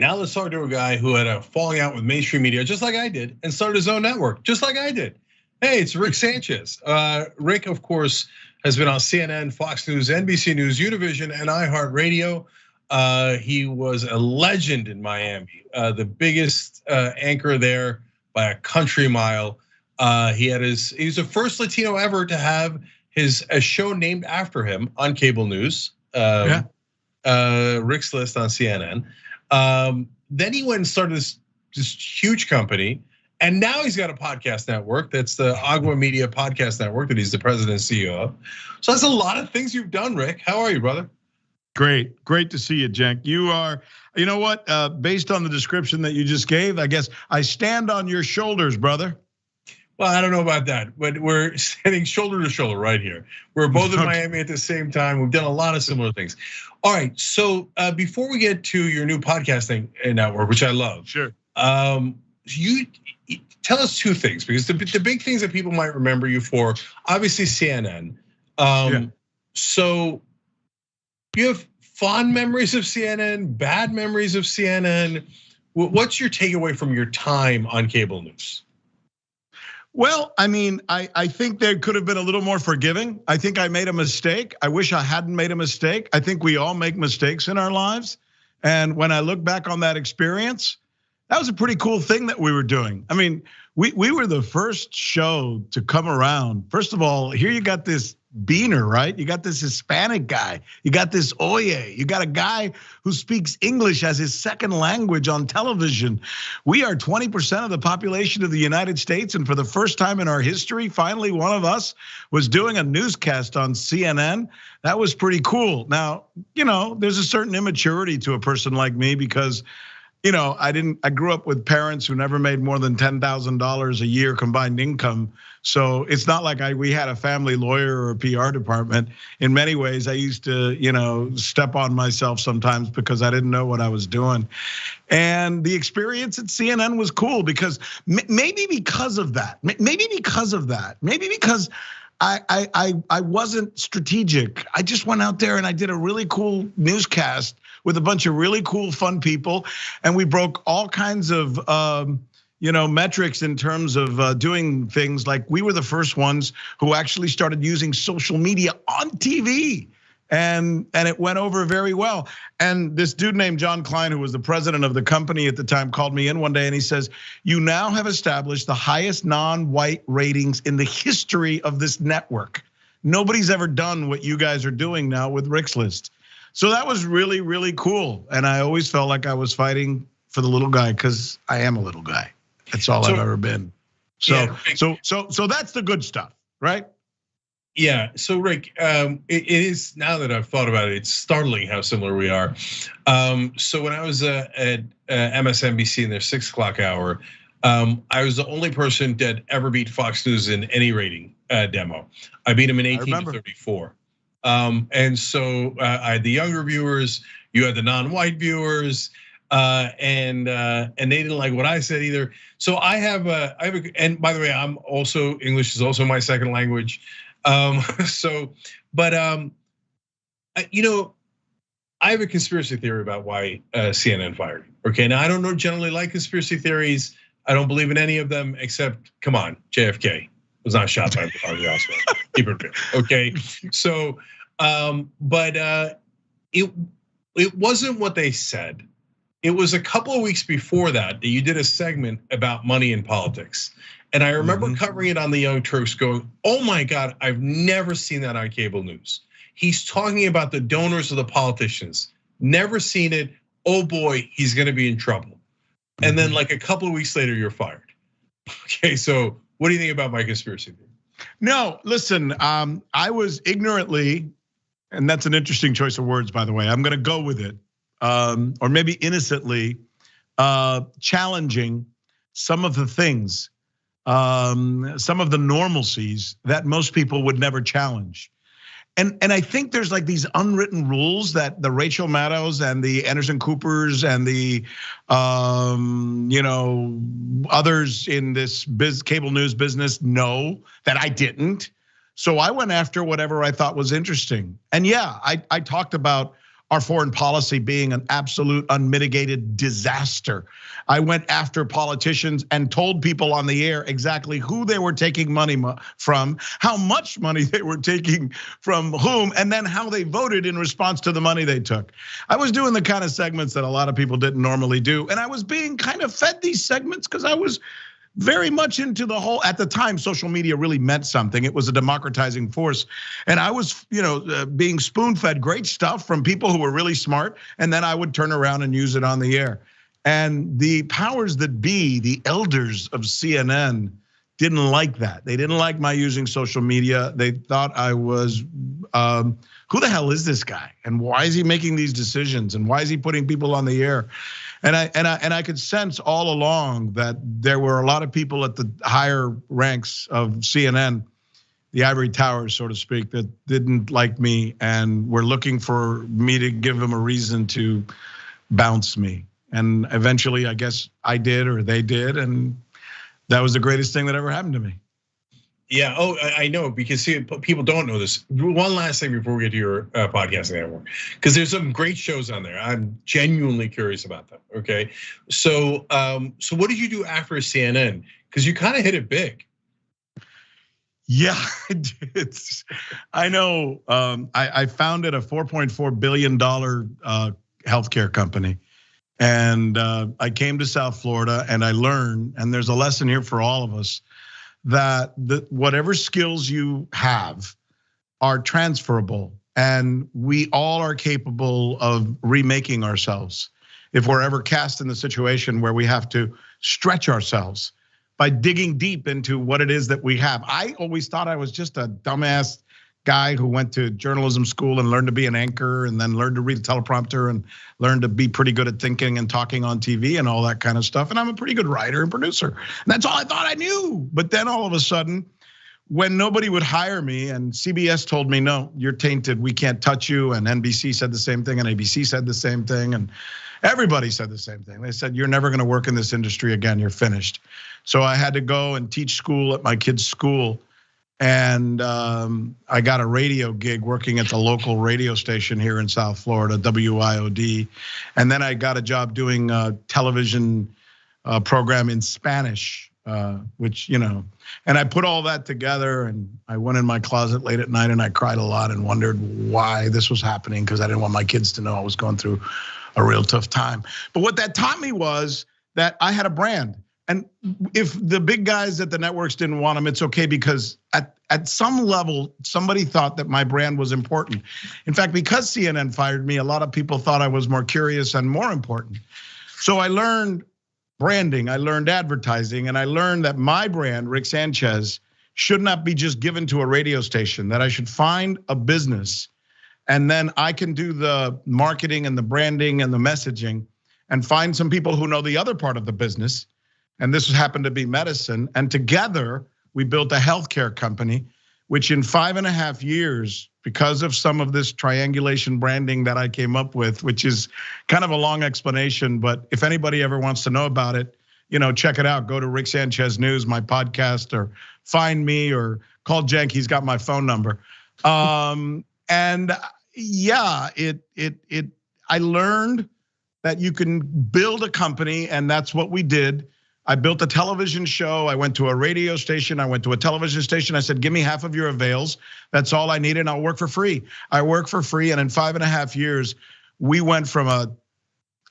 now let's talk to a guy who had a falling out with mainstream media, just like I did, and started his own network, just like I did. Hey, it's Rick Sanchez. Rick, of course, has been on CNN, Fox News, NBC News, Univision, and iHeartRadio. He was a legend in Miami, the biggest anchor there by a country mile. He's the first Latino ever to have a show named after him on cable news. Rick's List on CNN. Then he went and started this huge company, and now he's got a podcast network. That's the Agua Media Podcast Network that he's the president and CEO of. So that's a lot of things you've done, Rick. How are you, brother? Great to see you, Cenk. You are, you know what? Based on the description that you just gave, I guess I stand on your shoulders, brother. Well, I don't know about that, but we're standing shoulder to shoulder right here. We're both in Miami at the same time. We've done a lot of similar things. All right, so before we get to your new podcasting network, which I love, sure. You tell us two things, because the big things that people might remember you for, obviously CNN. So you have fond memories of CNN, bad memories of CNN. What's your takeaway from your time on cable news? Well, I mean, I think there could have been a little more forgiving. I think I made a mistake. I wish I hadn't made a mistake. I think we all make mistakes in our lives. And when I look back on that experience, that was a pretty cool thing that we were doing. I mean, we were the first show to come around. First of all, here you got this Beaner, right? You got this Hispanic guy. You got this Oye. You got a guy who speaks English as his second language on television. We are 20% of the population of the United States, and for the first time in our history, finally one of us was doing a newscast on CNN. That was pretty cool. Now, there's a certain immaturity to a person like me because I grew up with parents who never made more than $10,000 a year combined income. So it's not like we had a family lawyer or a PR department. In many ways, I used to, step on myself sometimes because I didn't know what I was doing. And the experience at CNN was cool because maybe because of that, maybe because I wasn't strategic. I just went out there and I did a really cool newscast with a bunch of really cool, fun people, and we broke all kinds of metrics in terms of doing things like we were the first ones who actually started using social media on TV. And it went over very well. And this dude named John Klein, who was the president of the company at the time, called me in one day and he says, "You now have established the highest non-white ratings in the history of this network. Nobody's ever done what you guys are doing now with Rick's List." So that was really, really cool. And I always felt like I was fighting for the little guy because I am a little guy. That's all I've ever been. So that's the good stuff, right? Yeah, so Rick, it is, now that I've thought about it, it's startling how similar we are. So when I was at MSNBC in their 6 o'clock hour, I was the only person that ever beat Fox News in any rating demo. I beat him in 18 to 34. And so I had the younger viewers, you had the non-white viewers, and they didn't like what I said either. So I have and by the way, English is also my second language. I have a conspiracy theory about why CNN fired him. Okay, now I don't generally like conspiracy theories. I don't believe in any of them, except, come on, JFK was not shot by Barack Obama. Keep it real, okay? So, it wasn't what they said. It was a couple of weeks before that you did a segment about money in politics. And I remember covering it on the Young Turks going, "Oh my God, I've never seen that on cable news." He's talking about the donors of the politicians. Never seen it. Oh boy, he's gonna be in trouble. And then like a couple of weeks later, you're fired. Okay, so what do you think about my conspiracy theory? No, listen, I was ignorantly, and that's an interesting choice of words, by the way. I'm gonna go with it, or maybe innocently, challenging some of the things, some of the normalcies that most people would never challenge. And I think there's like these unwritten rules that the Rachel Maddows and the Anderson Coopers and the others in this cable news business know that I didn't. So I went after whatever I thought was interesting. And yeah, I talked about our foreign policy being an absolute unmitigated disaster. I went after politicians and told people on the air exactly who they were taking money from, how much money they were taking from whom, and then how they voted in response to the money they took. I was doing the kind of segments that a lot of people didn't normally do, and I was being kind of fed these segments because I was very much into the whole, at the time, social media really meant something. It was a democratizing force. And I was, being spoon-fed great stuff from people who were really smart. And then I would turn around and use it on the air. And the powers that be, the elders of CNN, didn't like that. They didn't like my using social media. They thought I was, who the hell is this guy? And why is he making these decisions? And why is he putting people on the air? And I could sense all along that there were a lot of people at the higher ranks of CNN, the ivory towers, so to speak, that didn't like me and were looking for me to give them a reason to bounce me. And eventually, I guess I did, or they did, and that was the greatest thing that ever happened to me. Yeah, I know, because see, people don't know this. One last thing before we get to your podcasting network, because there's some great shows on there. I'm genuinely curious about them, okay? So what did you do after CNN? Because you kind of hit it big. Yeah, I did. I know, I founded a $4.4 billion healthcare company. And I came to South Florida and I learned, and there's a lesson here for all of us, that whatever skills you have are transferable, and we all are capable of remaking ourselves if we're ever cast in the situation where we have to stretch ourselves by digging deep into what it is that we have. I always thought I was just a dumbass guy who went to journalism school and learned to be an anchor and then learned to read a teleprompter and learned to be pretty good at thinking and talking on TV and all that kind of stuff. And I'm a pretty good writer and producer. And that's all I thought I knew. But then all of a sudden, when nobody would hire me and CBS told me, no, you're tainted, we can't touch you. And NBC said the same thing and ABC said the same thing. And everybody said the same thing. They said, you're never gonna work in this industry again, you're finished. So I had to go and teach school at my kid's school. And I got a radio gig working at the local radio station here in South Florida, WIOD. And then I got a job doing a television program in Spanish, which, and I put all that together and I went in my closet late at night and I cried a lot and wondered why this was happening, because I didn't want my kids to know I was going through a real tough time. But what that taught me was that I had a brand. And if the big guys at the networks didn't want them, it's okay, because at some level, somebody thought that my brand was important. In fact, because CNN fired me, a lot of people thought I was more curious and more important. So I learned branding, I learned advertising, and I learned that my brand, Rick Sanchez, should not be just given to a radio station, that I should find a business and then I can do the marketing and the branding and the messaging and find some people who know the other part of the business. And this happened to be medicine. And together we built a healthcare company, which in 5.5 years, because of some of this triangulation branding that I came up with, which is kind of a long explanation, but if anybody ever wants to know about it, check it out. Go to Rick Sanchez News, my podcast, or find me or call Cenk. He's got my phone number. And yeah, I learned that you can build a company, and that's what we did. I built a television show. I went to a radio station. I went to a television station. I said, give me half of your avails. That's all I need, and I'll work for free. I work for free, and in 5.5 years, we went from a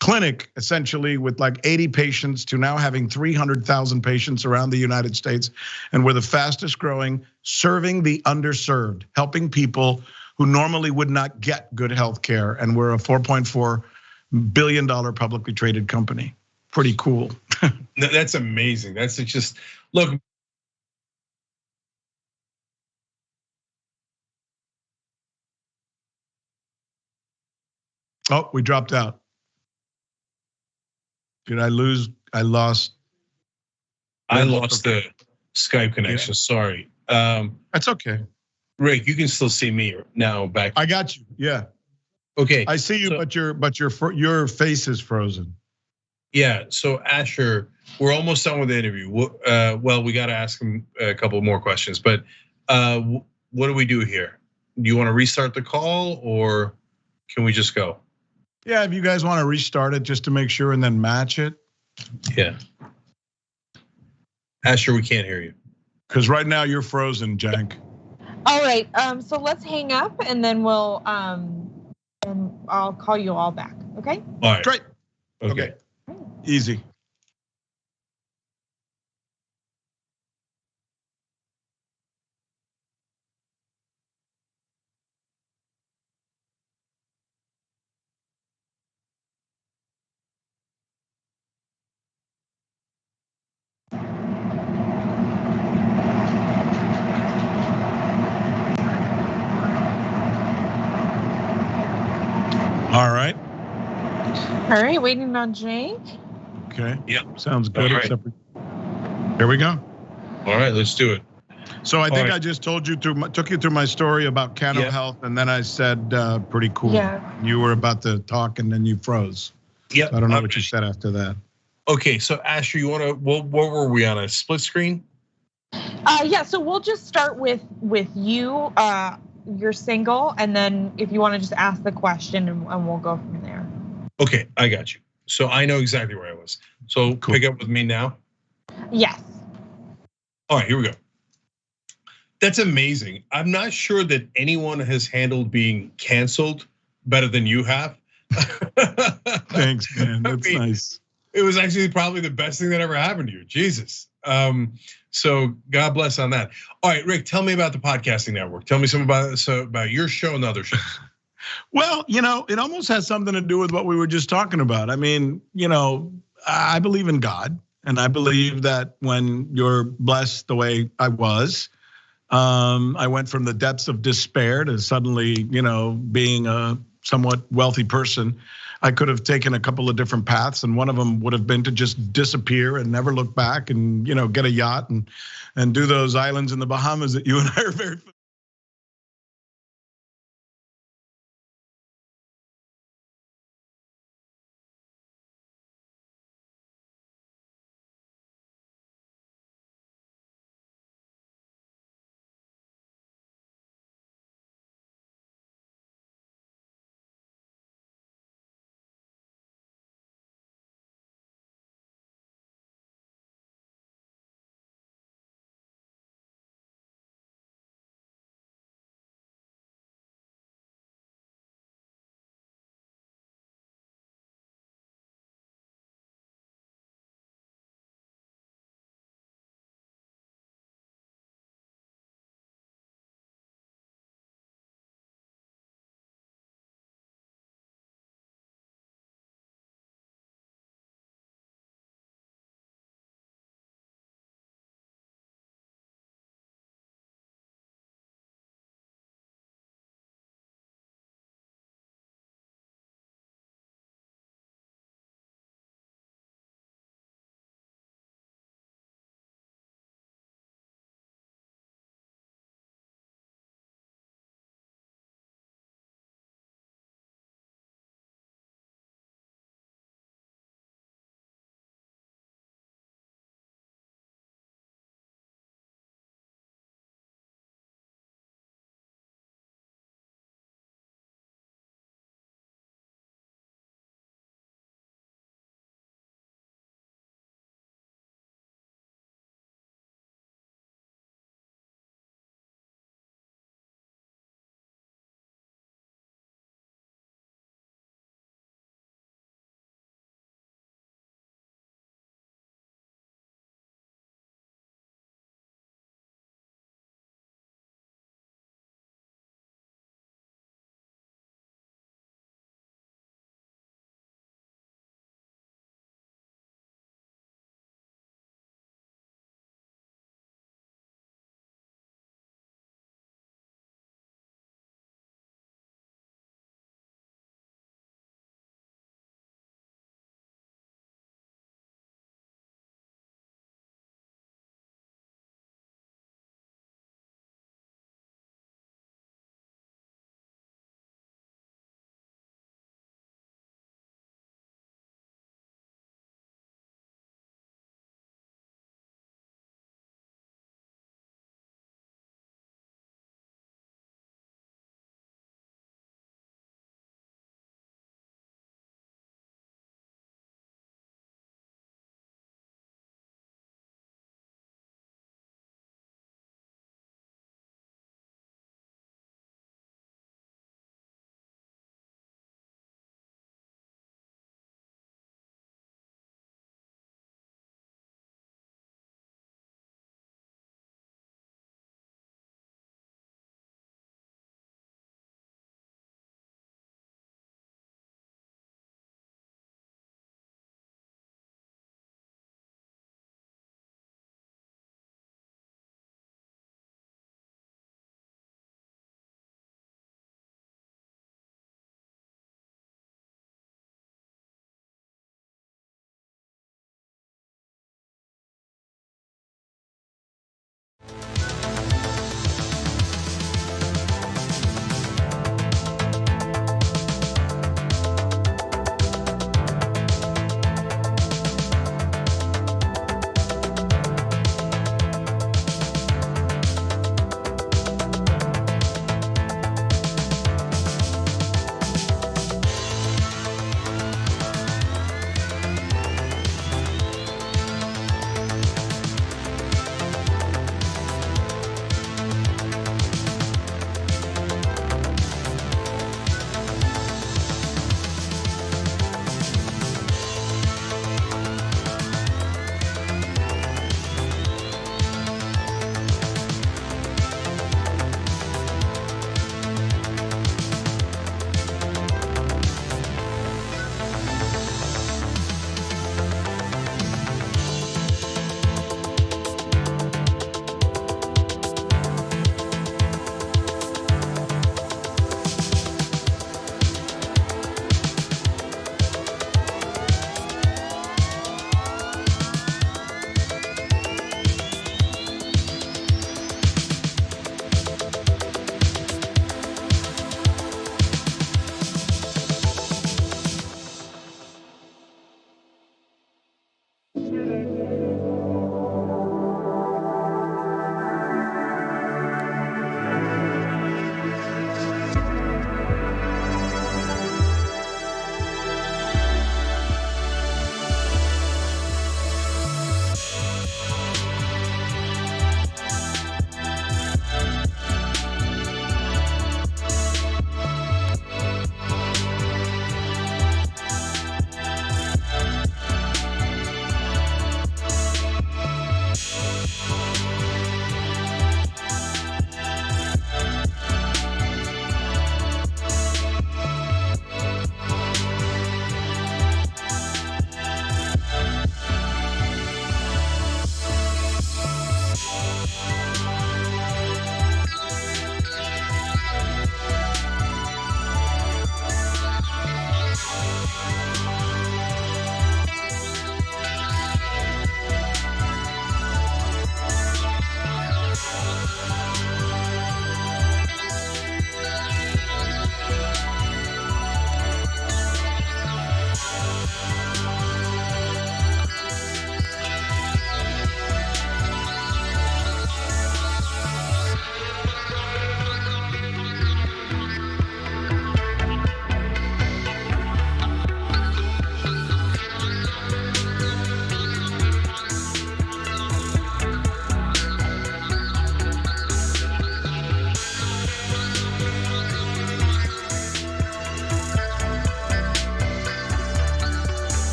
clinic essentially with like 80 patients to now having 300,000 patients around the United States. And we're the fastest growing, serving the underserved, helping people who normally would not get good health care. And we're a $4.4 billion publicly traded company. Pretty cool. That's amazing. That's just, look. Oh, we dropped out. Did I lose? I lost the Skype connection. Yeah. Sorry. That's okay. Rick, you can still see me now. Back. I got you. Yeah. Okay. I see you, so, but your face is frozen. Yeah. So Asher, we're almost done with the interview. Well, we got to ask him a couple more questions, but what do we do here? Do you want to restart the call, or can we just go? Yeah, if you guys want to restart it just to make sure and then match it. Yeah. Asher, we can't hear you. Because right now you're frozen, Jank. All right, so let's hang up and then and I'll call you all back, okay? All right. Great. Okay. Easy. All right. All right, waiting on Jake. Okay. Yep. Sounds good. All right. Except here we go. All right, let's do it. So I think I just took you through my story about Cano Health, and then I said, pretty cool. Yeah. You were about to talk, and then you froze. Yep. So I don't know what you said after that. Okay, so Asher, you want to? What were we on, a split screen? Yeah. So we'll just start with you. You're single, and then if you want to just ask the question, and we'll go from there. Okay, I got you. So I know exactly where I was. So cool. Pick up with me now. Yes. All right, here we go. That's amazing. I'm not sure that anyone has handled being canceled better than you have. Thanks, man. That's nice. It was actually probably the best thing that ever happened to you. Jesus. So God bless on that. All right, Rick, tell me about the podcasting network. Tell me some about your show and the other shows. Well, it almost has something to do with what we were just talking about. I mean, I believe in God, and I believe that when you're blessed the way I was, I went from the depths of despair to suddenly, being a somewhat wealthy person. I could have taken a couple of different paths, and one of them would have been to just disappear and never look back, and get a yacht and do those islands in the Bahamas that you and I are very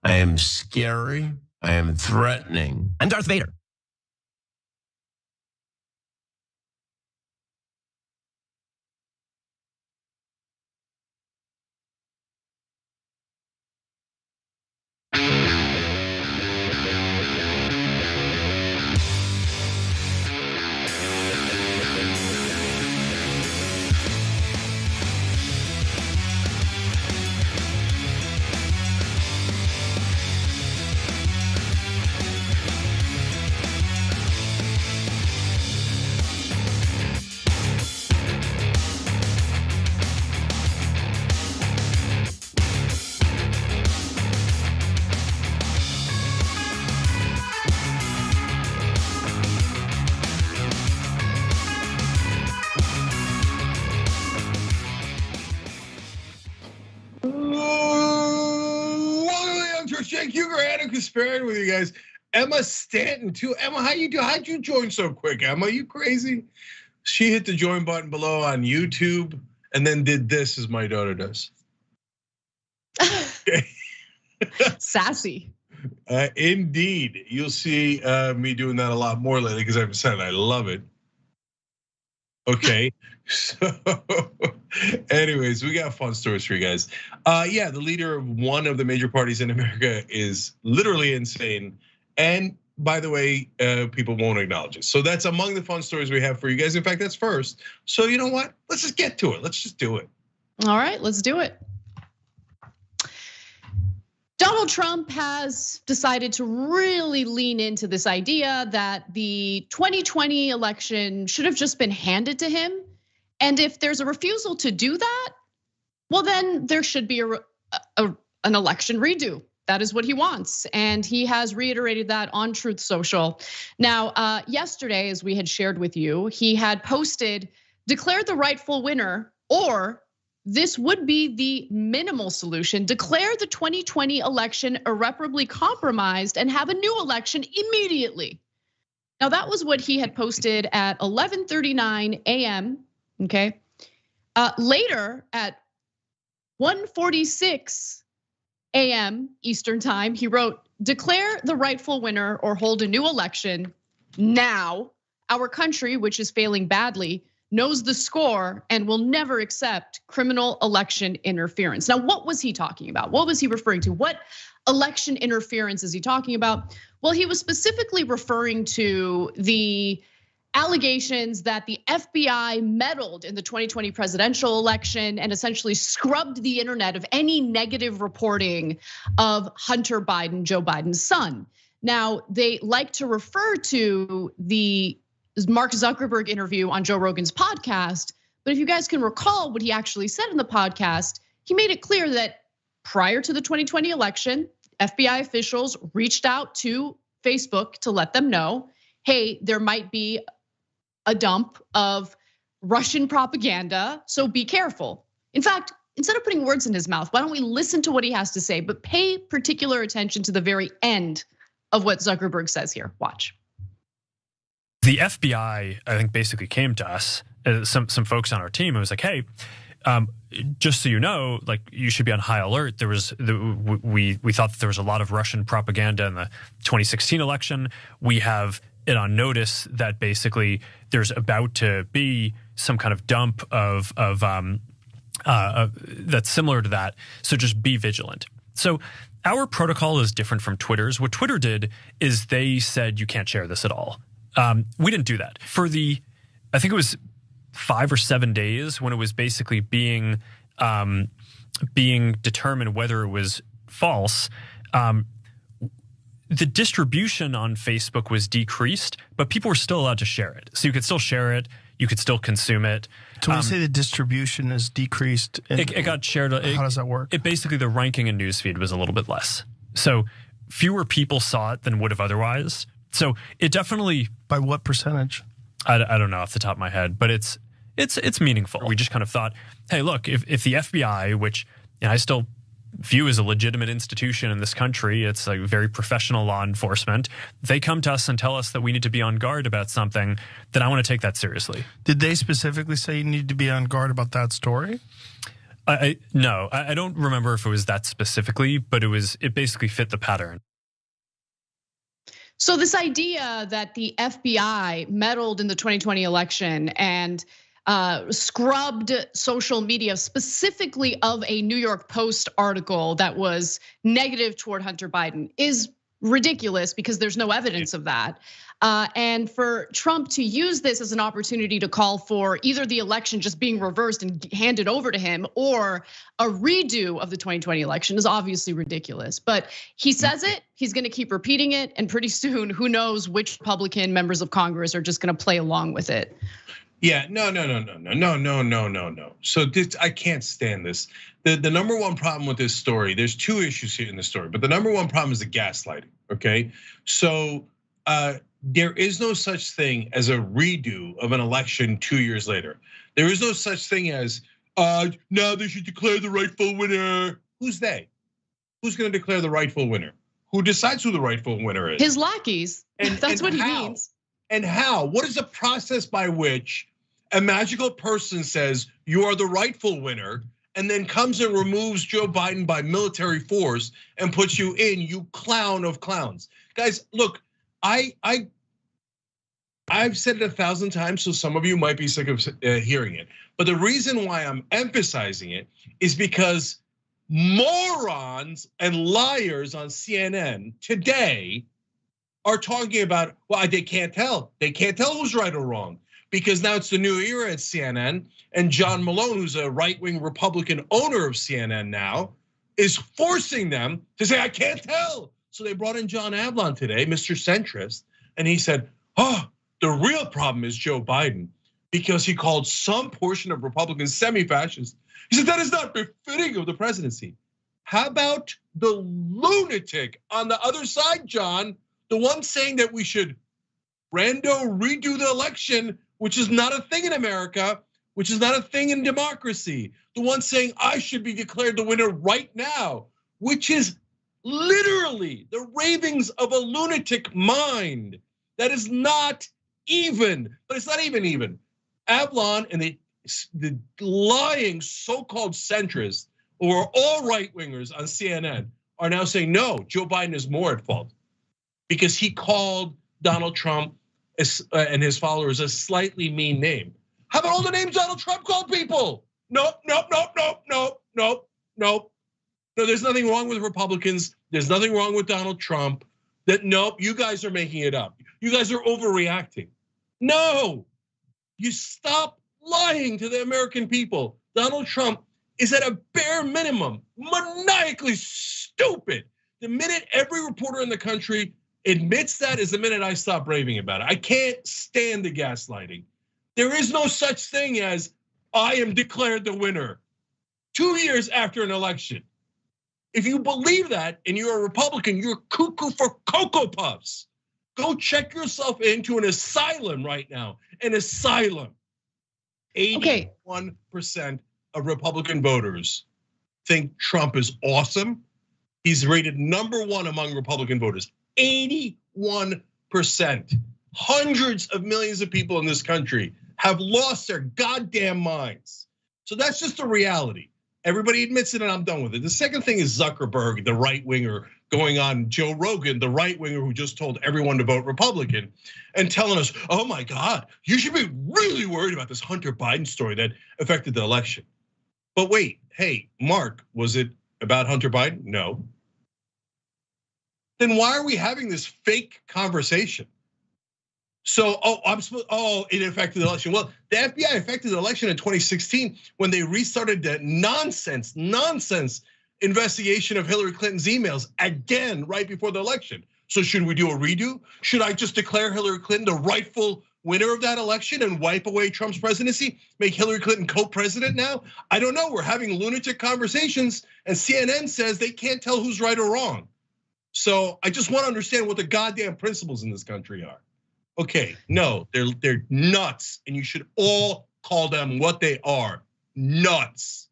I am scary. I am threatening. I'm Darth Vader. Jake Huger, Adam Kasparian with you guys. Emma Stanton too. Emma, how you do? How'd you join so quick? Emma, you crazy? She hit the join button below on YouTube and then did this as my daughter does. Sassy. Indeed, you'll see me doing that a lot more lately because I've said I love it. Okay, so anyways, we got fun stories for you guys. Yeah, the leader of one of the major parties in America is literally insane. And by the way, people won't acknowledge it. So that's among the fun stories we have for you guys. In fact, that's first. So you know what? Let's just get to it. Let's just do it. All right, let's do it. Donald Trump has decided to really lean into this idea that the 2020 election should have just been handed to him. And if there's a refusal to do that, well, then there should be an election redo. That is what he wants. And he has reiterated that on Truth Social. Now, yesterday, as we had shared with you, he had posted, declare the rightful winner, or this would be the minimal solution. Declare the 2020 election irreparably compromised and have a new election immediately. Now that was what he had posted at 11:39 a.m. Okay. Later at 1:46 a.m. Eastern time, he wrote, "Declare the rightful winner or hold a new election now. Our country, which is failing badly, knows the score and will never accept criminal election interference." Now, what was he talking about? What was he referring to? What election interference is he talking about? Well, he was specifically referring to the allegations that the FBI meddled in the 2020 presidential election and essentially scrubbed the internet of any negative reporting of Hunter Biden, Joe Biden's son. Now, they like to refer to the Mark Zuckerberg interview on Joe Rogan's podcast, but if you guys can recall what he actually said in the podcast, he made it clear that prior to the 2020 election, FBI officials reached out to Facebook to let them know, hey, there might be a dump of Russian propaganda, so be careful. In fact, instead of putting words in his mouth, why don't we listen to what he has to say, but pay particular attention to the very end of what Zuckerberg says here. Watch. The FBI, I think, basically came to us, some folks on our team, and was like, hey, just so you know, like you should be on high alert. There was we thought that there was a lot of Russian propaganda in the 2016 election. We have it on notice that basically there's about to be some kind of dump of that's similar to that. So just be vigilant. So our protocol is different from Twitter's. What Twitter did is they said you can't share this at all. We didn't do that for I think it was 5 or 7 days when it was basically being determined whether it was false. The distribution on Facebook was decreased, but people were still allowed to share it. So you could still share it, you could still consume it. So when you say the distribution is decreased, it got shared. How does that work? It basically, the ranking in newsfeed was a little bit less. So fewer people saw it than would have otherwise. So it definitely. By what percentage? I don't know off the top of my head, but it's meaningful. We just kind of thought, hey, look, if the FBI, which I still view as a legitimate institution in this country, it's like very professional law enforcement, they come to us and tell us that we need to be on guard about something, then I want to take that seriously. Did they specifically say you need to be on guard about that story? No, I don't remember if it was that specifically, but it basically fit the pattern. So this idea that the FBI meddled in the 2020 election and scrubbed social media, specifically of a New York Post article that was negative toward Hunter Biden, is ridiculous because there's no evidence of that. And for Trump to use this as an opportunity to call for either the election just being reversed and handed over to him or a redo of the 2020 election is obviously ridiculous. But he says it, he's gonna keep repeating it, and pretty soon, who knows which Republican members of Congress are just gonna play along with it. Yeah, no. So this, I can't stand this. The number one problem with this story, there's two issues here in the story, but the number one problem is the gaslighting, okay? So there is no such thing as a redo of an election 2 years later. There is no such thing as, now they should declare the rightful winner. Who's they? Who's gonna declare the rightful winner? Who decides who the rightful winner is? His lackeys, that's what he means. And how? What is the process by which a magical person says you are the rightful winner and then comes and removes Joe Biden by military force and puts you in, you clown of clowns? Guys, look, I've said it 1,000 times, so some of you might be sick of hearing it. But the reason why I'm emphasizing it is because morons and liars on CNN today are talking about, well, they can't tell. They can't tell who's right or wrong because now it's the new era at CNN. And John Malone, who's a right-wing Republican owner of CNN now, is forcing them to say, I can't tell. So they brought in John Avlon today, Mr. Centrist, and he said, the real problem is Joe Biden because he called some portion of Republicans semi-fascist. He said that is not befitting of the presidency. How about the lunatic on the other side, John? The one saying that we should redo the election, which is not a thing in America, which is not a thing in democracy. The one saying I should be declared the winner right now, which is literally the ravings of a lunatic mind. That is not even, but it's not even. Avlon and the lying so-called centrists, who are all right-wingers on CNN, are now saying, no, Joe Biden is more at fault because he called Donald Trump and his followers a slightly mean name. How about all the names Donald Trump called people? Nope. No, there's nothing wrong with Republicans. There's nothing wrong with Donald Trump. Nope, you guys are making it up. You guys are overreacting. No, you stop lying to the American people. Donald Trump is at a bare minimum maniacally stupid. The minute every reporter in the country admits that is the minute I stop raving about it. I can't stand the gaslighting. There is no such thing as I am declared the winner 2 years after an election. If you believe that and you're a Republican, you're cuckoo for Cocoa Puffs. Go check yourself into an asylum right now, an asylum. 81% of Republican voters think Trump is awesome. He's rated #1 among Republican voters, 81%. Hundreds of millions of people in this country have lost their goddamn minds. So that's just the reality. Everybody admits it and I'm done with it. The second thing is Zuckerberg, the right winger, going on Joe Rogan, the right winger who just told everyone to vote Republican and telling us, oh my God, you should be really worried about this Hunter Biden story that affected the election. But wait, hey, Mark, was it about Hunter Biden? No. Then why are we having this fake conversation? So, it affected the election. Well, the FBI affected the election in 2016 when they restarted the nonsense investigation of Hillary Clinton's emails again right before the election. So should we do a redo? Should I just declare Hillary Clinton the rightful winner of that election and wipe away Trump's presidency? Make Hillary Clinton co-president now? I don't know, we're having lunatic conversations and CNN says they can't tell who's right or wrong. So I just want to understand what the goddamn principles in this country are. Okay, no, they're nuts, and you should all call them what they are, nuts.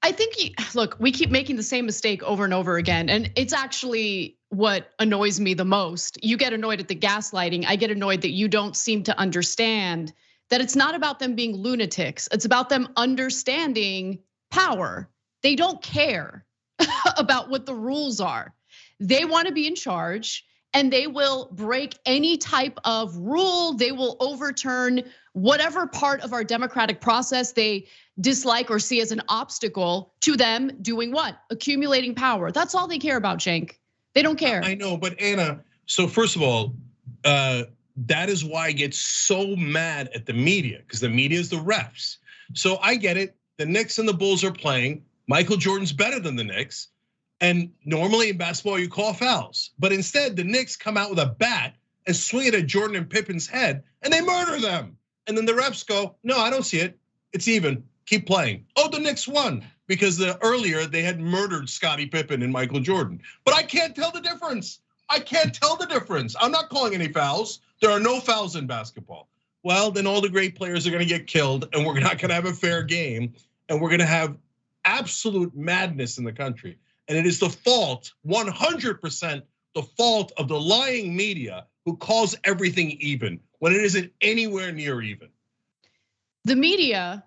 I think, look, we keep making the same mistake over and over again, and it's actually what annoys me the most. You get annoyed at the gaslighting. I get annoyed that you don't seem to understand that it's not about them being lunatics. It's about them understanding power. They don't care about what the rules are. They want to be in charge. And they will break any type of rule. They will overturn whatever part of our democratic process they dislike or see as an obstacle to them doing what? Accumulating power. That's all they care about, Cenk. They don't care. I know, but Anna, so first of all, that is why I get so mad at the media, because the media is the refs. So I get it, the Knicks and the Bulls are playing. Michael Jordan's better than the Knicks. And normally in basketball, you call fouls. But instead, the Knicks come out with a bat and swing it at Jordan and Pippen's head, and they murder them. And then the refs go, no, I don't see it. It's even, keep playing. Oh, the Knicks won, because earlier they had murdered Scottie Pippen and Michael Jordan. But I can't tell the difference. I can't tell the difference. I'm not calling any fouls. There are no fouls in basketball. Well, then all the great players are gonna get killed, and we're not gonna have a fair game, and we're gonna have absolute madness in the country. And it is the fault, 100% the fault of the lying media who calls everything even when it isn't anywhere near even. The media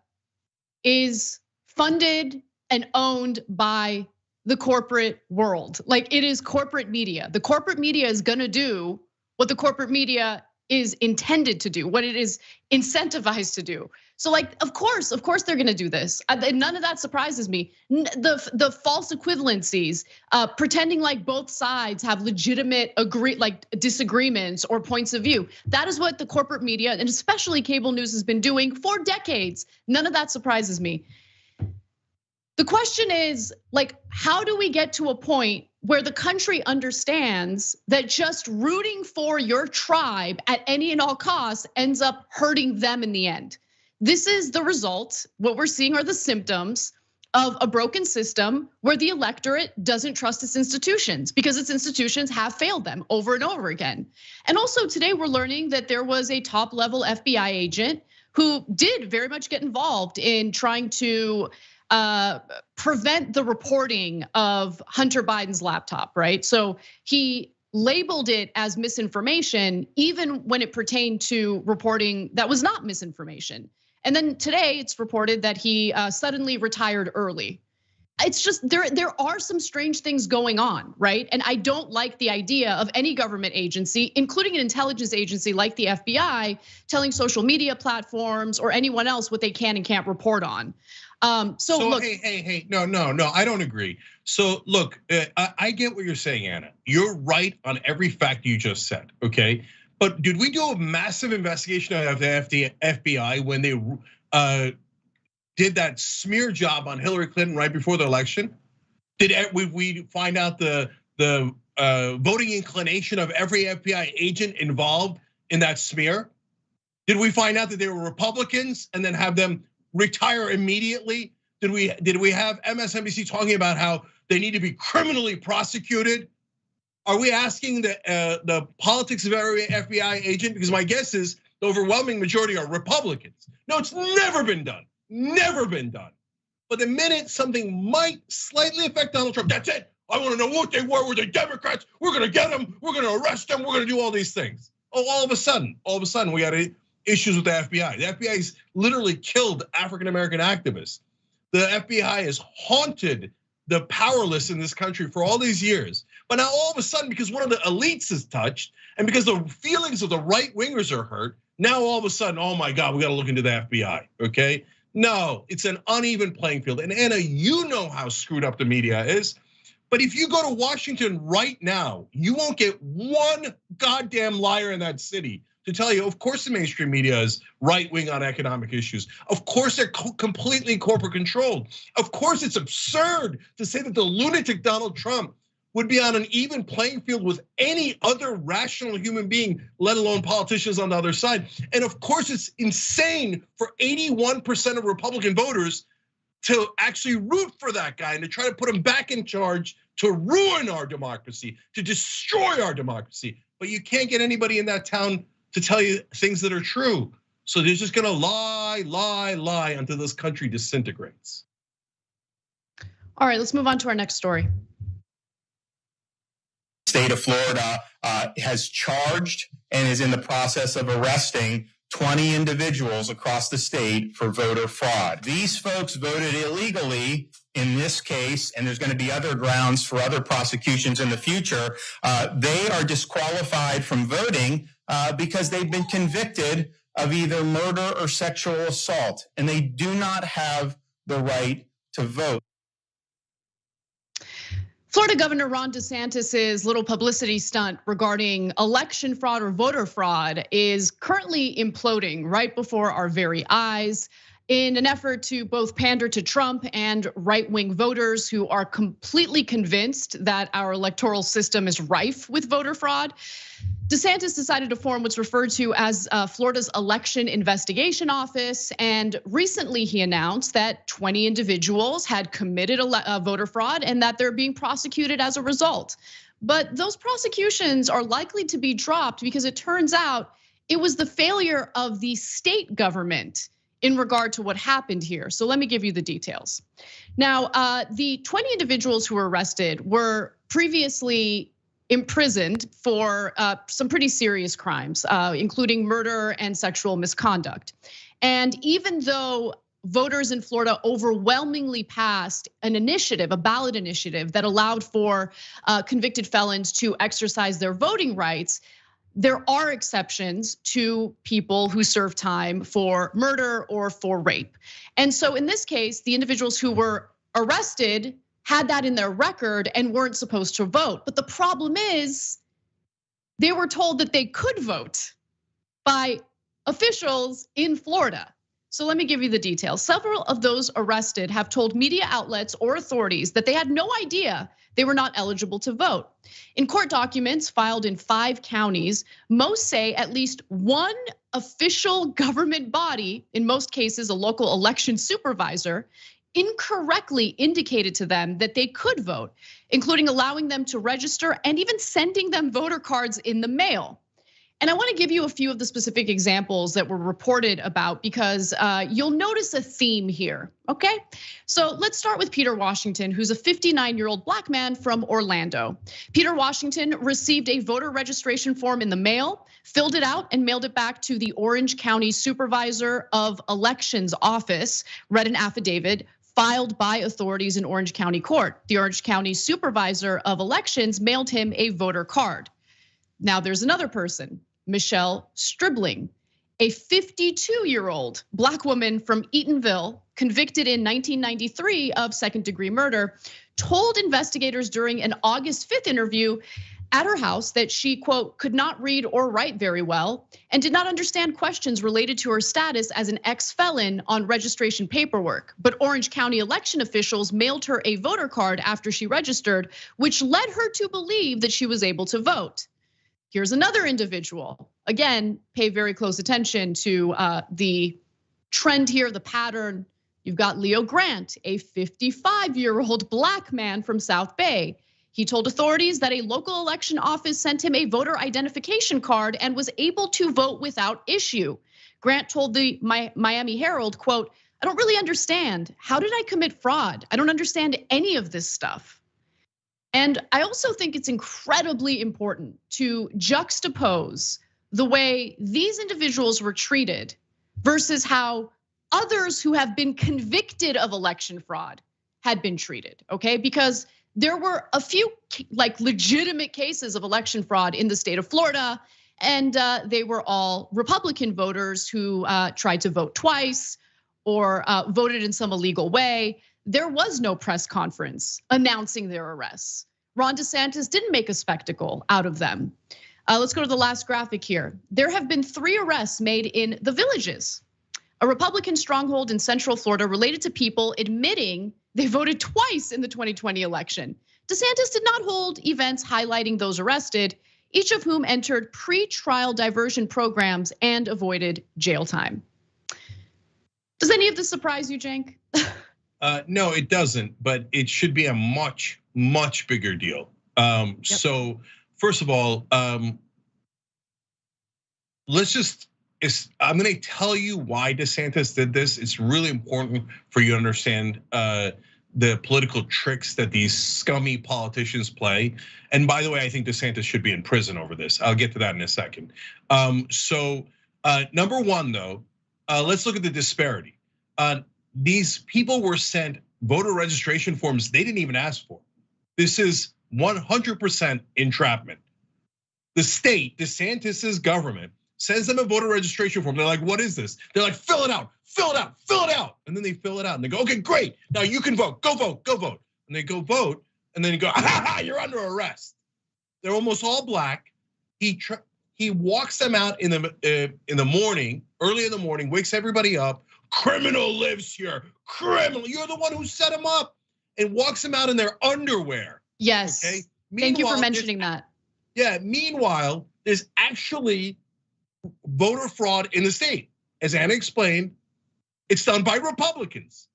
is funded and owned by the corporate world. Like, it is corporate media. The corporate media is gonna do what the corporate media is intended to do, what it is incentivized to do. So like, of course they're gonna do this. None of that surprises me. The false equivalencies, pretending like both sides have legitimate disagreements or points of view. That is what the corporate media and especially cable news has been doing for decades. None of that surprises me. The question is, like, how do we get to a point where the country understands that just rooting for your tribe at any and all costs ends up hurting them in the end? This is the result. What we're seeing are the symptoms of a broken system where the electorate doesn't trust its institutions because its institutions have failed them over and over again. And also today we're learning that there was a top level FBI agent who did very much get involved in trying to prevent the reporting of Hunter Biden's laptop, right? So he labeled it as misinformation, even when it pertained to reporting that was not misinformation. And then today it's reported that he suddenly retired early. it's just there are some strange things going on, right? And I don't like the idea of any government agency, including an intelligence agency like the FBI, telling social media platforms or anyone else what they can and can't report on. So look, hey, no, I don't agree. So look, I get what you're saying, Anna. You're right on every fact you just said, okay? But did we do a massive investigation of the FBI when they did that smear job on Hillary Clinton right before the election? Did we find out the voting inclination of every FBI agent involved in that smear? Did we find out that they were Republicans and then have them retire immediately? Did we have MSNBC talking about how they need to be criminally prosecuted? Are we asking the politics of every FBI agent? Because my guess is the overwhelming majority are Republicans. No, it's never been done. Never been done. But the minute something might slightly affect Donald Trump, that's it. I want to know what they were. Were they Democrats? We're going to get them. We're going to arrest them. We're going to do all these things. Oh, all of a sudden, we got issues with the FBI. The FBI has literally killed African-American activists. The FBI has haunted the powerless in this country for all these years. But now all of a sudden, because one of the elites is touched, and because the feelings of the right wingers are hurt, now all of a sudden, oh my God, we got to look into the FBI, okay? No, it's an uneven playing field. And Anna, you know how screwed up the media is. But if you go to Washington right now, you won't get one goddamn liar in that city to tell you, of course the mainstream media is right wing on economic issues. Of course they're completely corporate controlled. Of course it's absurd to say that the lunatic Donald Trump would be on an even playing field with any other rational human being, let alone politicians on the other side. And of course it's insane for 81% of Republican voters to actually root for that guy and to try to put him back in charge to ruin our democracy, to destroy our democracy. But you can't get anybody in that town to tell you things that are true. So they're just gonna lie until this country disintegrates. All right, let's move on to our next story. State of Florida has charged and is in the process of arresting 20 individuals across the state for voter fraud. These folks voted illegally in this case, and there's going to be other grounds for other prosecutions in the future. They are disqualified from voting because they've been convicted of either murder or sexual assault, and they do not have the right to vote. Florida Governor Ron DeSantis' little publicity stunt regarding election fraud or voter fraud is currently imploding right before our very eyes in an effort to both pander to Trump and right-wing voters who are completely convinced that our electoral system is rife with voter fraud. DeSantis decided to form what's referred to as Florida's Election Investigation Office. And recently he announced that 20 individuals had committed voter fraud and that they're being prosecuted as a result. But those prosecutions are likely to be dropped because it turns out it was the failure of the state government in regard to what happened here. So let me give you the details. Now, the 20 individuals who were arrested were previously imprisoned for some pretty serious crimes, including murder and sexual misconduct. And even though voters in Florida overwhelmingly passed an initiative, a ballot initiative that allowed for convicted felons to exercise their voting rights, there are exceptions to people who serve time for murder or for rape. And so in this case, the individuals who were arrested had that in their record and weren't supposed to vote. But the problem is they were told that they could vote by officials in Florida. So let me give you the details. Several of those arrested have told media outlets or authorities that they had no idea they were not eligible to vote. In court documents filed in 5 counties, most say at least one official government body, in most cases a local election supervisor, incorrectly indicated to them that they could vote, including allowing them to register and even sending them voter cards in the mail. And I want to give you a few of the specific examples that were reported about because you'll notice a theme here, okay? So let's start with Peter Washington, who's a 59-year-old black man from Orlando. Peter Washington received a voter registration form in the mail, filled it out and mailed it back to the Orange County Supervisor of Elections office, read an affidavit filed by authorities in Orange County Court. The Orange County Supervisor of Elections mailed him a voter card. Now there's another person, Michelle Stribling, a 52-year-old Black woman from Eatonville, convicted in 1993 of second-degree murder, told investigators during an August 5th interview at her house that she, quote, could not read or write very well and did not understand questions related to her status as an ex-felon on registration paperwork. But Orange County election officials mailed her a voter card after she registered, which led her to believe that she was able to vote. Here's another individual. Again, pay very close attention to the trend here, the pattern. You've got Leo Grant, a 55-year-old Black man from South Bay. He told authorities that a local election office sent him a voter identification card and was able to vote without issue. Grant told the Miami Herald, quote, I don't really understand. How did I commit fraud? I don't understand any of this stuff. And I also think it's incredibly important to juxtapose the way these individuals were treated versus how others who have been convicted of election fraud had been treated, okay? Because there were a few like legitimate cases of election fraud in the state of Florida, and they were all Republican voters who tried to vote twice or voted in some illegal way. There was no press conference announcing their arrests. Ron DeSantis didn't make a spectacle out of them. Let's go to the last graphic here. There have been 3 arrests made in the Villages, a Republican stronghold in Central Florida related to people admitting they voted twice in the 2020 election. DeSantis did not hold events highlighting those arrested, each of whom entered pre-trial diversion programs and avoided jail time. Does any of this surprise you, Cenk? No, it doesn't, but it should be a much, much bigger deal. So first of all, I'm gonna tell you why DeSantis did this. It's really important for you to understand the political tricks that these scummy politicians play. And by the way, I think DeSantis should be in prison over this. I'll get to that in a second. Number one though, let's look at the disparity. These people were sent voter registration forms they didn't even ask for. This is 100% entrapment. The state, DeSantis's government, sends them a voter registration form. They're like, what is this? They're like, fill it out, fill it out, fill it out. And then they fill it out and they go, okay, great. Now you can vote, go vote, go vote. And they go vote and then you go, you're under arrest. They're almost all Black. He walks them out in the morning, early in the morning, wakes everybody up. Criminal lives here, criminal. You're the one who set him up, and walks them out in their underwear. Yes, okay? Thank you for mentioning that. Yeah, meanwhile, there's actually voter fraud in the state. As Anna explained, it's done by Republicans.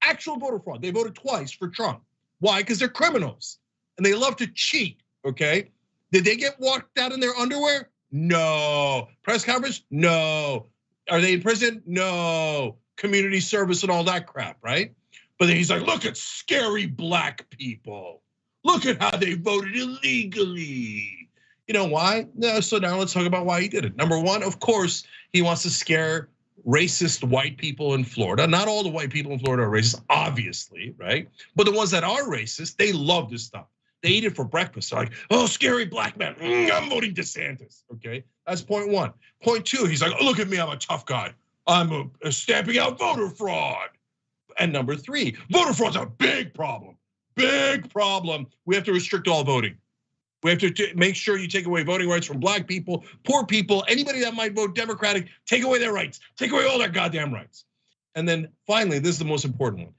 Actual voter fraud. They voted twice for Trump. Why? Because they're criminals and they love to cheat, okay? Did they get walked out in their underwear? No. Press conference? No. Are they in prison? No. Community service and all that crap, right? But then he's like, look at scary Black people. Look at how they voted illegally. You know why? No, so now let's talk about why he did it. Number one, of course, he wants to scare racist white people in Florida. Not all the white people in Florida are racist, obviously, right? But the ones that are racist, they love this stuff. They eat it for breakfast. They're like, oh, scary Black man, I'm voting DeSantis, okay? That's point one. Point two, he's like, oh, look at me, I'm a tough guy. I'm stamping out voter fraud. And number three, voter fraud's a big problem. Big problem. We have to restrict all voting. We have to make sure you take away voting rights from Black people, poor people, anybody that might vote Democratic, take away their rights, take away all their goddamn rights. And then finally, this is the most important one.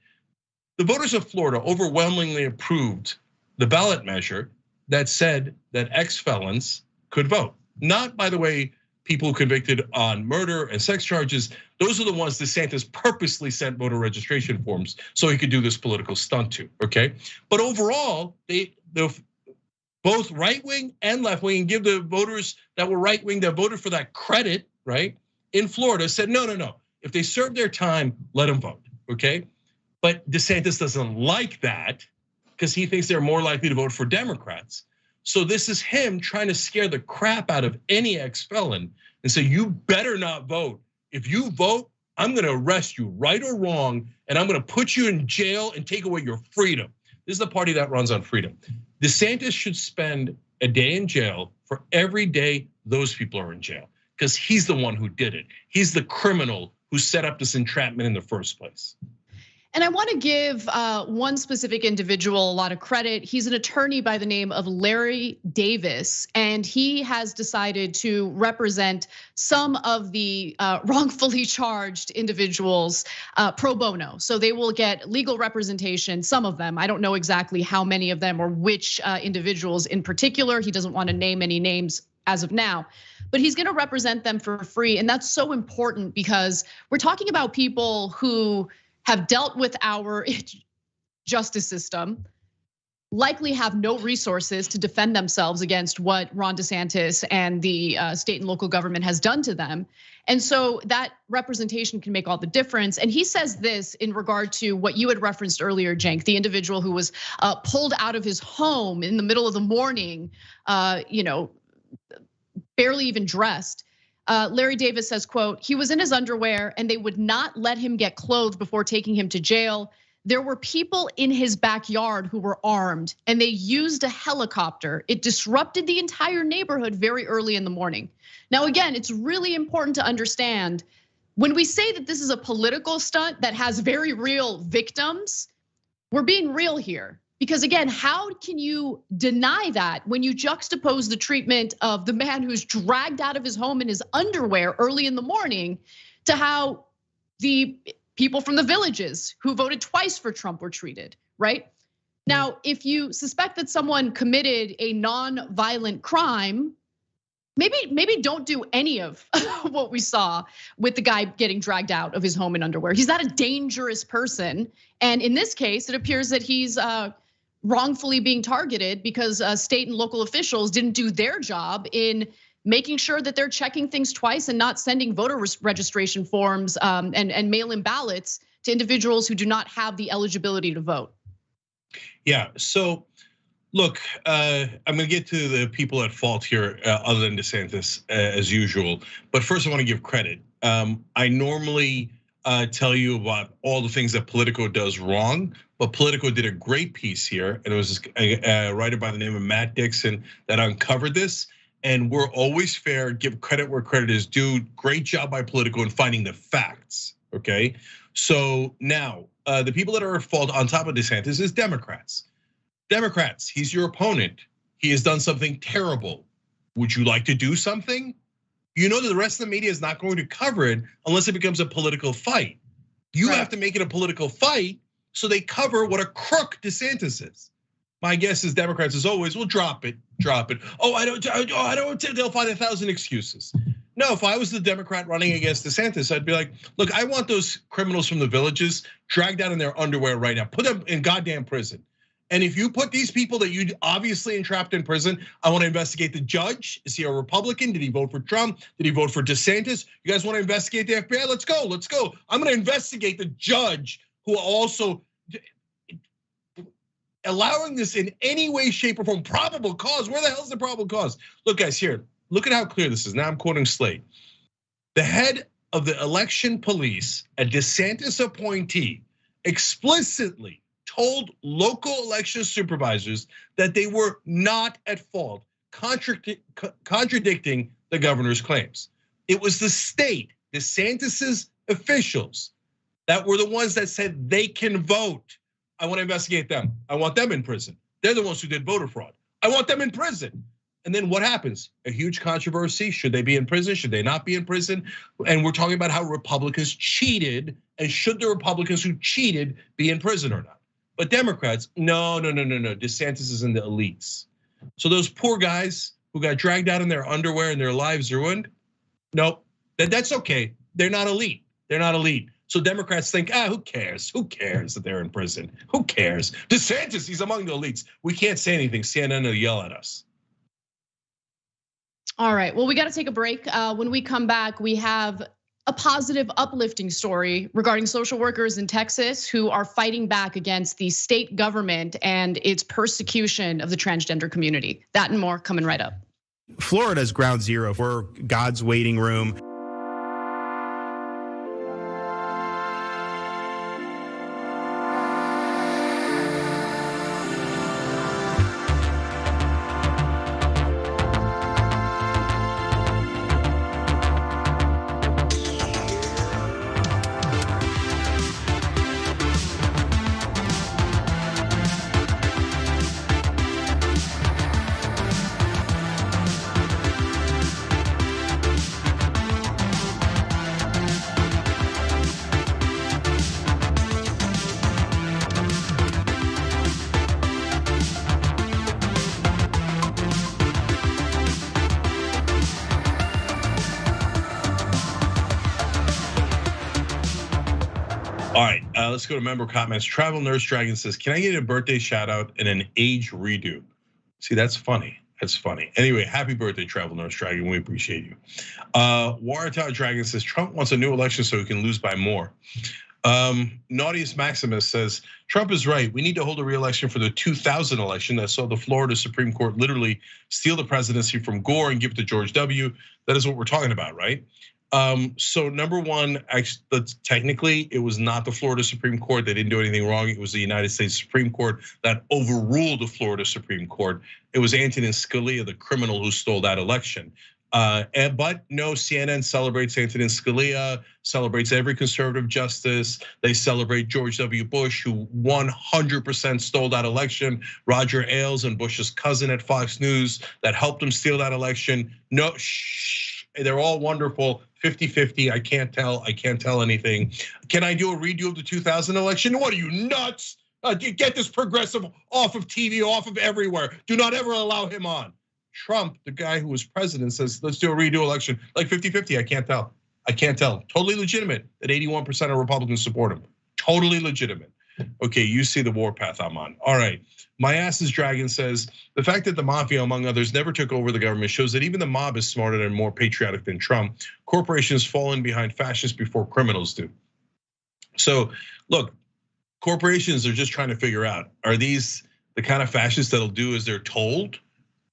The voters of Florida overwhelmingly approved the ballot measure that said that ex-felons could vote. Not, by the way, people convicted on murder and sex charges. Those are the ones DeSantis purposely sent voter registration forms so he could do this political stunt to, okay? But overall, both right wing and left wing, and give the voters that were right wing that voted for that credit, right? In Florida said, no. If they serve their time, let them vote, okay? But DeSantis doesn't like that because he thinks they're more likely to vote for Democrats. So this is him trying to scare the crap out of any ex-felon and say, you better not vote. If you vote, I'm gonna arrest you, right or wrong, and I'm gonna put you in jail and take away your freedom. This is the party that runs on freedom. DeSantis should spend a day in jail for every day those people are in jail, because he's the one who did it. He's the criminal who set up this entrapment in the first place. And I want to give one specific individual a lot of credit. He's an attorney by the name of Larry Davis, and he has decided to represent some of the wrongfully charged individuals pro bono. So they will get legal representation, some of them. I don't know exactly how many of them or which individuals in particular. He doesn't want to name any names as of now, but he's gonna represent them for free. And that's so important because we're talking about people who have dealt with our justice system, likely have no resources to defend themselves against what Ron DeSantis and the state and local government has done to them. And so that representation can make all the difference. And he says this in regard to what you had referenced earlier, Cenk, the individual who was pulled out of his home in the middle of the morning, barely even dressed. Larry Davis says, quote, he was in his underwear and they would not let him get clothed before taking him to jail. There were people in his backyard who were armed and they used a helicopter. It disrupted the entire neighborhood very early in the morning. Now, again, it's really important to understand when we say that this is a political stunt that has very real victims, we're being real here. Because again, how can you deny that when you juxtapose the treatment of the man who's dragged out of his home in his underwear early in the morning to how the people from the villages who voted twice for Trump were treated, right? Now, if you suspect that someone committed a non-violent crime, maybe don't do any of what we saw with the guy getting dragged out of his home in underwear. He's not a dangerous person. And in this case, it appears that he's wrongfully being targeted because state and local officials didn't do their job in making sure that they're checking things twice and not sending voter registration forms and mail-in ballots to individuals who do not have the eligibility to vote. Yeah, so look, I'm gonna get to the people at fault here other than DeSantis as usual. But first I wanna give credit. I normally tell you about all the things that Politico does wrong, but Politico did a great piece here, and it was a writer by the name of Matt Dixon that uncovered this. And we're always fair, give credit where credit is due. Great job by Politico in finding the facts, okay? So now, the people that are at fault on top of DeSantis is Democrats. Democrats, he's your opponent. He has done something terrible. Would you like to do something? You know that the rest of the media is not going to cover it unless it becomes a political fight. You have to make it a political fight, so they cover what a crook DeSantis is. My guess is Democrats, as always, will drop it. Oh, I don't. They'll find 1,000 excuses. No, if I was the Democrat running against DeSantis, I'd be like, look, I want those criminals from the villages dragged out in their underwear right now. Put them in goddamn prison. And if you put these people that you obviously entrapped in prison, I want to investigate the judge. Is he a Republican? Did he vote for Trump? Did he vote for DeSantis? You guys want to investigate the FBI? Let's go. I'm going to investigate the judge who also allowing this in any way, shape, or form. Probable cause. Where the hell is the probable cause? Look, guys, here. Look at how clear this is. Now I'm quoting Slate. The head of the election police, a DeSantis appointee, explicitly told local election supervisors that they were not at fault, contradicting the governor's claims. It was the state, DeSantis's officials, that were the ones that said they can vote. I want to investigate them. I want them in prison. They're the ones who did voter fraud. I want them in prison. And then what happens? A huge controversy. Should they be in prison? Should they not be in prison? And we're talking about how Republicans cheated, and should the Republicans who cheated be in prison or not? But Democrats, no. DeSantis is in the elites. So those poor guys who got dragged out in their underwear and their lives ruined, nope, that's okay. They're not elite. So Democrats think, who cares? Who cares that they're in prison? Who cares? DeSantis, he's among the elites. We can't say anything. CNN will yell at us. All right, well, we got to take a break. When we come back, we have a positive, uplifting story regarding social workers in Texas who are fighting back against the state government and its persecution of the transgender community. That and more coming right up. Florida's ground zero for God's waiting room. Let's go to member comments. Travel Nurse Dragon says, can I get a birthday shout out and an age redo? See, that's funny. That's funny. Anyway, happy birthday, Travel Nurse Dragon. We appreciate you. Waratow Dragon says, Trump wants a new election so he can lose by more. Naughtiest Maximus says, Trump is right. We need to hold a re-election for the 2000 election that saw the Florida Supreme Court literally steal the presidency from Gore and give it to George W. That is what we're talking about, right? So number one, technically it was not the Florida Supreme Court. They didn't do anything wrong. It was the United States Supreme Court that overruled the Florida Supreme Court. It was Antonin Scalia, the criminal who stole that election. But no, CNN celebrates Antonin Scalia, celebrates every conservative justice. They celebrate George W. Bush, who 100% stole that election. Roger Ailes and Bush's cousin at Fox News that helped him steal that election. No, they're all wonderful. 50-50, I can't tell anything. Can I do a redo of the 2000 election? What are you, nuts? Get this progressive off of TV, off of everywhere. Do not ever allow him on. Trump, the guy who was president, says, let's do a redo election. Like 50-50, I can't tell. Totally legitimate that 81% of Republicans support him. Totally legitimate. Okay, you see the warpath I'm on. All right, my ass is dragon says, the fact that the mafia, among others, never took over the government shows that even the mob is smarter and more patriotic than Trump. Corporations fall in behind fascists before criminals do. So look, corporations are just trying to figure out, are these the kind of fascists that'll do as they're told?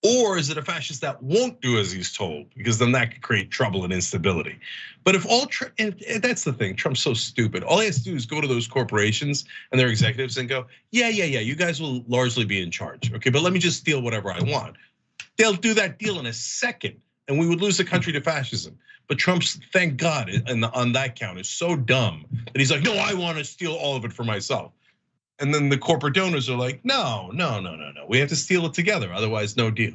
Or is it a fascist that won't do as he's told? Because then that could create trouble and instability. But if that's the thing, Trump's so stupid. All he has to do is go to those corporations and their executives and go, yeah, you guys will largely be in charge. Okay, but let me just steal whatever I want. They'll do that deal in a second and we would lose the country to fascism. But Trump's, thank God, on that count is so dumb that he's like, no, I want to steal all of it for myself. And then the corporate donors are like, no. We have to steal it together, otherwise no deal.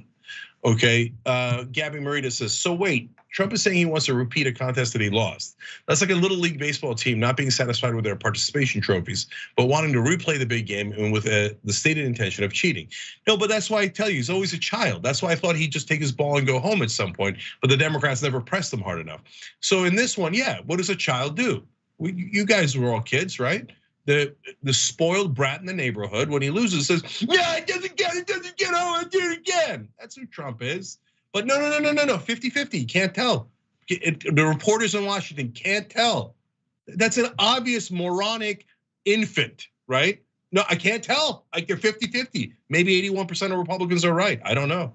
Okay, Gabby Marita says, so wait, Trump is saying he wants to repeat a contest that he lost. That's like a little league baseball team not being satisfied with their participation trophies, but wanting to replay the big game and with the stated intention of cheating. No, but that's why I tell you, he's always a child. That's why I thought he'd just take his ball and go home at some point, but the Democrats never pressed him hard enough. So in this one, yeah, what does a child do? You guys were all kids, right? The spoiled brat in the neighborhood, when he loses, says, yeah, it doesn't get, oh, I did it again. That's who Trump is. But no, 50-50, you can't tell. The reporters in Washington can't tell. That's an obvious moronic infant, right? No, I can't tell. Like they're 50-50. Maybe 81% of Republicans are right. I don't know.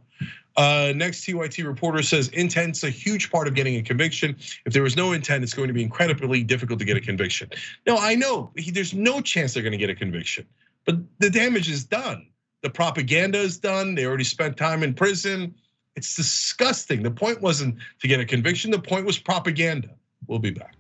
Next TYT reporter says, intent's a huge part of getting a conviction. If there was no intent, it's going to be incredibly difficult to get a conviction. No, I know, there's no chance they're gonna get a conviction, but the damage is done. The propaganda is done, they already spent time in prison. It's disgusting. The point wasn't to get a conviction, the point was propaganda. We'll be back.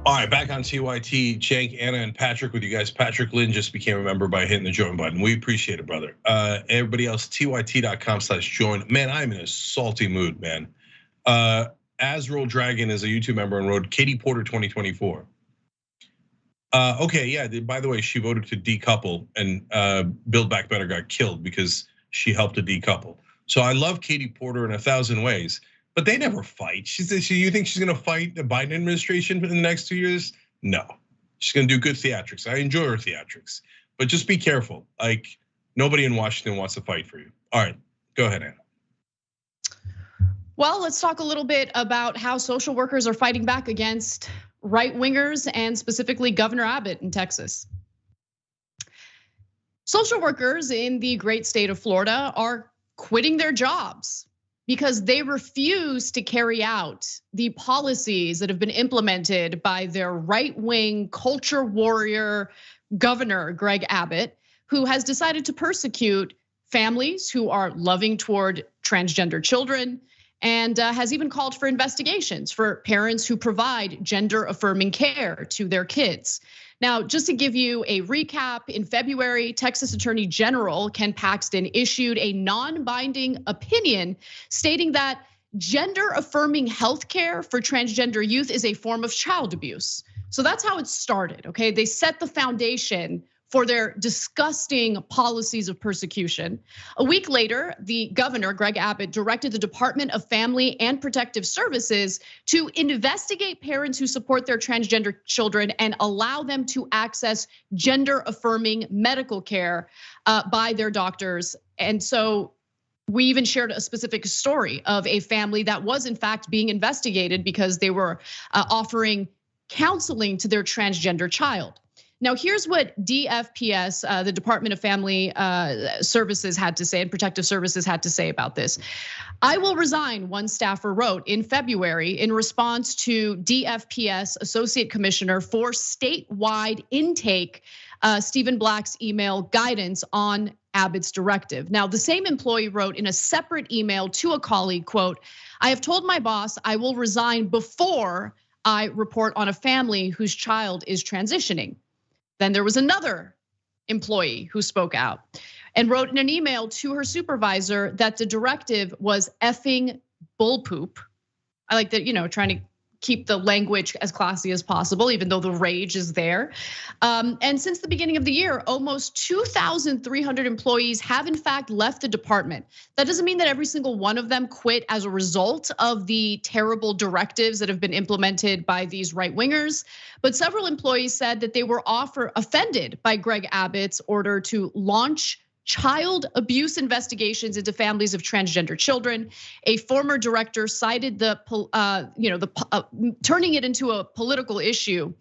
All right, back on TYT, Cenk, Anna, and Patrick with you guys. Patrick Lynn just became a member by hitting the join button. We appreciate it, brother. Everybody else, tyt.com/join. Man, I'm in a salty mood, man. Azrael Dragon is a YouTube member and wrote Katie Porter 2024. Okay, yeah, by the way, she voted to decouple and Build Back Better got killed because she helped to decouple. So I love Katie Porter in 1,000 ways. But they never fight. You think she's gonna fight the Biden administration in the next 2 years? No, she's gonna do good theatrics. I enjoy her theatrics, but just be careful. Like nobody in Washington wants to fight for you. All right, go ahead, Anna. Well, let's talk a little bit about how social workers are fighting back against right wingers and specifically Governor Abbott in Texas. Social workers in the great state of Florida are quitting their jobs because they refuse to carry out the policies that have been implemented by their right-wing culture warrior governor, Greg Abbott, who has decided to persecute families who are loving toward transgender children and has even called for investigations for parents who provide gender-affirming care to their kids. Now, just to give you a recap, in February, Texas Attorney General Ken Paxton issued a non-binding opinion stating that gender-affirming healthcare for transgender youth is a form of child abuse. So that's how it started, okay? They set the foundation for their disgusting policies of persecution. A week later, the governor, Greg Abbott, directed the Department of Family and Protective Services to investigate parents who support their transgender children and allow them to access gender-affirming medical care by their doctors. And so we even shared a specific story of a family that was in fact being investigated because they were offering counseling to their transgender child. Now, here's what DFPS, the Department of Family Services, had to say, and Protective Services had to say about this. I will resign, one staffer wrote in February in response to DFPS Associate Commissioner for statewide intake, Stephen Black's email guidance on Abbott's directive. Now, the same employee wrote in a separate email to a colleague, quote, I have told my boss I will resign before I report on a family whose child is transitioning. Then there was another employee who spoke out and wrote in an email to her supervisor that the directive was effing bullpoop. I like that, trying to keep the language as classy as possible, even though the rage is there. And since the beginning of the year, almost 2,300 employees have in fact left the department. That doesn't mean that every single one of them quit as a result of the terrible directives that have been implemented by these right wingers. But several employees said that they were offended by Greg Abbott's order to launch child abuse investigations into families of transgender children. A former director cited turning it into a political issue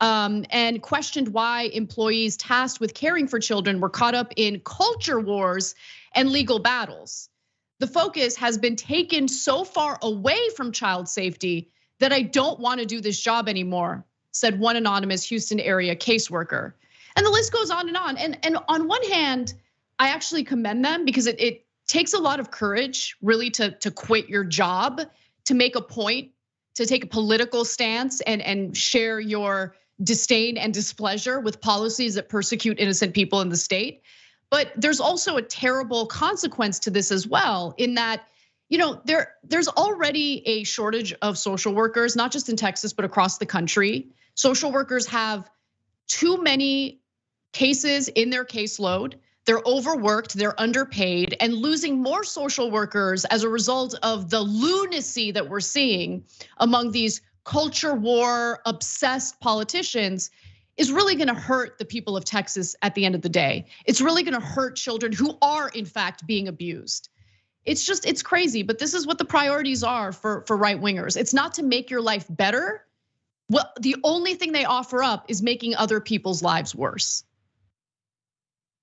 and questioned why employees tasked with caring for children were caught up in culture wars and legal battles. The focus has been taken so far away from child safety that I don't want to do this job anymore, said one anonymous Houston area caseworker. And the list goes on and on. And on one hand, I actually commend them because it takes a lot of courage really to quit your job, to make a point, to take a political stance and share your disdain and displeasure with policies that persecute innocent people in the state. But there's also a terrible consequence to this as well, in that, there's already a shortage of social workers, not just in Texas, but across the country. Social workers have too many cases in their caseload. They're overworked, they're underpaid, and losing more social workers as a result of the lunacy that we're seeing among these culture war obsessed politicians is really gonna hurt the people of Texas at the end of the day. It's really gonna hurt children who are in fact being abused. It's crazy, but this is what the priorities are for right wingers. It's not to make your life better. Well, the only thing they offer up is making other people's lives worse.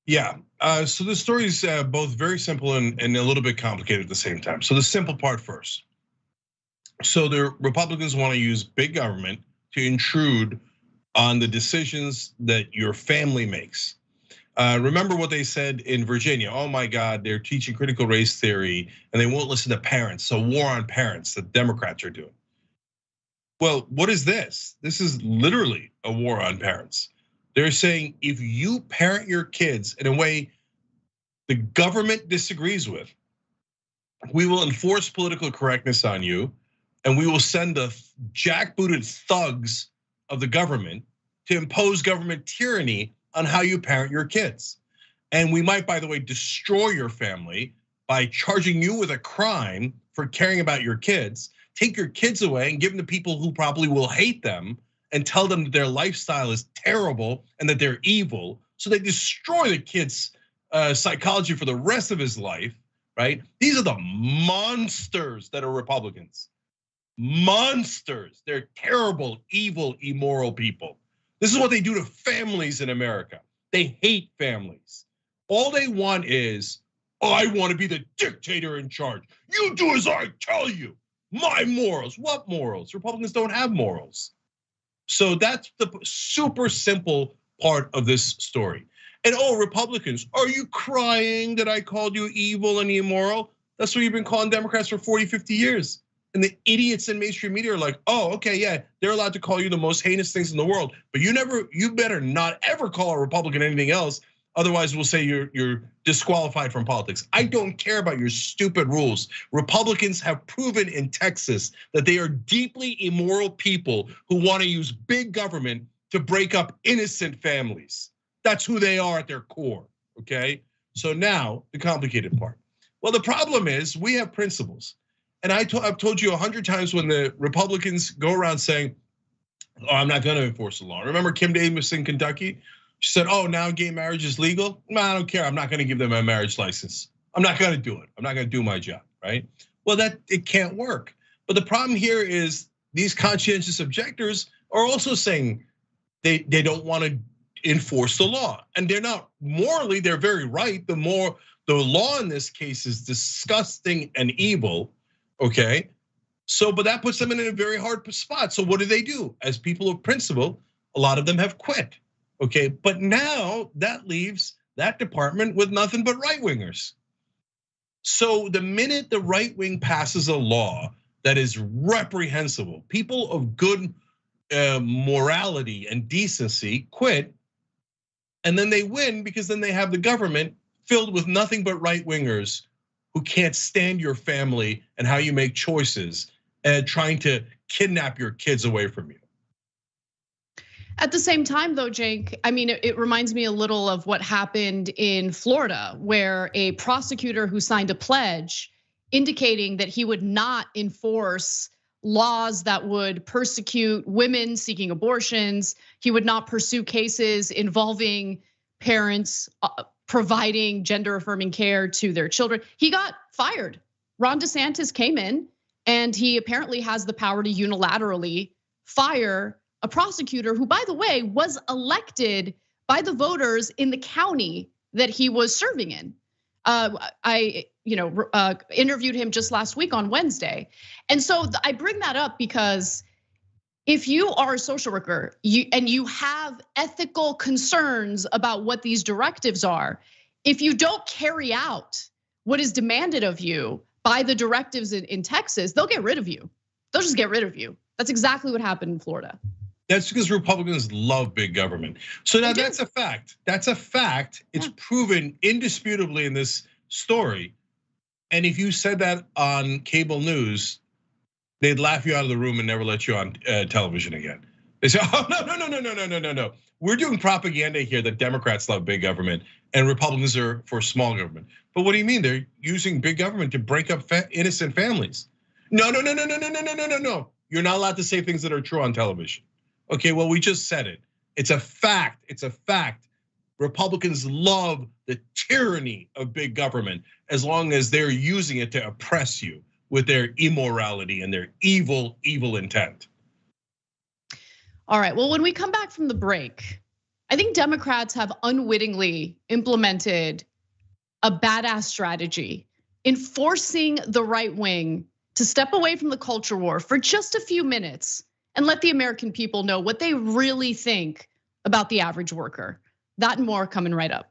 Yeah, so the story is both very simple and a little bit complicated at the same time. So the simple part first. So the Republicans want to use big government to intrude on the decisions that your family makes. Remember what they said in Virginia? Oh my God, they're teaching critical race theory and they won't listen to parents. So war on parents, the Democrats are doing. Well, what is this? This is literally a war on parents. They're saying if you parent your kids in a way the government disagrees with, we will enforce political correctness on you, and we will send the jackbooted thugs of the government to impose government tyranny on how you parent your kids. And we might, by the way, destroy your family by charging you with a crime for caring about your kids, take your kids away and give them to people who probably will hate them, and tell them that their lifestyle is terrible and that they're evil. So they destroy the kid's psychology for the rest of his life, right? These are the monsters that are Republicans. Monsters, they're terrible, evil, immoral people. This is what they do to families in America. They hate families. All they want is, I want to be the dictator in charge. You do as I tell you. My morals, what morals? Republicans don't have morals. So that's the super simple part of this story. And Republicans, are you crying that I called you evil and immoral? That's what you've been calling Democrats for 40, 50 years. And the idiots in mainstream media are like, oh, okay, yeah, they're allowed to call you the most heinous things in the world, but you better not ever call a Republican anything else. Otherwise, we'll say you're disqualified from politics. I don't care about your stupid rules. Republicans have proven in Texas that they are deeply immoral people who want to use big government to break up innocent families. That's who they are at their core, okay? So now, the complicated part. Well, the problem is we have principles. And I've told you 100 times when the Republicans go around saying, oh, I'm not gonna enforce the law. Remember Kim Davis in Kentucky? She said, oh, now gay marriage is legal? No, I don't care, I'm not gonna give them a marriage license. I'm not gonna do it, I'm not gonna do my job, right? Well, it can't work. But the problem here is these conscientious objectors are also saying they don't wanna enforce the law. And they're not, morally, they're very right. The law in this case is disgusting and evil. Okay, so but that puts them in a very hard spot. So what do? As people of principle, a lot of them have quit. Okay, but now that leaves that department with nothing but right wingers. So the minute the right wing passes a law that is reprehensible, people of good morality and decency quit, and then they win because then they have the government filled with nothing but right wingers who can't stand your family and how you make choices and trying to kidnap your kids away from you. At the same time though, Jake, I mean, it reminds me a little of what happened in Florida, where a prosecutor who signed a pledge indicating that he would not enforce laws that would persecute women seeking abortions. He would not pursue cases involving parents providing gender affirming care to their children. He got fired. Ron DeSantis came in and he apparently has the power to unilaterally fire a prosecutor who, by the way, was elected by the voters in the county that he was serving in. I interviewed him just last week on Wednesday. And so I bring that up because if you are a social worker and you have ethical concerns about what these directives are, if you don't carry out what is demanded of you by the directives in Texas, they'll get rid of you. They'll just get rid of you. That's exactly what happened in Florida. That's because Republicans love big government. So now that's a fact. That's a fact. It's proven indisputably in this story. And if you said that on cable news, they'd laugh you out of the room and never let you on television again. They say, oh, no. We're doing propaganda here that Democrats love big government and Republicans are for small government. But what do you mean? They're using big government to break up innocent families. No. You're not allowed to say things that are true on television. Okay, well, we just said it. It's a fact, it's a fact. Republicans love the tyranny of big government as long as they're using it to oppress you with their immorality and their evil intent. All right, well, when we come back from the break, I think Democrats have unwittingly implemented a badass strategy in forcing the right wing to step away from the culture war for just a few minutes and let the American people know what they really think about the average worker. That and more coming right up.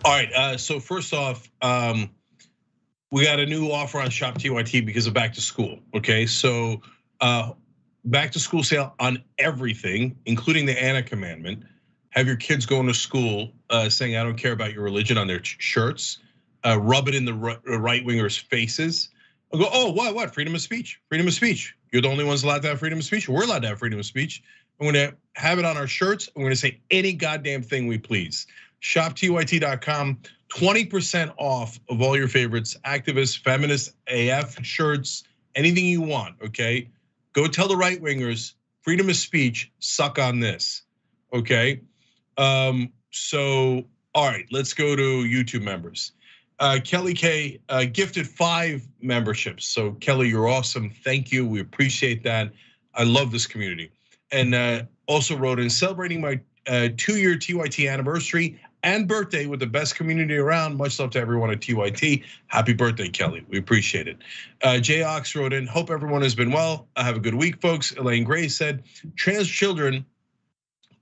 All right, so first off, we got a new offer on Shop TYT because of back to school, okay? So back to school sale on everything, including the Anna commandment. Have your kids going to school saying, I don't care about your religion on their shirts. Rub it in the right wingers' faces. I'll go, oh, what? Freedom of speech, freedom of speech. You're the only ones allowed to have freedom of speech. We're allowed to have freedom of speech. I'm gonna have it on our shirts. I'm gonna say any goddamn thing we please. ShopTYT.com, 20% off of all your favorites, activists, feminists, AF shirts, anything you want, okay? Go tell the right wingers, freedom of speech, suck on this, okay? So, all right, let's go to YouTube members. Kelly K gifted 5 memberships. So Kelly, you're awesome. Thank you. We appreciate that. I love this community. And also wrote in, celebrating my 2-year TYT anniversary and birthday with the best community around. Much love to everyone at TYT. Happy birthday, Kelly. We appreciate it. Jay Ox wrote in, hope everyone has been well. Have a good week, folks. Elaine Gray said, trans children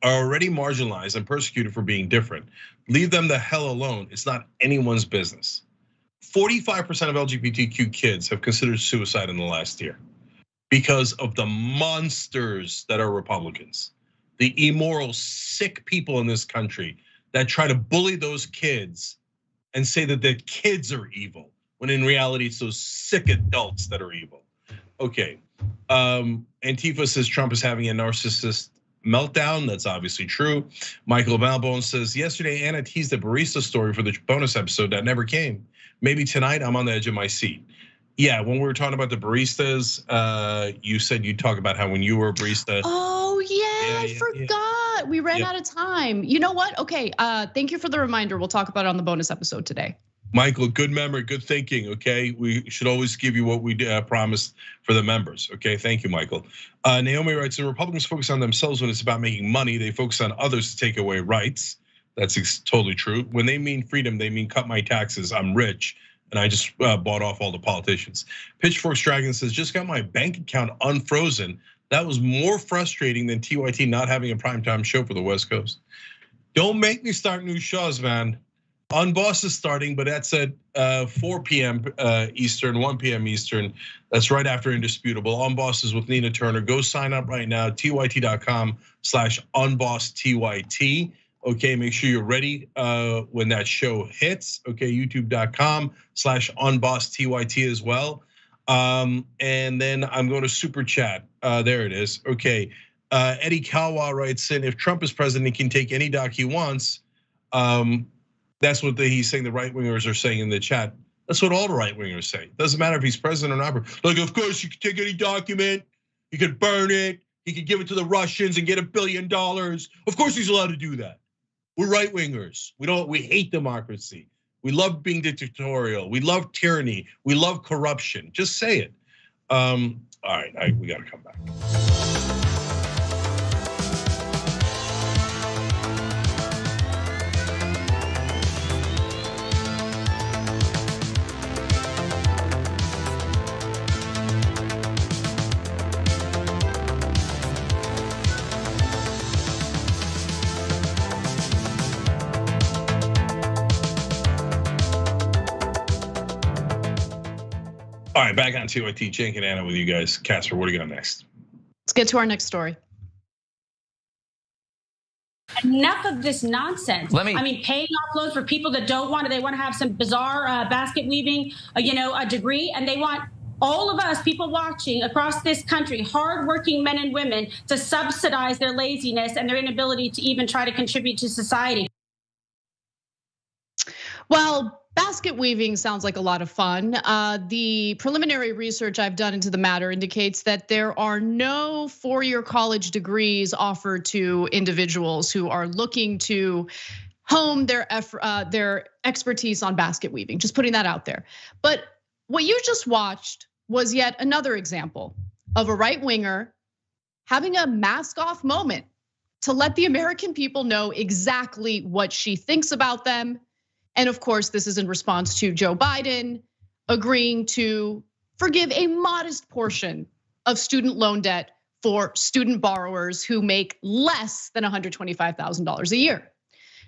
are already marginalized and persecuted for being different. Leave them the hell alone. It's not anyone's business. 45% of LGBTQ kids have considered suicide in the last year because of the monsters that are Republicans, the immoral, sick people in this country that try to bully those kids and say that the kids are evil, when in reality it's those sick adults that are evil. Okay, Antifa says Trump is having a narcissist meltdown. That's obviously true. Michael Malbone says, yesterday Anna teased the barista story for the bonus episode that never came. Maybe tonight I'm on the edge of my seat. Yeah, when we were talking about the baristas, you said you'd talk about how when you were a barista. Oh yeah, I forgot. We ran out of time. You know what? Okay, thank you for the reminder. We'll talk about it on the bonus episode today. Michael, good memory, good thinking, okay? We should always give you what we promised for the members, okay? Thank you, Michael. Naomi writes, the Republicans focus on themselves when it's about making money. They focus on others to take away rights. That's totally true. When they mean freedom, they mean cut my taxes, I'm rich, and I just bought off all the politicians. Pitchforks Dragon says, just got my bank account unfrozen. That was more frustrating than TYT not having a primetime show for the West Coast. Don't make me start new shows, man. Unboss is starting, but that's at 4 p.m. Eastern, 1 p.m. Eastern. That's right after Indisputable. Unboss is with Nina Turner. Go sign up right now, tyt.com/unbosstyt. Okay, make sure you're ready when that show hits. Okay, youtube.com/unbosstyt as well. And then I'm going to super chat. There it is. Okay, Eddie Kalwa writes in, if Trump is president, he can take any doc he wants. That's what he's saying the right wingers are saying in the chat. That's what all the right wingers say. Doesn't matter if he's president or not. Like, of course, you can take any document, you could burn it, he could give it to the Russians and get $1 billion. Of course, he's allowed to do that. We're right wingers. We hate democracy. We love being dictatorial. We love tyranny. We love corruption. Just say it. All right, we got to come back. All right, back on TYT, Cenk and Anna with you guys. Casper, what do you got next? Let's get to our next story. Enough of this nonsense. I mean, paying off loans for people that don't want it. They want to have some bizarre basket weaving, a degree, and they want all of us, people watching across this country, hardworking men and women, to subsidize their laziness and their inability to even try to contribute to society. Well, basket weaving sounds like a lot of fun. The preliminary research I've done into the matter indicates that there are no 4-year college degrees offered to individuals who are looking to hone their expertise on basket weaving. Just putting that out there. But what you just watched was yet another example of a right winger having a mask off moment to let the American people know exactly what she thinks about them. And of course, this is in response to Joe Biden agreeing to forgive a modest portion of student loan debt for student borrowers who make less than $125,000 a year.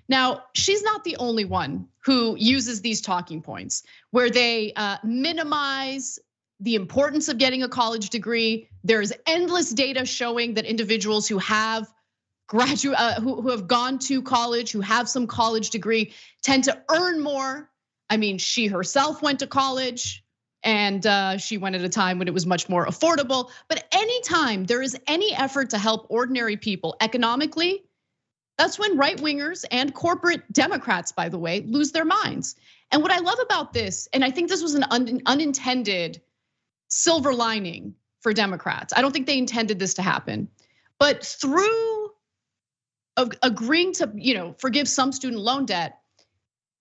Now, she's not the only one who uses these talking points where they minimize the importance of getting a college degree. There's endless data showing that individuals who have who have gone to college, who have some college degree, tend to earn more. I mean, she herself went to college and she went at a time when it was much more affordable. But anytime there is any effort to help ordinary people economically, that's when right wingers and corporate Democrats, by the way, lose their minds. And what I love about this, and I think this was an unintended silver lining for Democrats. I don't think they intended this to happen. But through agreeing to, forgive some student loan debt,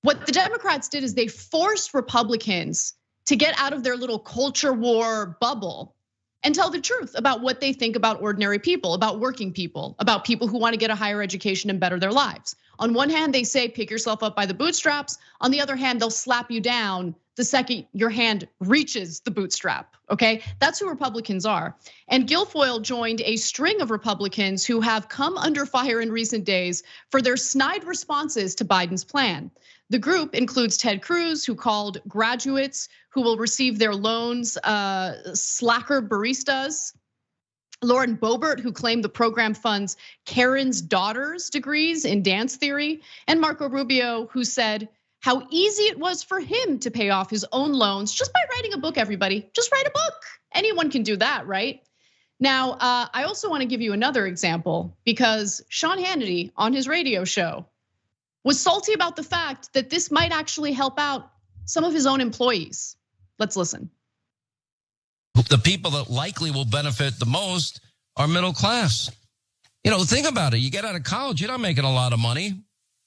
what the Democrats did is they forced Republicans to get out of their little culture war bubble and tell the truth about what they think about ordinary people, about working people, about people who want to get a higher education and better their lives. On one hand, they say, pick yourself up by the bootstraps. On the other hand, they'll slap you down the second your hand reaches the bootstrap, okay? That's who Republicans are. And Guilfoyle joined a string of Republicans who have come under fire in recent days for their snide responses to Biden's plan. The group includes Ted Cruz, who called graduates who will receive their loans slacker baristas. Lauren Boebert, who claimed the program funds Karen's daughter's degrees in dance theory. And Marco Rubio, who said how easy it was for him to pay off his own loans just by writing a book, everybody. Just write a book. Anyone can do that, right? Now, I also want to give you another example because Sean Hannity on his radio show was salty about the fact that this might actually help out some of his own employees. Let's listen. The people that likely will benefit the most are middle class. Think about it. You get out of college, you're not making a lot of money.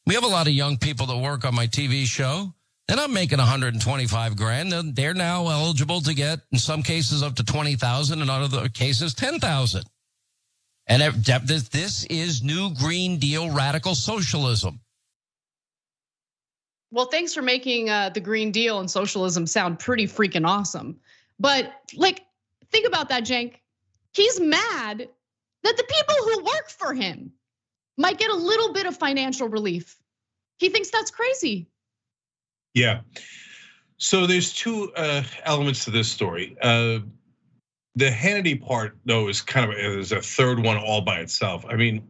We have a lot of young people that work on my TV show. They're not making 125 grand. They're now eligible to get, in some cases, up to 20,000, in other cases, 10,000. And this is new Green Deal radical socialism. Well, thanks for making the Green Deal and socialism sound pretty freaking awesome. But think about that, Cenk. He's mad that the people who work for him might get a little bit of financial relief. He thinks that's crazy. Yeah. So there's two elements to this story. The Hannity part, though, is is a third one all by itself. I mean,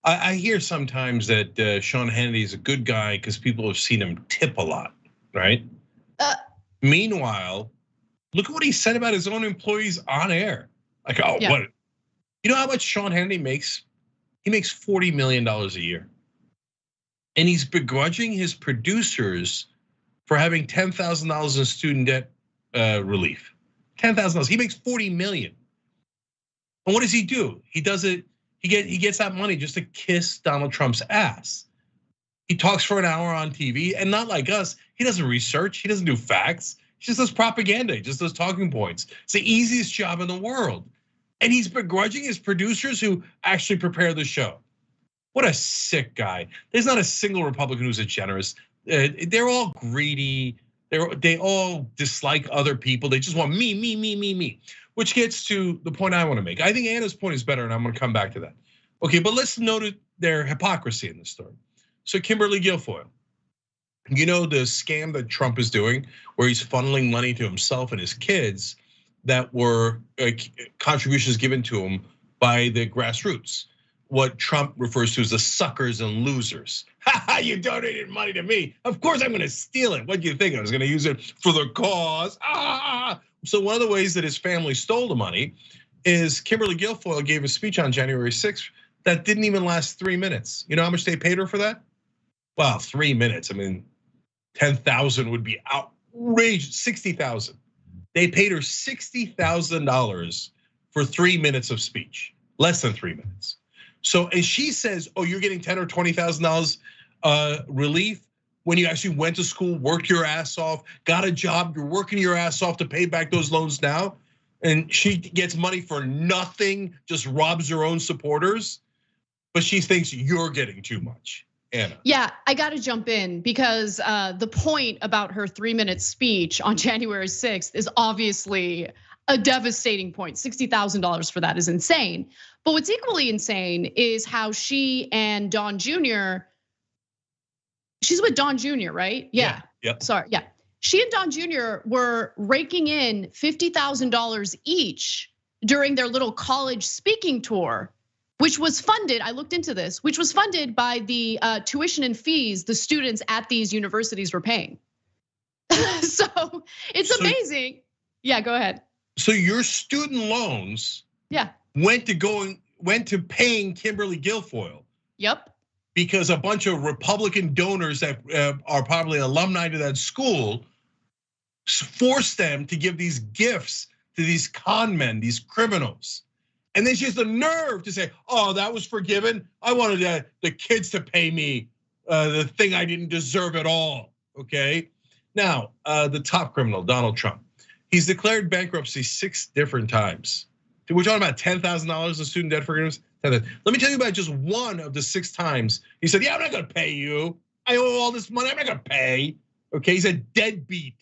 I hear sometimes that Sean Hannity is a good guy because people have seen him tip a lot, right? Meanwhile, look at what he said about his own employees on air. What? You know how much Sean Hannity makes? He makes $40 million a year. And he's begrudging his producers for having $10,000 in student debt relief. $10,000, he makes $40 million. And what does he do? He does it, he gets that money just to kiss Donald Trump's ass. He talks for an hour on TV, and not like us, he doesn't research, he doesn't do facts. He just does propaganda, he just does talking points. It's the easiest job in the world. And he's begrudging his producers who actually prepare the show. What a sick guy. There's not a single Republican who's a generous. They're all greedy. They all dislike other people. They just want me. Which gets to the point I want to make. I think Anna's point is better, and I'm going to come back to that. Okay, but let's note their hypocrisy in this story. So Kimberly Guilfoyle, the scam that Trump is doing, where he's funneling money to himself and his kids that were contributions given to him by the grassroots. What Trump refers to as the suckers and losers. You donated money to me. Of course I'm gonna steal it. What do you think? I was gonna use it for the cause. So one of the ways that his family stole the money is Kimberly Guilfoyle gave a speech on January 6th that didn't even last 3 minutes. You know how much they paid her for that? Well, 3 minutes. I mean, 10,000 would be outrageous. 60,000. They paid her $60,000 for 3 minutes of speech, less than 3 minutes. So, and she says, oh, you're getting $10,000 or $20,000 relief when you actually went to school, worked your ass off, got a job, you're working your ass off to pay back those loans now. And she gets money for nothing, just robs her own supporters. But she thinks you're getting too much. Anna. Yeah, I got to jump in because the point about her 3-minute speech on January 6th is obviously a devastating point. $60,000 for that is insane. But what's equally insane is how she and Don Jr. She's with Don Jr., right? Yeah. Yep. Sorry. Yeah. She and Don Jr. were raking in $50,000 each during their little college speaking tour, which was funded, I looked into this, which was funded by the tuition and fees the students at these universities were paying. So it's amazing. Yeah, go ahead. So your student loans went to paying Kimberly Guilfoyle. Yep. Because a bunch of Republican donors that are probably alumni to that school forced them to give these gifts to these con men, these criminals. And then she has the nerve to say, oh, that was forgiven. I wanted the kids to pay me the thing I didn't deserve at all, okay? Now, the top criminal, Donald Trump. He's declared bankruptcy 6 different times. We're talking about $10,000 in student debt forgiveness. Let me tell you about just one of the 6 times. He said, yeah, I'm not gonna pay you. I owe all this money, I'm not gonna pay. Okay, he's a deadbeat,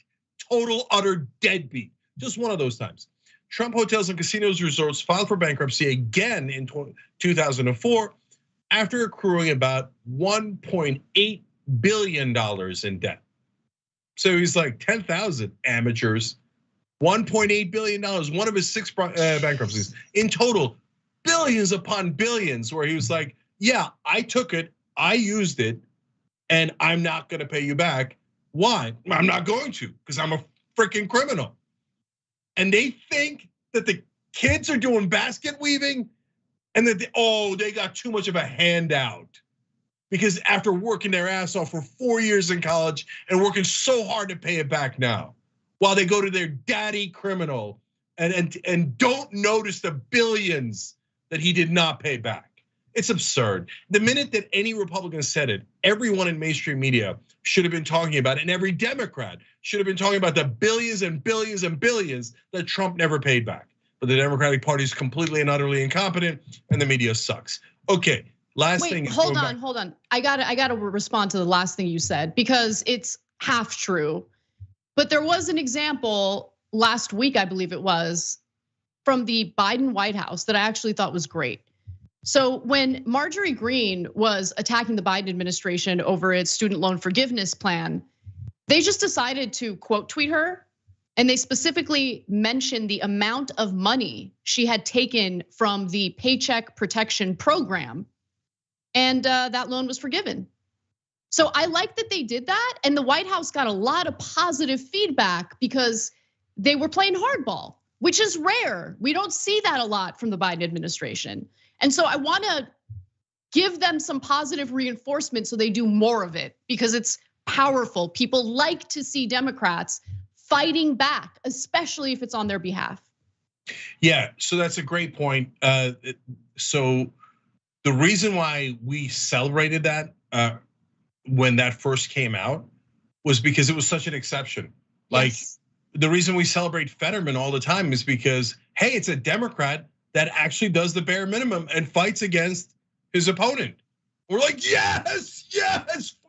total, utter deadbeat. Just one of those times. Trump Hotels and Casinos Resorts filed for bankruptcy again in 2004 after accruing about $1.8 billion in debt. So he's like 10,000 amateurs, $1.8 billion, one of his 6 bankruptcies. In total, billions upon billions where he was like, yeah, I took it, I used it, and I'm not gonna pay you back. Why? I'm not going to, because I'm a freaking criminal. And they think that the kids are doing basket weaving and that they got too much of a handout. Because after working their ass off for 4 years in college and working so hard to pay it back now, while they go to their daddy criminal and don't notice the billions that he did not pay back. It's absurd. The minute that any Republican said it, everyone in mainstream media should have been talking about it, and every Democrat should have been talking about the billions and billions and billions that Trump never paid back. But the Democratic Party is completely and utterly incompetent, and the media sucks. Okay, last thing. Hold on. I gotta respond to the last thing you said because it's half true. But there was an example last week, I believe it was, from the Biden White House that I actually thought was great. So when Marjorie Greene was attacking the Biden administration over its student loan forgiveness plan, they just decided to quote tweet her. And they specifically mentioned the amount of money she had taken from the Paycheck Protection Program. And that loan was forgiven. So I like that they did that. And the White House got a lot of positive feedback because they were playing hardball, which is rare. We don't see that a lot from the Biden administration. And so I wanna give them some positive reinforcement so they do more of it because it's powerful. People like to see Democrats fighting back, especially if it's on their behalf. Yeah, so that's a great point. So the reason why we celebrated that when that first came out was because it was such an exception. Like the reason we celebrate Fetterman all the time is because, hey, it's a Democrat that actually does the bare minimum and fights against his opponent. We're like, yes,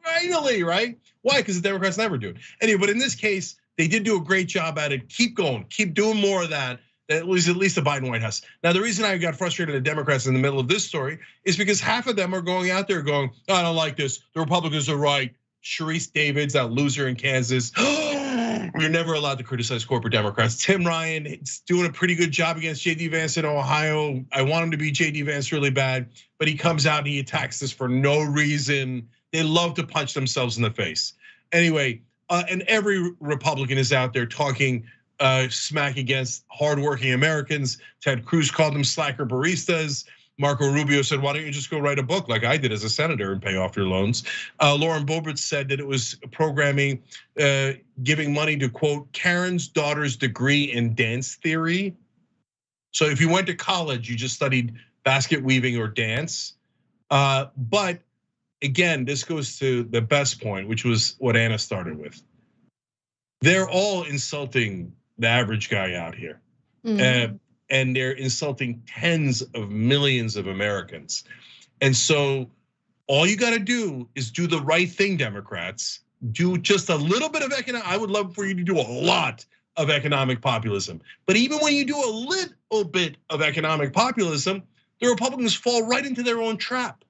finally, right? Why? Because the Democrats never do it. Anyway, but in this case, they did do a great job at it. Keep going, keep doing more of that. That was at least the Biden White House. Now, the reason I got frustrated at Democrats in the middle of this story is because half of them are going out there going, I don't like this. The Republicans are right. Sharice Davids, that loser in Kansas. You're never allowed to criticize corporate Democrats. Tim Ryan is doing a pretty good job against JD Vance in Ohio. I want him to be JD Vance really bad, but he comes out and he attacks this for no reason. They love to punch themselves in the face. Anyway, and every Republican is out there talking smack against hardworking Americans. Ted Cruz called them slacker baristas. Marco Rubio said, why don't you just go write a book like I did as a senator and pay off your loans? Lauren Boebert said that it was programming, giving money to quote, Karen's daughter's degree in dance theory. So if you went to college, you just studied basket weaving or dance. But again, this goes to the best point, which was what Anna started with. They're all insulting the average guy out here. And they're insulting tens of millions of Americans. And so all you gotta do is do the right thing, Democrats. Do just a little bit of economic, I would love for you to do a lot of economic populism. But even when you do a little bit of economic populism, the Republicans fall right into their own trap.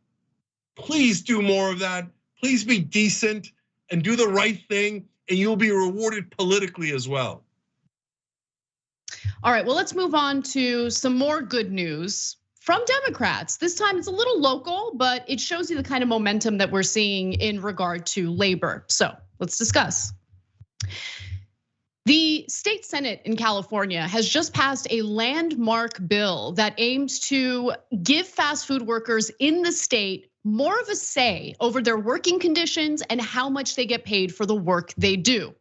Please do more of that. Please be decent and do the right thing, and you'll be rewarded politically as well. All right, well, let's move on to some more good news from Democrats. This time it's a little local, but it shows you the kind of momentum that we're seeing in regard to labor. So let's discuss. The state Senate in California has just passed a landmark bill that aims to give fast food workers in the state more of a say over their working conditions and how much they get paid for the work they do.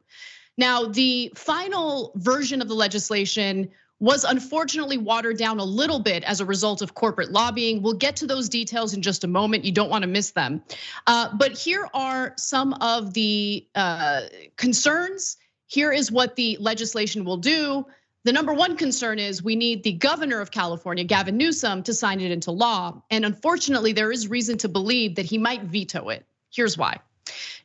Now, the final version of the legislation was unfortunately watered down a little bit as a result of corporate lobbying. We'll get to those details in just a moment. You don't want to miss them. But here are some of the concerns. Here is what the legislation will do. The number one concern is we need the governor of California, Gavin Newsom, to sign it into law. And unfortunately, there is reason to believe that he might veto it. Here's why.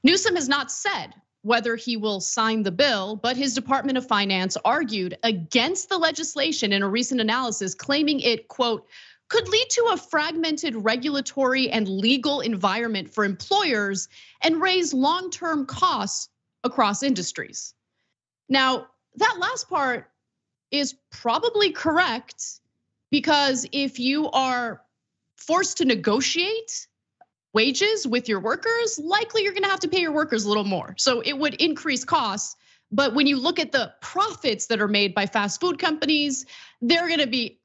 Newsom has not said whether he will sign the bill, but his Department of Finance argued against the legislation in a recent analysis, claiming it, quote, could lead to a fragmented regulatory and legal environment for employers and raise long-term costs across industries. Now, that last part is probably correct, because if you are forced to negotiate wages with your workers, likely you're gonna have to pay your workers a little more. So it would increase costs. But when you look at the profits that are made by fast food companies, they're gonna be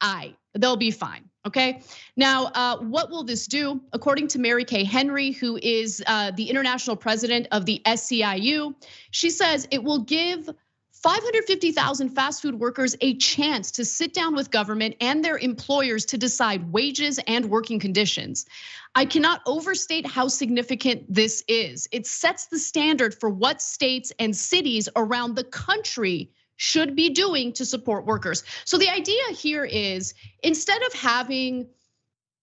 they'll be fine, okay? Now, what will this do? According to Mary Kay Henry, who is the international president of the SEIU, she says it will give 550,000 fast food workers a chance to sit down with government and their employers to decide wages and working conditions. I cannot overstate how significant this is. It sets the standard for what states and cities around the country should be doing to support workers. So the idea here is, instead of having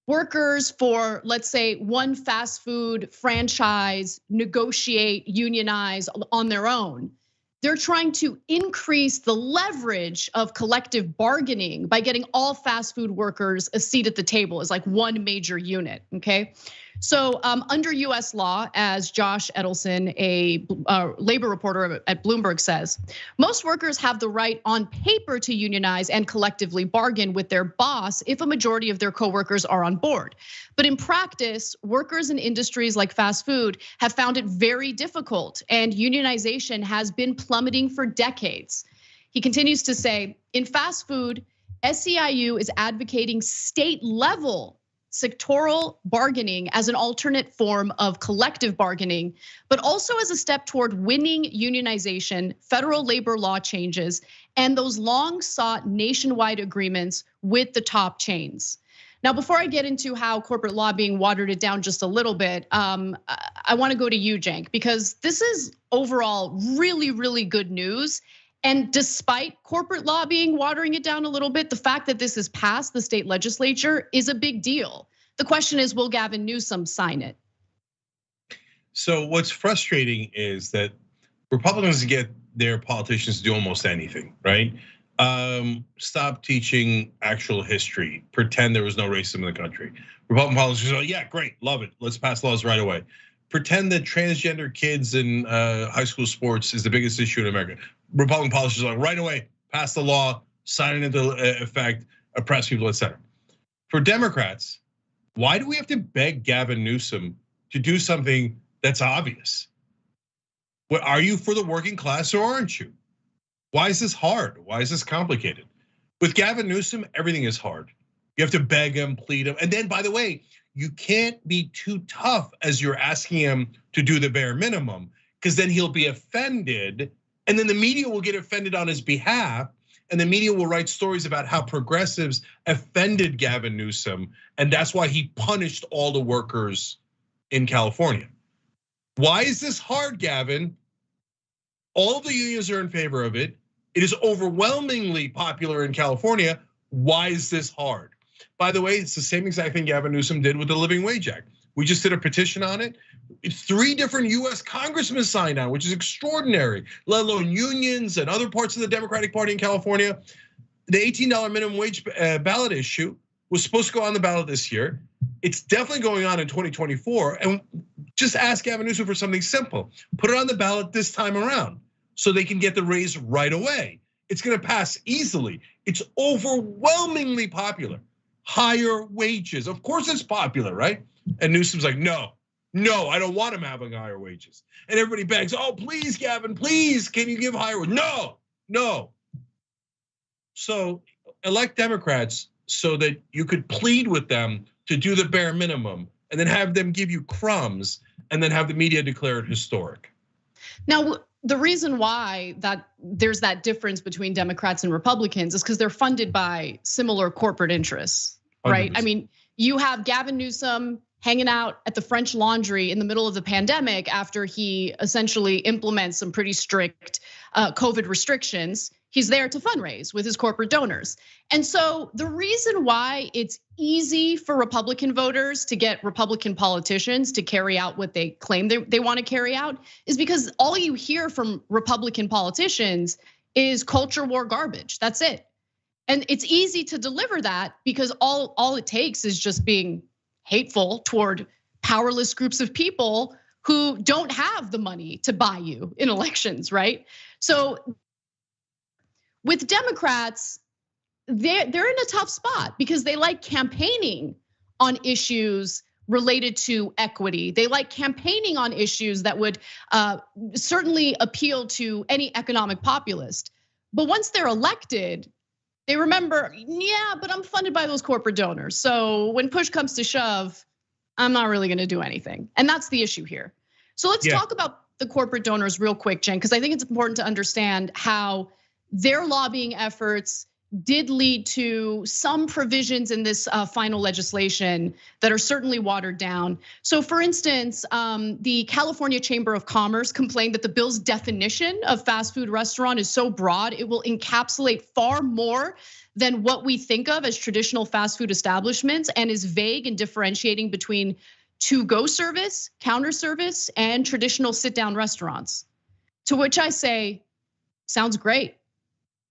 workers for, let's say, one fast food franchise negotiate, unionize on their own, they're trying to increase the leverage of collective bargaining by getting all fast food workers a seat at the table as like one major unit, okay? So under US law, as Josh Edelson, a labor reporter at Bloomberg says, most workers have the right on paper to unionize and collectively bargain with their boss if a majority of their coworkers are on board. But in practice, workers in industries like fast food have found it very difficult, and unionization has been plummeting for decades. He continues to say, in fast food, SEIU is advocating state-level sectoral bargaining as an alternate form of collective bargaining, but also as a step toward winning unionization, federal labor law changes, and those long-sought nationwide agreements with the top chains. Now, before I get into how corporate lobbying watered it down just a little bit, I want to go to you, Cenk, because this is overall really, really good news. And despite corporate lobbying watering it down a little bit, the fact that this has passed the state legislature is a big deal. The question is, will Gavin Newsom sign it? So what's frustrating is that Republicans get their politicians to do almost anything, right? Stop teaching actual history, pretend there was no racism in the country. Republican politicians are, yeah, great, love it, let's pass laws right away. Pretend that transgender kids in high school sports is the biggest issue in America. Republican politicians are like, right away, pass the law, sign it into effect, oppress people, etc. For Democrats, why do we have to beg Gavin Newsom to do something that's obvious? What, are you for the working class or aren't you? Why is this hard? Why is this complicated? With Gavin Newsom, everything is hard. You have to beg him, plead him. And then, by the way, you can't be too tough as you're asking him to do the bare minimum, because then he'll be offended. And then the media will get offended on his behalf. And the media will write stories about how progressives offended Gavin Newsom. And that's why he punished all the workers in California. Why is this hard, Gavin? All of the unions are in favor of it. It is overwhelmingly popular in California. Why is this hard? By the way, it's the same exact thing Gavin Newsom did with the Living Wage Act. We just did a petition on it. 3 different US congressmen signed on, which is extraordinary, let alone unions and other parts of the Democratic Party in California. The $18 minimum wage ballot issue was supposed to go on the ballot this year. It's definitely going on in 2024. And just ask Gavin Newsom for something simple. Put it on the ballot this time around so they can get the raise right away. It's gonna pass easily. It's overwhelmingly popular. Higher wages, of course it's popular, right? And Newsom's like, no, I don't want him having higher wages. And everybody begs, oh, please, Gavin, please, can you give higher wages? No. So elect Democrats so that you could plead with them to do the bare minimum and then have them give you crumbs and then have the media declare it historic. Now, the reason why that there's that difference between Democrats and Republicans is because they're funded by similar corporate interests, right? 100%. I mean, you have Gavin Newsom hanging out at the French Laundry in the middle of the pandemic after he essentially implements some pretty strict COVID restrictions. He's there to fundraise with his corporate donors. And so the reason why it's easy for Republican voters to get Republican politicians to carry out what they claim they want to carry out is because all you hear from Republican politicians is culture war garbage. That's it. And it's easy to deliver that because all it takes is just being hateful toward powerless groups of people who don't have the money to buy you in elections, right? So with Democrats, they're in a tough spot because they like campaigning on issues related to equity. They like campaigning on issues that would certainly appeal to any economic populist. But once they're elected, they remember, yeah, but I'm funded by those corporate donors. So when push comes to shove, I'm not really gonna do anything. And that's the issue here. So let's talk about the corporate donors real quick, Jen, because I think it's important to understand how their lobbying efforts did lead to some provisions in this final legislation that are certainly watered down. So for instance, the California Chamber of Commerce complained that the bill's definition of fast food restaurant is so broad, it will encapsulate far more than what we think of as traditional fast food establishments and is vague in differentiating between to-go service, counter service, and traditional sit-down restaurants. To which I say, sounds great.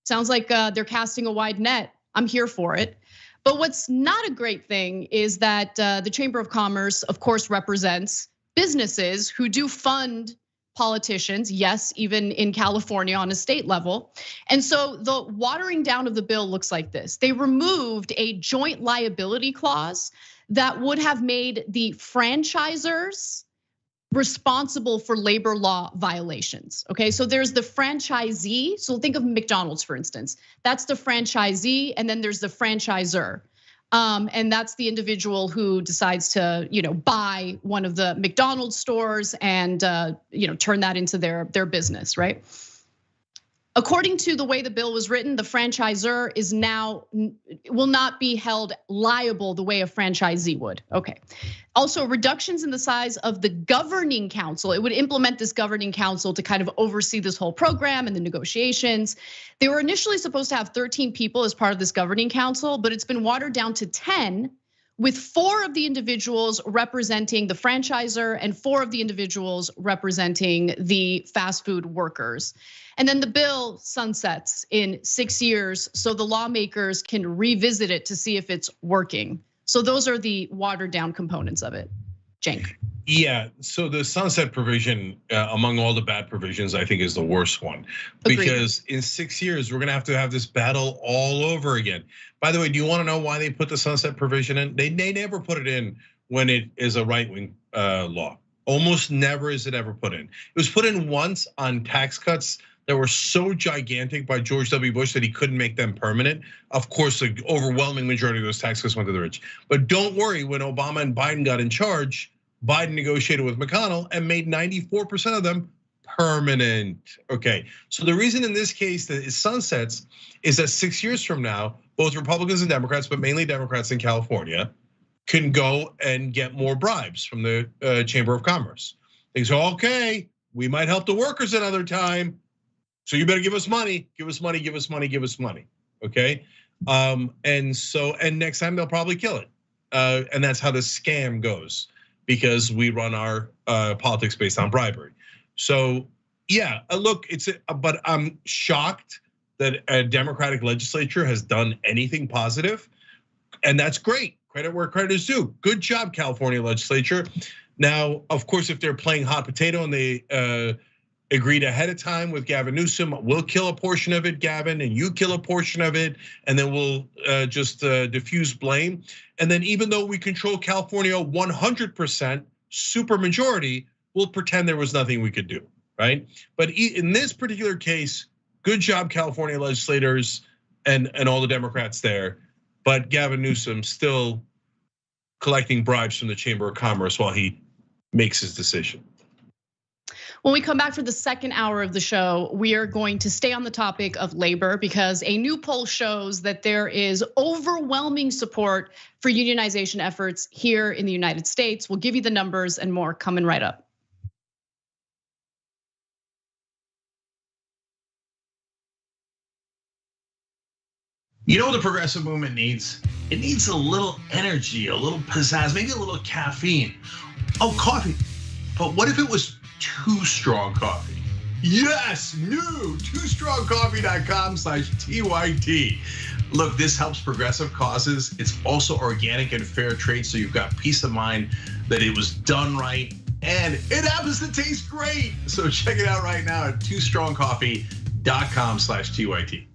Sounds like they're casting a wide net. I'm here for it. But what's not a great thing is that the Chamber of Commerce, of course, represents businesses who do fund politicians, yes, even in California on a state level. And so the watering down of the bill looks like this. They removed a joint liability clause that would have made the franchisors responsible for labor law violations. Okay, so there's the franchisee. So think of McDonald's, for instance. That's the franchisee, and then there's the franchisor. And that's the individual who decides to, buy one of the McDonald's stores and turn that into their business, right? According to the way the bill was written, the franchisor will not be held liable the way a franchisee would. Okay. Also, reductions in the size of the governing council. It would implement this governing council to kind of oversee this whole program and the negotiations. They were initially supposed to have 13 people as part of this governing council, but it's been watered down to 10, with 4 of the individuals representing the franchisor and 4 of the individuals representing the fast food workers. And then the bill sunsets in 6 years so the lawmakers can revisit it to see if it's working. So those are the watered down components of it. Cenk. Yeah, so the sunset provision among all the bad provisions, I think is the worst one. Agreed. Because in 6 years, we're gonna have to have this battle all over again. By the way, do you wanna know why they put the sunset provision in? They never put it in when it is a right-wing law. Almost never is it ever put in. It was put in once on tax cuts that were so gigantic by George W. Bush that he couldn't make them permanent. Of course, the overwhelming majority of those tax cuts went to the rich. But don't worry, when Obama and Biden got in charge, Biden negotiated with McConnell and made 94% of them permanent. Okay, so the reason in this case that it sunsets is that 6 years from now, both Republicans and Democrats, but mainly Democrats in California, can go and get more bribes from the Chamber of Commerce. They say, okay, we might help the workers another time, so you better give us money, give us money, give us money, give us money, okay? And next time they'll probably kill it. And that's how the scam goes, because we run our politics based on bribery. So yeah, look, but I'm shocked that a Democratic legislature has done anything positive, and that's great. Credit where credit is due. Good job, California legislature. Now, of course, if they're playing hot potato and they agreed ahead of time with Gavin Newsom, we'll kill a portion of it, Gavin, and you kill a portion of it, and then we'll just diffuse blame. And then even though we control California 100% super majority, we'll pretend there was nothing we could do, right? But in this particular case, good job, California legislators and all the Democrats there. But Gavin Newsom still collecting bribes from the Chamber of Commerce while he makes his decision. When we come back for the second hour of the show, we are going to stay on the topic of labor because a new poll shows that there is overwhelming support for unionization efforts here in the United States. We'll give you the numbers and more coming right up. You know what the progressive movement needs? It needs a little energy, a little pizzazz, maybe a little caffeine. Oh, coffee. But what if it was Too Strong Coffee? Yes, new TooStrongCoffee.com/TYT. Look, this helps progressive causes. It's also organic and fair trade, so you've got peace of mind that it was done right, and it happens to taste great. So check it out right now at TooStrongCoffee.com/TYT.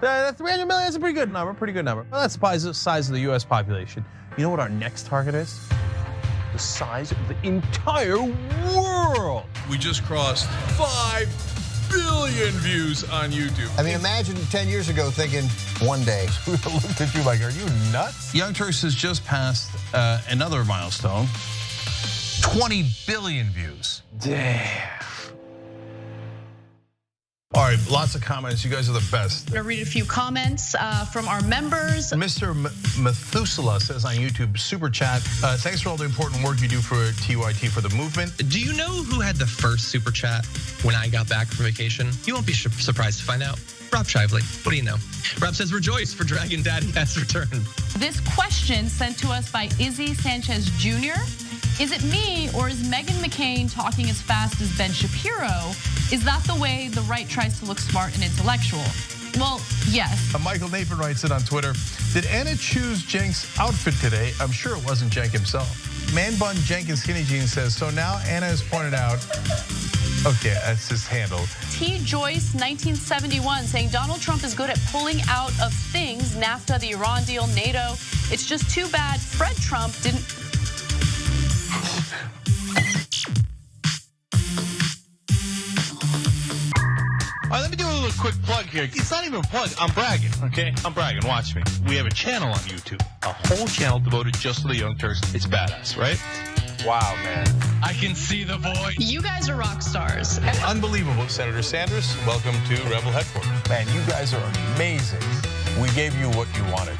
300 million is a pretty good number, Well, that's the size of the US population. You know what our next target is? The size of the entire world. We just crossed 5 billion views on YouTube. I mean, imagine 10 years ago thinking one day. We looked at you like, are you nuts? Young Turks has just passed another milestone, 20 billion views. Damn. All right, lots of comments. You guys are the best. I'm gonna read a few comments from our members. Mr. Methuselah says on YouTube, super chat, thanks for all the important work you do for TYT for the movement. Do you know who had the first super chat when I got back from vacation? You won't be surprised to find out. Rob Shively, what do you know? Rob says, rejoice, for Dragon Daddy has returned. This question sent to us by Izzy Sanchez Jr. Is it me or is Meghan McCain talking as fast as Ben Shapiro? Is that the way the right tries to look smart and intellectual? Well, yes. Michael Nathan writes it on Twitter. Did Anna choose Cenk's outfit today? I'm sure it wasn't Cenk himself. Man Bun Jenkins Skinny Jeans says, so now Anna has pointed out, okay, that's his handle. T. Joyce 1971 saying Donald Trump is good at pulling out of things, NAFTA, the Iran deal, NATO. It's just too bad Fred Trump didn't. All right, let me do a little quick plug here. It's not even a plug, I'm bragging, okay? I'm bragging, watch me. We have a channel on YouTube, a whole channel devoted just to the Young Turks. It's badass, right? Wow, man. I can see the voice. You guys are rock stars. Unbelievable, Senator Sanders. Welcome to Rebel Headquarters. Man, you guys are amazing. We gave you what you wanted.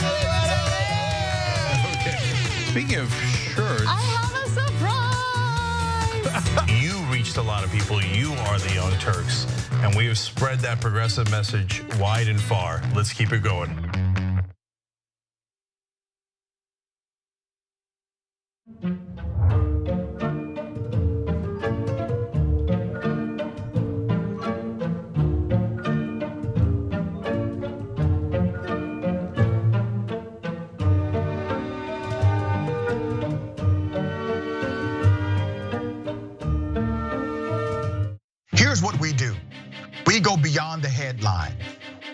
Okay. Speaking of shirts. I have a surprise. You reached a lot of people. You are the Young Turks. And we have spread that progressive message wide and far. Let's keep it going. Here's what we do. We go beyond the headline.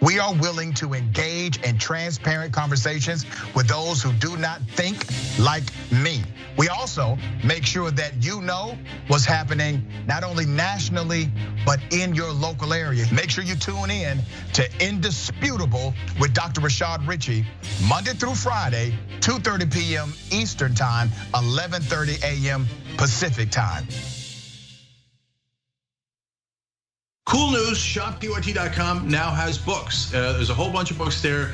We are willing to engage in transparent conversations with those who do not think like me. We also make sure that you know what's happening not only nationally, but in your local area. Make sure you tune in to Indisputable with Dr. Rashad Ritchie, Monday through Friday, 2:30 p.m. Eastern Time, 11:30 a.m. Pacific Time. Cool news, shoptyt.com now has books. There's a whole bunch of books there.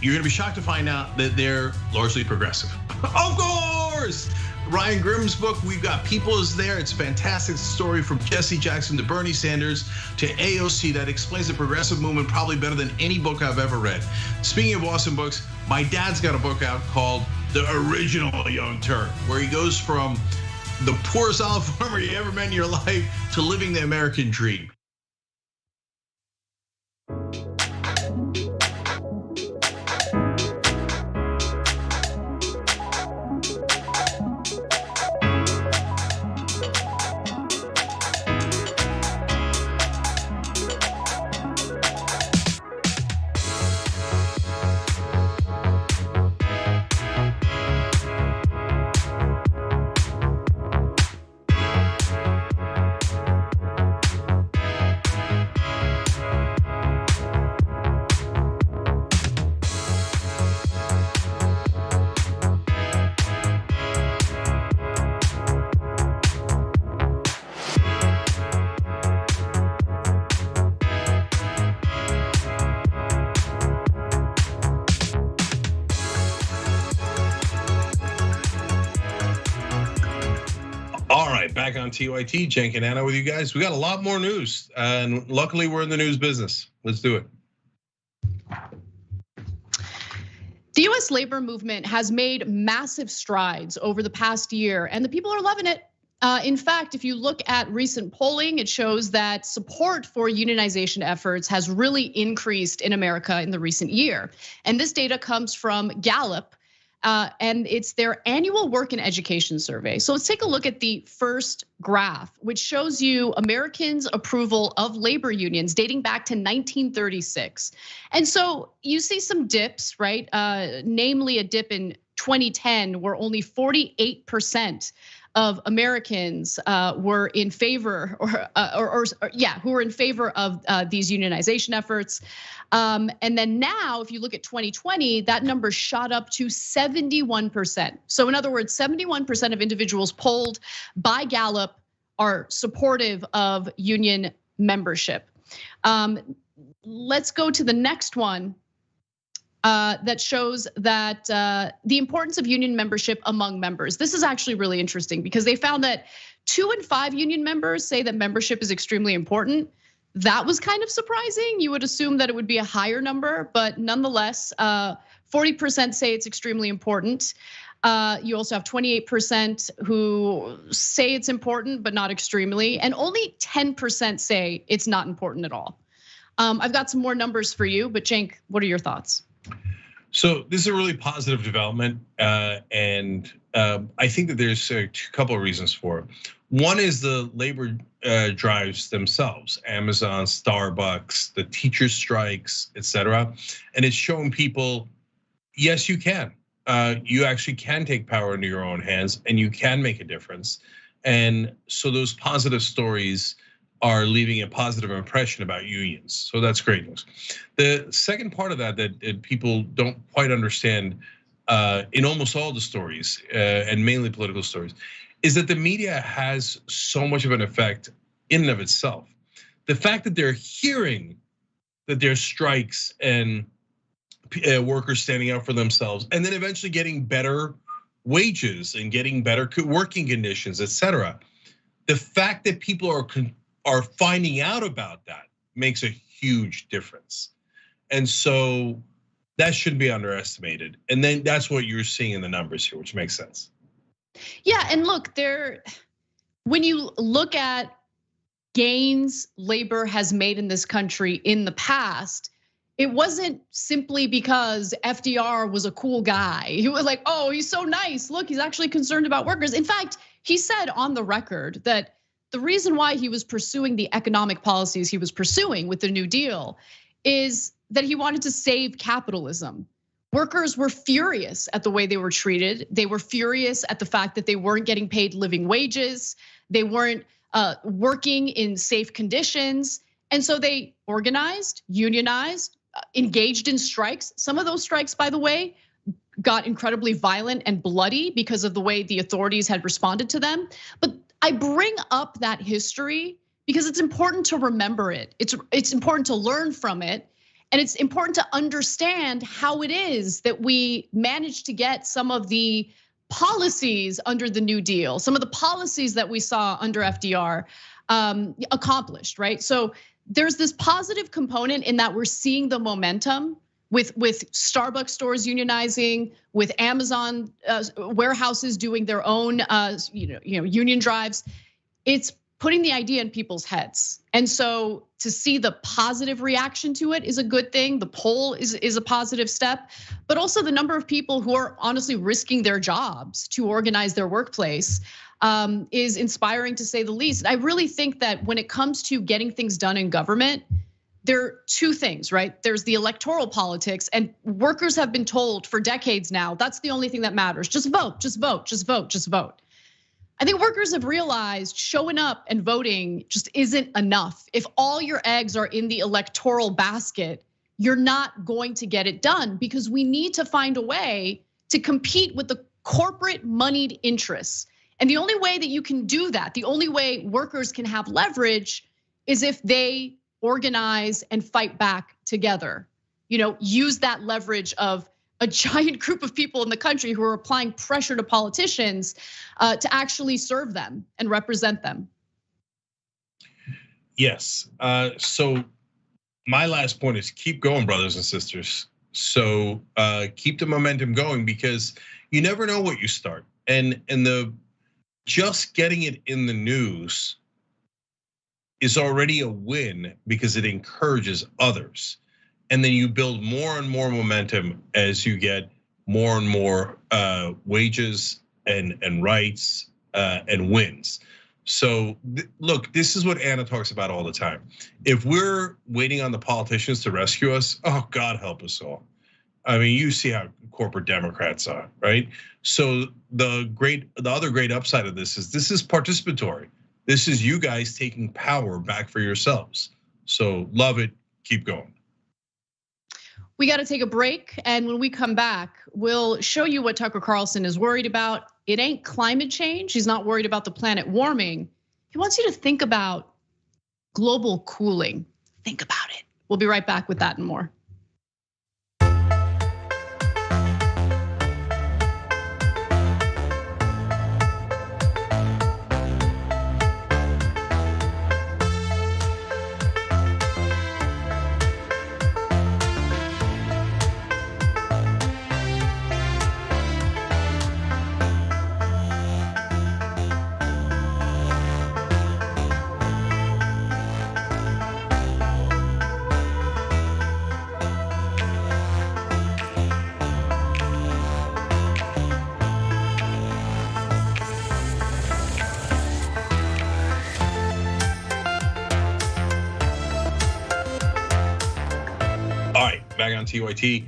You're gonna be shocked to find out that they're largely progressive. Of course! Ryan Grimm's book, We've Got People, is there. It's a fantastic story from Jesse Jackson to Bernie Sanders to AOC that explains the progressive movement probably better than any book I've ever read. Speaking of awesome books, my dad's got a book out called The Original Young Turk, where he goes from the poorest olive farmer you ever met in your life to living the American dream. back on TYT, Cenk and Anna with you guys. We got a lot more news, and luckily we're in the news business. Let's do it. The US labor movement has made massive strides over the past year, and the people are loving it. In fact, if you look at recent polling, it shows that support for unionization efforts has really increased in America in the recent year. And this data comes from Gallup, and it's their annual work and education survey. So let's take a look at the first graph, which shows you Americans' approval of labor unions dating back to 1936. And so you see some dips, right? Namely a dip in 2010 where only 48% of Americans were in favor, who were in favor of these unionization efforts. And then now, if you look at 2020, that number shot up to 71%. So in other words, 71% of individuals polled by Gallup are supportive of union membership. Let's go to the next one. That shows that the importance of union membership among members. This is actually really interesting because they found that 2 in 5 union members say that membership is extremely important. That was kind of surprising. You would assume that it would be a higher number, but nonetheless, 40% say it's extremely important. You also have 28% who say it's important, but not extremely, and only 10% say it's not important at all. I've got some more numbers for you, but Cenk, what are your thoughts? So this is a really positive development, and I think that there's a couple of reasons for it. One is the labor drives themselves, Amazon, Starbucks, the teacher strikes, etc. And it's showing people, yes, you can. You actually can take power into your own hands, and you can make a difference. And so those positive stories are leaving a positive impression about unions. So that's great news. The second part of that people don't quite understand in almost all the stories, and mainly political stories, is that the media has so much of an effect in and of itself. The fact that they're hearing that there's strikes and workers standing up for themselves, and then eventually getting better wages and getting better working conditions, etc. The fact that people are finding out about that makes a huge difference. And so that shouldn't be underestimated. And then that's what you're seeing in the numbers here, which makes sense. Yeah, and look, when you look at gains labor has made in this country in the past, it wasn't simply because FDR was a cool guy. He was like, oh, he's so nice. Look, he's actually concerned about workers. In fact, he said on the record that the reason why he was pursuing the economic policies he was pursuing with the New Deal is that he wanted to save capitalism. Workers were furious at the way they were treated. They were furious at the fact that they weren't getting paid living wages. They weren't working in safe conditions. And so they organized, unionized, engaged in strikes. Some of those strikes, by the way, got incredibly violent and bloody because of the way the authorities had responded to them. But I bring up that history because it's important to remember it. It's important to learn from it. And it's important to understand how it is that we managed to get some of the policies under the New Deal, some of the policies that we saw under FDR accomplished, right? So there's this positive component in that we're seeing the momentum with Starbucks stores unionizing, with Amazon warehouses doing their own union drives. It's putting the idea in people's heads. And so to see the positive reaction to it is a good thing. The poll is a positive step, but also the number of people who are honestly risking their jobs to organize their workplace is inspiring to say the least. I really think that when it comes to getting things done in government, there are two things, right? There's the electoral politics, and workers have been told for decades now, that's the only thing that matters. Just vote, just vote, just vote, just vote. I think workers have realized showing up and voting just isn't enough. If all your eggs are in the electoral basket, you're not going to get it done because we need to find a way to compete with the corporate moneyed interests. And the only way that you can do that, the only way workers can have leverage is if they organize and fight back together. Use that leverage of a giant group of people in the country who are applying pressure to politicians to actually serve them and represent them. Yes, so my last point is keep going, brothers and sisters. So keep the momentum going, because you never know what you start. And the just getting it in the news is already a win, because it encourages others. And then you build more and more momentum as you get more and more wages and rights and wins. So look, this is what Anna talks about all the time. If we're waiting on the politicians to rescue us, oh, God help us all. I mean, you see how corporate Democrats are, right? So the other great upside of this is participatory. This is you guys taking power back for yourselves. So love it, keep going. We got to take a break, and when we come back, we'll show you what Tucker Carlson is worried about. It ain't climate change. He's not worried about the planet warming. He wants you to think about global cooling. Think about it. We'll be right back with that and more. On TYT.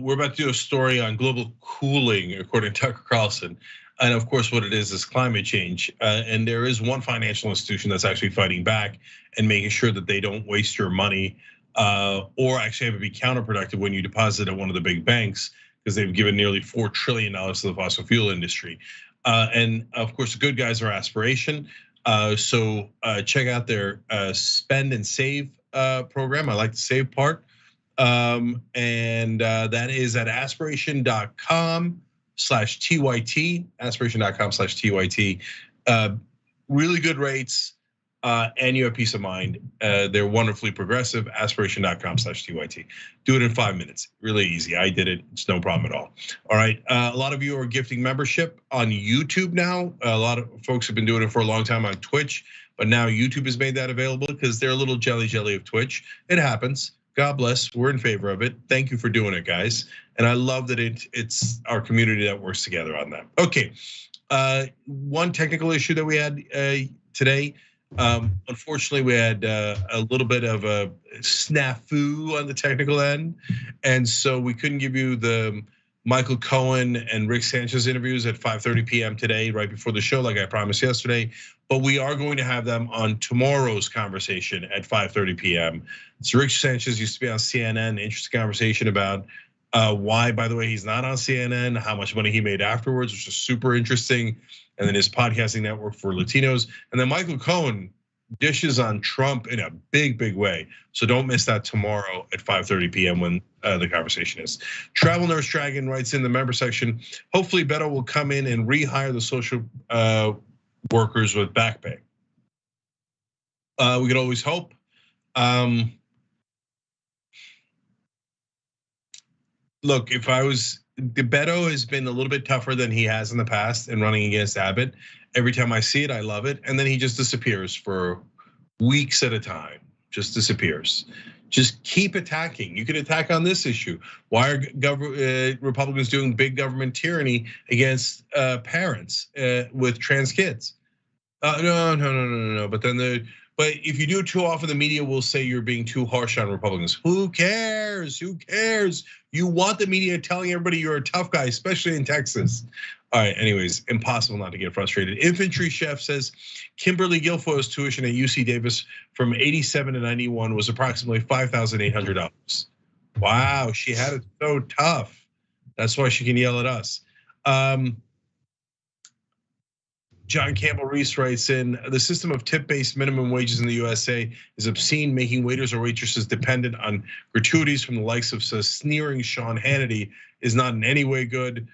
We're about to do a story on global cooling, according to Tucker Carlson. And of course, what it is climate change. And there is one financial institution that's actually fighting back and making sure that they don't waste your money or actually have it be counterproductive when you deposit at one of the big banks, because they've given nearly $4 trillion to the fossil fuel industry. And of course, the good guys are Aspiration. So check out their spend and save program. I like the save part. And that is at aspiration.com/TYT, aspiration.com/TYT. Really good rates, and you have peace of mind. They're wonderfully progressive, aspiration.com/TYT. Do it in 5 minutes, really easy. I did it, it's no problem at all. All right, a lot of you are gifting membership on YouTube now. A lot of folks have been doing it for a long time on Twitch, but now YouTube has made that available because they're a little jelly of Twitch. It happens. God bless, we're in favor of it. Thank you for doing it, guys. And I love that it's our community that works together on that. Okay, one technical issue that we had today. Unfortunately, we had a little bit of a snafu on the technical end. And so we couldn't give you the Michael Cohen and Rick Sanchez interviews at 5:30 p.m. today, right before the show, like I promised yesterday. But we are going to have them on tomorrow's conversation at 5:30 p.m. So Rick Sanchez used to be on CNN, interesting conversation about why, by the way, he's not on CNN, how much money he made afterwards, which is super interesting. And then his podcasting network for Latinos. And then Michael Cohen dishes on Trump in a big way. So don't miss that tomorrow at 5:30 p.m. when the conversation is. Travel Nurse Dragon writes in the member section, hopefully Beto will come in and rehire the social workers with back pay. We could always hope. Look, if I was, Beto has been a little bit tougher than he has in the past in running against Abbott. Every time I see it, I love it. And then he just disappears for weeks at a time, just disappears. Just keep attacking. You can attack on this issue. Why are Republicans doing big government tyranny against parents with trans kids? No. But if you do it too often, the media will say you're being too harsh on Republicans. Who cares? Who cares? You want the media telling everybody you're a tough guy, especially in Texas. All right, anyways, impossible not to get frustrated. Infantry Chef says Kimberly Guilfoyle's tuition at UC Davis from 87 to 91 was approximately $5,800. Wow, she had it so tough. That's why she can yell at us. John Campbell Reese writes in, the system of tip-based minimum wages in the USA is obscene, making waiters or waitresses dependent on gratuities from the likes of sneering Sean Hannity is not in any way good.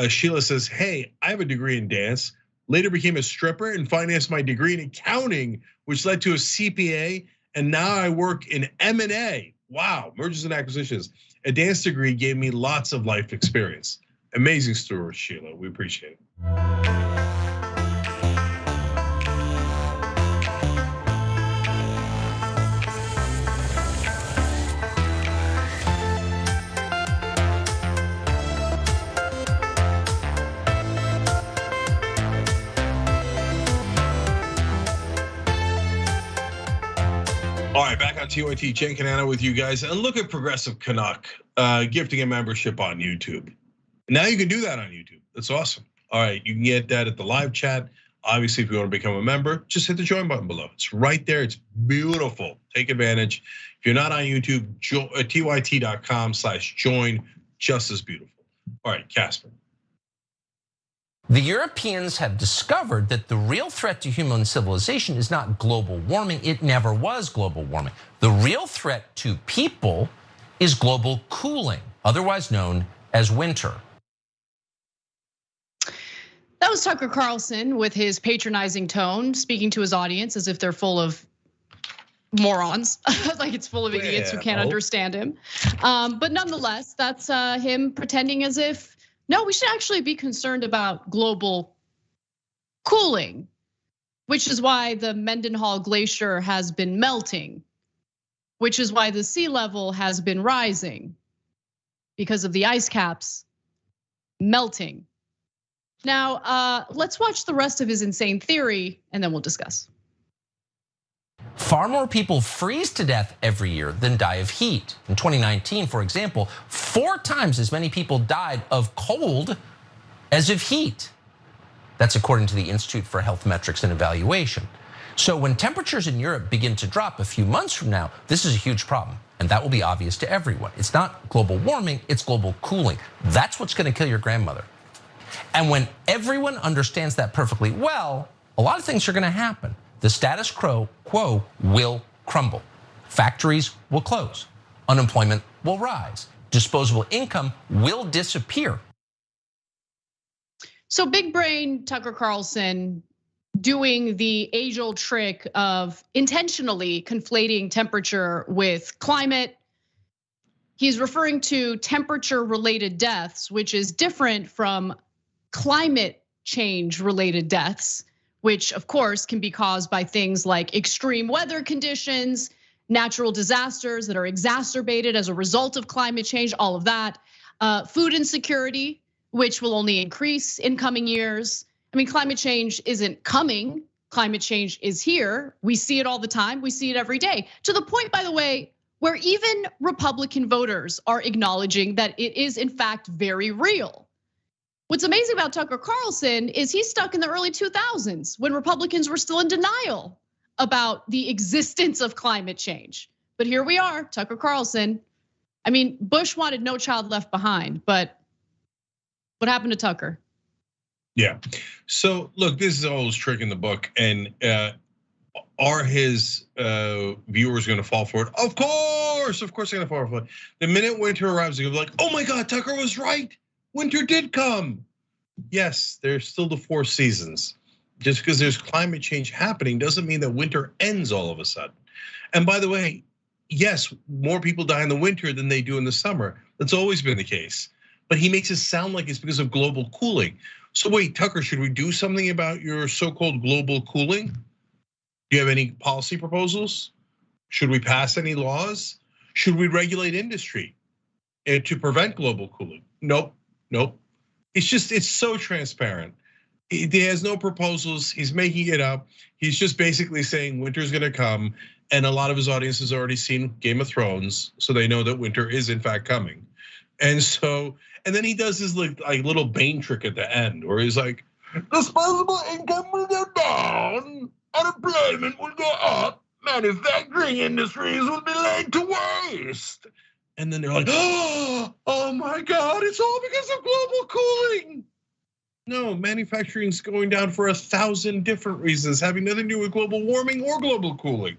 Sheila says, hey, I have a degree in dance, later became a stripper and financed my degree in accounting, which led to a CPA, and now I work in M&A. Wow, mergers and acquisitions. A dance degree gave me lots of life experience. Amazing story, Sheila, we appreciate it. All right, back on TYT, Jen Canano with you guys. And look at Progressive Canuck gifting a membership on YouTube. Now you can do that on YouTube. That's awesome. All right, you can get that at the live chat. Obviously, if you want to become a member, just hit the join button below. It's right there. It's beautiful. Take advantage. If you're not on YouTube, tyt.com/join, just as beautiful. All right, Casper. The Europeans have discovered that the real threat to human civilization is not global warming. It never was global warming. The real threat to people is global cooling, otherwise known as winter. That was Tucker Carlson with his patronizing tone, speaking to his audience as if they're full of morons, like it's full of idiots who can't understand him. But nonetheless, that's him pretending as if, no, we should actually be concerned about global cooling, which is why the Mendenhall Glacier has been melting, which is why the sea level has been rising because of the ice caps melting. Now, let's watch the rest of his insane theory and then we'll discuss. Far more people freeze to death every year than die of heat. In 2019, for example, 4 times as many people died of cold as of heat. That's according to the Institute for Health Metrics and Evaluation. So when temperatures in Europe begin to drop a few months from now, this is a huge problem. And that will be obvious to everyone. It's not global warming, it's global cooling. That's what's gonna kill your grandmother. And when everyone understands that perfectly well, a lot of things are gonna happen. The status quo will crumble. Factories will close. Unemployment will rise. Disposable income will disappear. So big brain Tucker Carlson doing the age-old trick of intentionally conflating temperature with climate. He's referring to temperature-related deaths, which is different from climate change-related deaths, which of course can be caused by things like extreme weather conditions, natural disasters that are exacerbated as a result of climate change, all of that. Food insecurity, which will only increase in coming years. I mean, climate change isn't coming, climate change is here. We see it all the time, we see it every day. To the point, by the way, where even Republican voters are acknowledging that it is in fact very real. What's amazing about Tucker Carlson is he's stuck in the early 2000s when Republicans were still in denial about the existence of climate change. But here we are, Tucker Carlson. I mean, Bush wanted no child left behind, but what happened to Tucker? Yeah, so look, this is always trick in the book, and are his viewers gonna fall for it? Of course they're gonna fall for it. The minute winter arrives, they're gonna be like, oh my God, Tucker was right. Winter did come. Yes, there's still the 4 seasons. Just because there's climate change happening doesn't mean that winter ends all of a sudden. And by the way, yes, more people die in the winter than they do in the summer. That's always been the case. But he makes it sound like it's because of global cooling. So wait, Tucker, should we do something about your so-called global cooling? Do you have any policy proposals? Should we pass any laws? Should we regulate industry to prevent global cooling? Nope. It's so transparent. He has no proposals. He's making it up. He's just basically saying winter's gonna come, and a lot of his audience has already seen Game of Thrones, so they know that winter is in fact coming. And then he does his like little Bane trick at the end, where he's like, disposable income will go down, unemployment will go up, manufacturing industries will be laid to waste. And then they're like, oh my God, it's all because of global cooling. No, manufacturing's going down for 1,000 different reasons, having nothing to do with global warming or global cooling.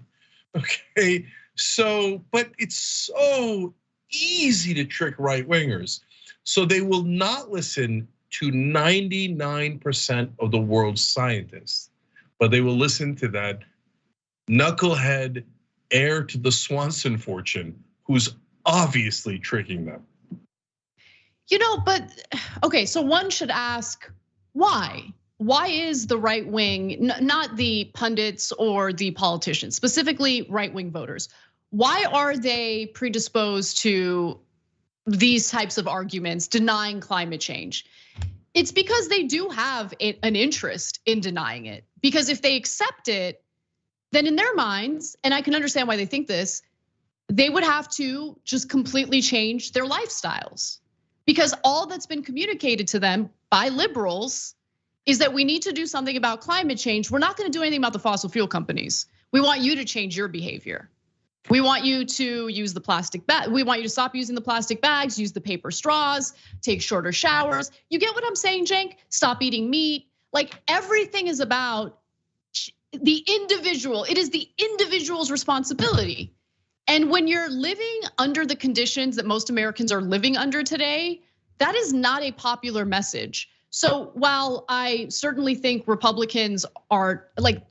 Okay, so, but it's so easy to trick right wingers. So they will not listen to 99% of the world's scientists, but they will listen to that knucklehead heir to the Swanson fortune who's obviously tricking them. But okay, so one should ask why? Why is the right wing, not the pundits or the politicians, specifically right wing voters, why are they predisposed to these types of arguments denying climate change? It's because they do have an interest in denying it. Because if they accept it, then in their minds, and I can understand why they think this, they would have to just completely change their lifestyles. Because all that's been communicated to them by liberals is that we need to do something about climate change. We're not gonna do anything about the fossil fuel companies. We want you to change your behavior. We want you to use the plastic bag. We want you to stop using the plastic bags, use the paper straws, take shorter showers. You get what I'm saying, Cenk? Stop eating meat. Like everything is about the individual. It is the individual's responsibility. And when you're living under the conditions that most Americans are living under today, that is not a popular message. So while I certainly think Republicans are like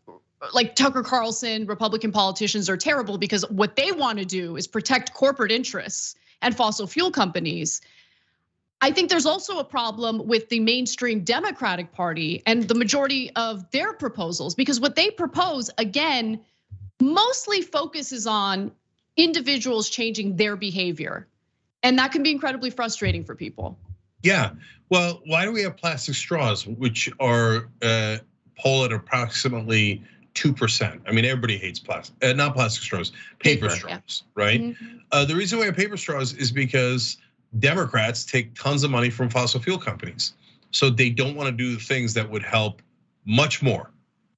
Tucker Carlson, Republican politicians are terrible because what they want to do is protect corporate interests and fossil fuel companies. I think there's also a problem with the mainstream Democratic Party and the majority of their proposals, because what they propose, again, mostly focuses on individuals changing their behavior. And that can be incredibly frustrating for people. Yeah, well, why do we have plastic straws, which are poll at approximately 2%? I mean, everybody hates plastic, not plastic straws, paper straws, right? Mm-hmm. The reason we have paper straws is because Democrats take tons of money from fossil fuel companies. So they don't want to do the things that would help much more,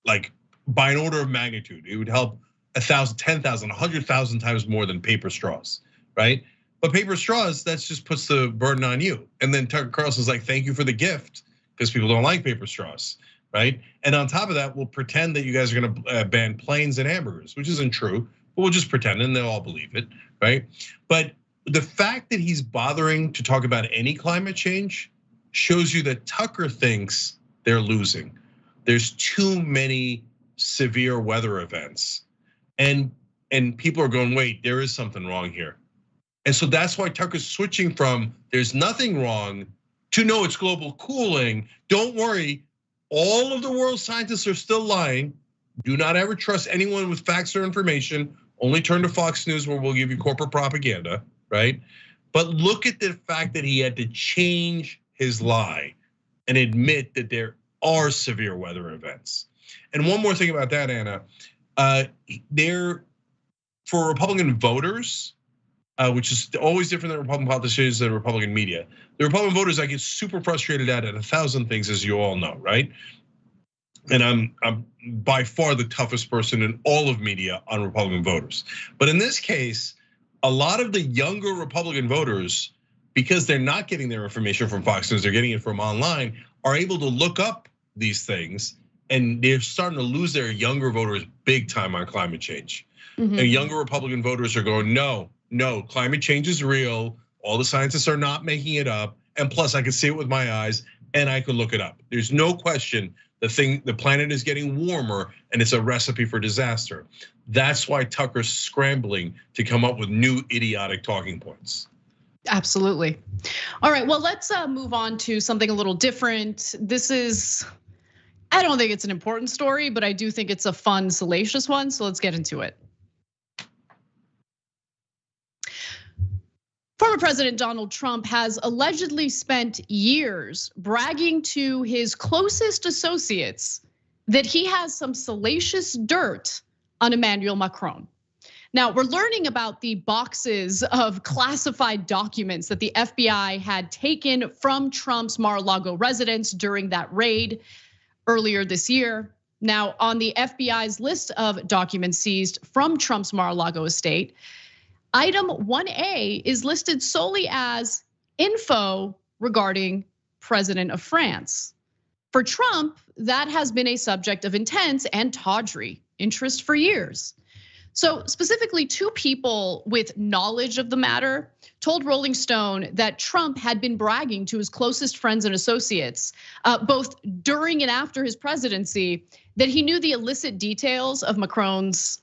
like by an order of magnitude. It would help 1,000, 10,000, 100,000 times more than paper straws, right? But paper straws, that just puts the burden on you. And then Tucker Carlson's like, thank you for the gift, because people don't like paper straws, right? And on top of that, we'll pretend that you guys are gonna ban planes and hamburgers, which isn't true, but we'll just pretend and they'll all believe it, right? But the fact that he's bothering to talk about any climate change shows you that Tucker thinks they're losing. There's too many severe weather events. And people are going, wait, there is something wrong here. And so that's why Tucker's switching from there's nothing wrong to no, it's global cooling. Don't worry, all of the world's scientists are still lying. Do not ever trust anyone with facts or information. Only turn to Fox News where we'll give you corporate propaganda, right? But look at the fact that he had to change his lie and admit that there are severe weather events. And one more thing about that, Anna. For Republican voters, which is always different than Republican politicians and Republican media. The Republican voters I get super frustrated at 1,000 things, as you all know, right? And I'm by far the toughest person in all of media on Republican voters. But in this case, a lot of the younger Republican voters, because they're not getting their information from Fox News, they're getting it from online, are able to look up these things. And they're starting to lose their younger voters big time on climate change. Mm-hmm. And younger Republican voters are going, no, climate change is real. All the scientists are not making it up. And plus I can see it with my eyes and I could look it up. There's no question the planet is getting warmer and it's a recipe for disaster. That's why Tucker's scrambling to come up with new idiotic talking points. Absolutely. All right, well, let's move on to something a little different. I don't think it's an important story, but I do think it's a fun, salacious one. So let's get into it. Former President Donald Trump has allegedly spent years bragging to his closest associates that he has some salacious dirt on Emmanuel Macron. Now, we're learning about the boxes of classified documents that the FBI had taken from Trump's Mar-a-Lago residence during that raid earlier this year. Now, on the FBI's list of documents seized from Trump's Mar-a-Lago estate, item 1A is listed solely as info regarding President of France. For Trump, that has been a subject of intense and tawdry interest for years. So specifically, 2 people with knowledge of the matter told Rolling Stone that Trump had been bragging to his closest friends and associates, both during and after his presidency, that he knew the illicit details of Macron's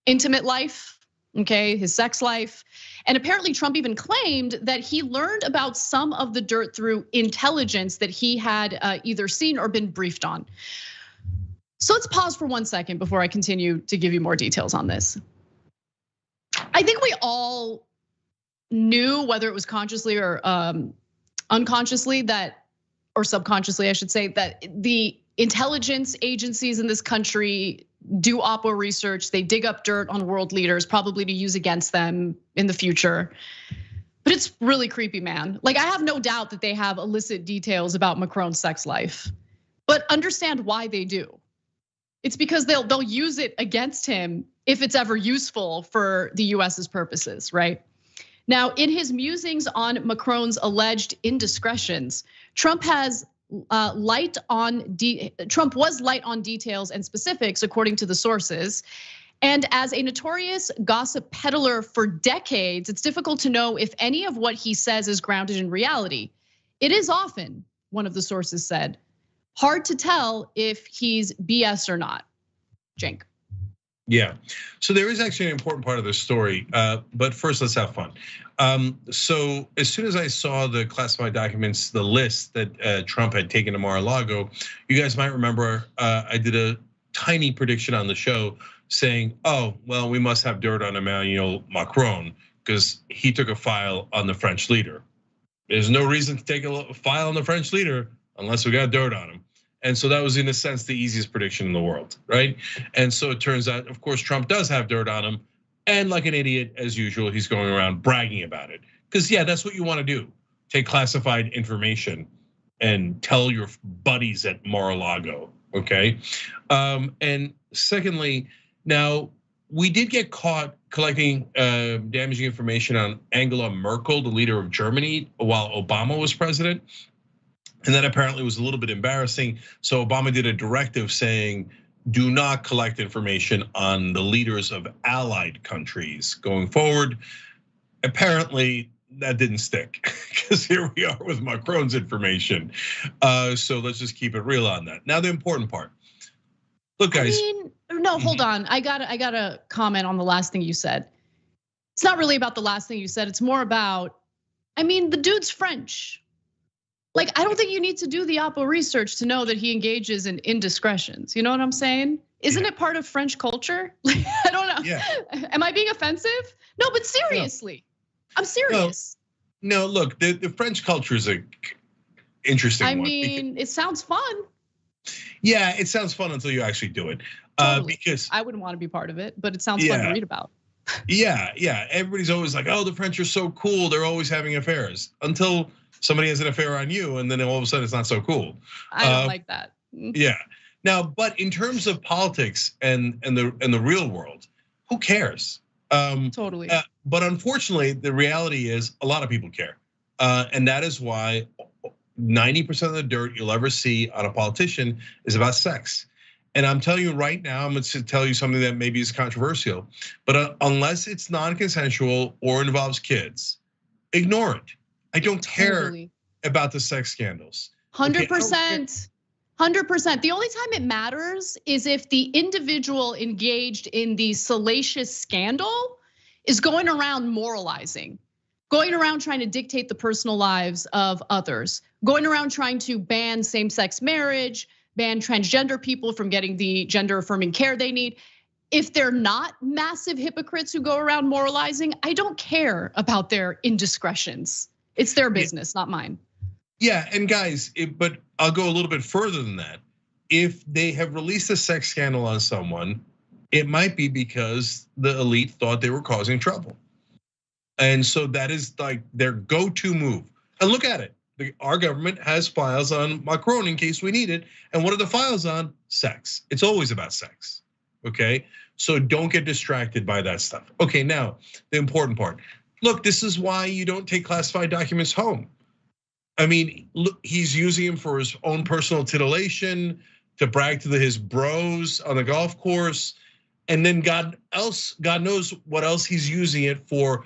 intimate life, okay, his sex life. And apparently Trump even claimed that he learned about some of the dirt through intelligence that he had either seen or been briefed on. So let's pause for 1 second before I continue to give you more details on this. I think we all knew, whether it was consciously or unconsciously, that, or subconsciously, I should say, that the intelligence agencies in this country do oppo research. They dig up dirt on world leaders, probably to use against them in the future. But it's really creepy, man. Like, I have no doubt that they have illicit details about Macron's sex life, but understand why they do. It's because they'll use it against him if it's ever useful for the US's purposes, right? Now, in his musings on Macron's alleged indiscretions, Trump was light on details and specifics, according to the sources. And as a notorious gossip peddler for decades, it's difficult to know if any of what he says is grounded in reality. It is often, one of the sources said, hard to tell if he's BS or not. Cenk. Yeah, so there is actually an important part of this story, but first let's have fun. So as soon as I saw the classified documents, the list that Trump had taken to Mar-a-Lago, you guys might remember I did a tiny prediction on the show saying, oh, well, we must have dirt on Emmanuel Macron because he took a file on the French leader. There's no reason to take a file on the French leader unless we got dirt on him. And so that was, in a sense, the easiest prediction in the world, right? And so it turns out, of course, Trump does have dirt on him. And like an idiot, as usual, he's going around bragging about it. Because yeah, that's what you want to do. Take classified information and tell your buddies at Mar-a-Lago, okay? And secondly, now we did get caught collecting damaging information on Angela Merkel, the leader of Germany, while Obama was president. And that apparently was a little bit embarrassing. So Obama did a directive saying, do not collect information on the leaders of allied countries going forward. Apparently that didn't stick because here we are with Macron's information. So let's just keep it real on that. Now the important part. Look, guys. No, hold on. I gotta comment on the last thing you said. It's not really about the last thing you said. It's more about, the dude's French. Like, I don't think you need to do the oppo research to know that he engages in indiscretions. You know what I'm saying? Isn't it part of French culture? I don't know. Yeah. Am I being offensive? No, but seriously, I'm serious. No, look, the French culture is an interesting one. It sounds fun. Yeah, it sounds fun until you actually do it. Totally. Because I wouldn't want to be part of it, but it sounds fun to read about. Yeah. Everybody's always like, oh, the French are so cool. They're always having affairs until somebody has an affair on you, and then all of a sudden it's not so cool. I don't like that. Yeah. Now, but in terms of politics and the real world, who cares? Totally. But unfortunately, the reality is a lot of people care, and that is why 90% of the dirt you'll ever see on a politician is about sex. And I'm telling you right now, I'm going to tell you something that maybe is controversial, but unless it's non-consensual or involves kids, ignore it. I don't care about the sex scandals. 100%. 100%. The only time it matters is if the individual engaged in the salacious scandal is going around moralizing, going around trying to dictate the personal lives of others, going around trying to ban same-sex marriage, ban transgender people from getting the gender-affirming care they need. If they're not massive hypocrites who go around moralizing, I don't care about their indiscretions. It's their business, not mine. Yeah, and guys, but I'll go a little bit further than that. If they have released a sex scandal on someone, it might be because the elite thought they were causing trouble. And so that is like their go-to move. And look at it. Our government has files on Macron in case we need it. And what are the files on? Sex. It's always about sex, okay? So don't get distracted by that stuff. Okay, now, the important part. Look, this is why you don't take classified documents home. I mean, look, he's using him for his own personal titillation, to brag to his bros on the golf course, and then God knows what else he's using it for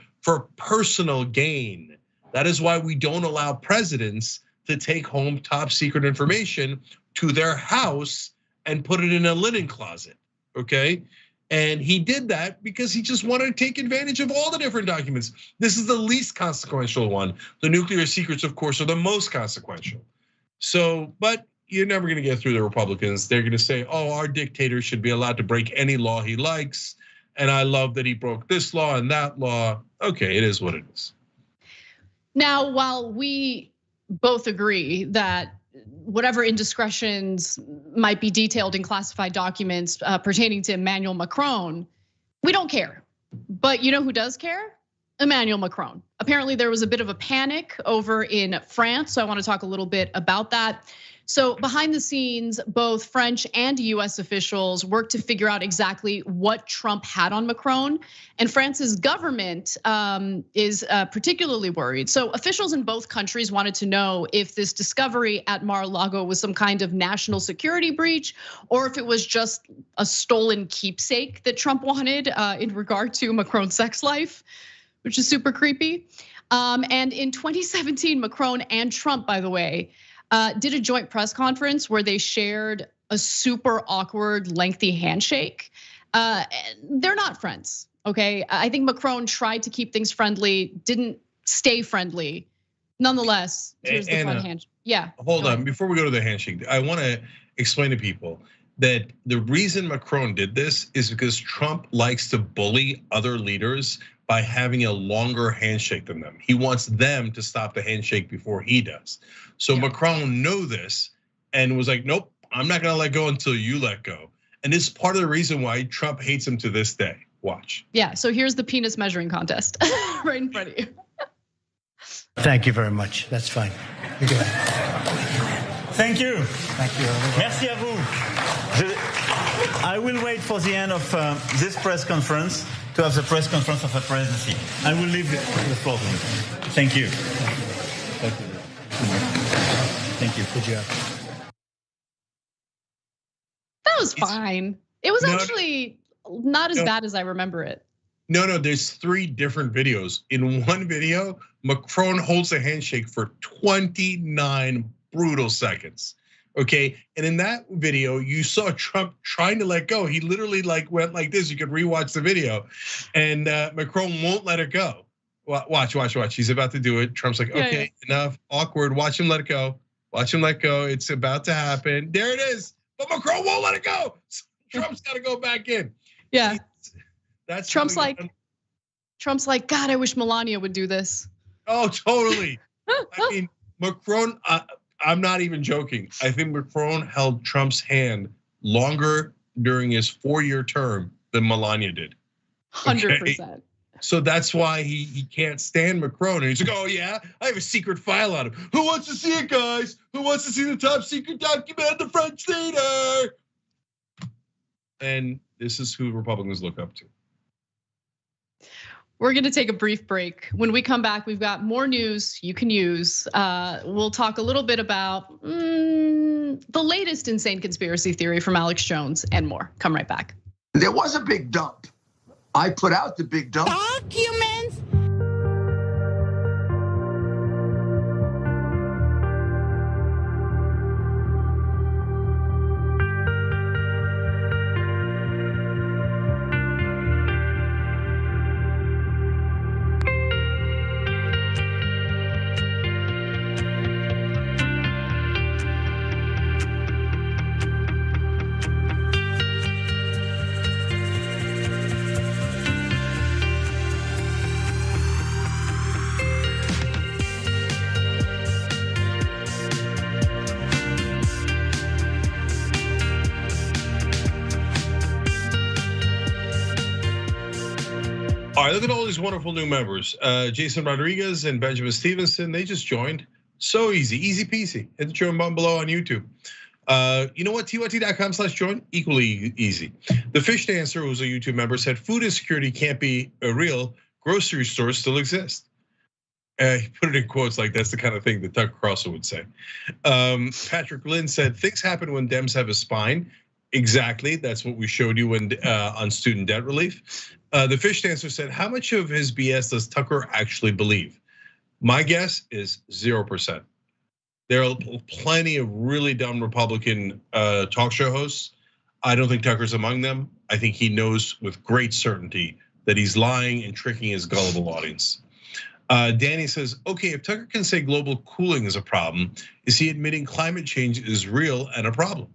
personal gain. That is why we don't allow presidents to take home top secret information to their house and put it in a linen closet, okay? And he did that because he just wanted to take advantage of all the different documents. This is the least consequential one. The nuclear secrets, of course, are the most consequential. So, but you're never gonna get through the Republicans. They're gonna say, oh, our dictator should be allowed to break any law he likes. And I love that he broke this law and that law. Okay, it is what it is. Now, while we both agree that whatever indiscretions might be detailed in classified documents pertaining to Emmanuel Macron, we don't care. But you know who does care? Emmanuel Macron. Apparently there was a bit of a panic over in France, so I want to talk a little bit about that. So behind the scenes, both French and US officials worked to figure out exactly what Trump had on Macron. And France's government is particularly worried. So officials in both countries wanted to know if this discovery at Mar-a-Lago was some kind of national security breach, or if it was just a stolen keepsake that Trump wanted in regard to Macron's sex life, which is super creepy. And in 2017, Macron and Trump, by the way, did a joint press conference where they shared a super awkward, lengthy handshake. They're not friends, okay? I think Macron tried to keep things friendly, didn't stay friendly. Nonetheless, here's the fun handshake. Yeah. Hold on, before we go to the handshake, I wanna explain to people that the reason Macron did this is because Trump likes to bully other leaders by having a longer handshake than them. He wants them to stop the handshake before he does. So Macron knew this and was like, nope, I'm not gonna let go until you let go. And this is part of the reason why Trump hates him to this day. Watch. Yeah, so here's the penis measuring contest right in front of you. Thank you very much, that's fine. You're good. Thank you. Thank you. Merci à vous. I will wait for the end of this press conference to have the press conference of the presidency. I will leave the floor to you. Thank you. Thank you. Thank you. Good job. That was fine. It was actually not as bad as I remember it. No, there's 3 different videos. In one video, Macron holds a handshake for 29 brutal seconds. Okay, and in that video, you saw Trump trying to let go. He literally went like this. You could rewatch the video, and Macron won't let it go. Watch. He's about to do it. Trump's like, okay, enough, awkward. Watch him let it go. Watch him let go. It's about to happen. There it is. But Macron won't let it go. Trump's got to go back in. Yeah, that's Trump's like, God, I wish Melania would do this. Oh, totally. I mean, Macron. I'm not even joking. I think Macron held Trump's hand longer during his 4-year term than Melania did. 100%. So that's why he can't stand Macron. And he's like, oh yeah, I have a secret file on him. Who wants to see it, guys? Who wants to see the top secret document of the French leader? And this is who Republicans look up to. We're gonna take a brief break. When we come back, we've got more news you can use. We'll talk a little bit about the latest insane conspiracy theory from Alex Jones and more. Come right back. There was a big dump. I put out the big dump. Documents. All right, look at all these wonderful new members. Jason Rodriguez and Benjamin Stevenson, they just joined. So easy peasy. Hit the join button below on YouTube. You know what, tyt.com/join, equally easy. The Fish Dancer, who's a YouTube member, said food insecurity can't be real, grocery stores still exist. He put it in quotes like that's the kind of thing that Tucker Carlson would say. Patrick Lynn said, things happen when Dems have a spine. Exactly, that's what we showed you on student debt relief. The fish dancer said, how much of his BS does Tucker actually believe? My guess is 0%. There are plenty of really dumb Republican talk show hosts. I don't think Tucker's among them. I think he knows with great certainty that he's lying and tricking his gullible audience. Danny says, okay, if Tucker can say global cooling is a problem, is he admitting climate change is real and a problem?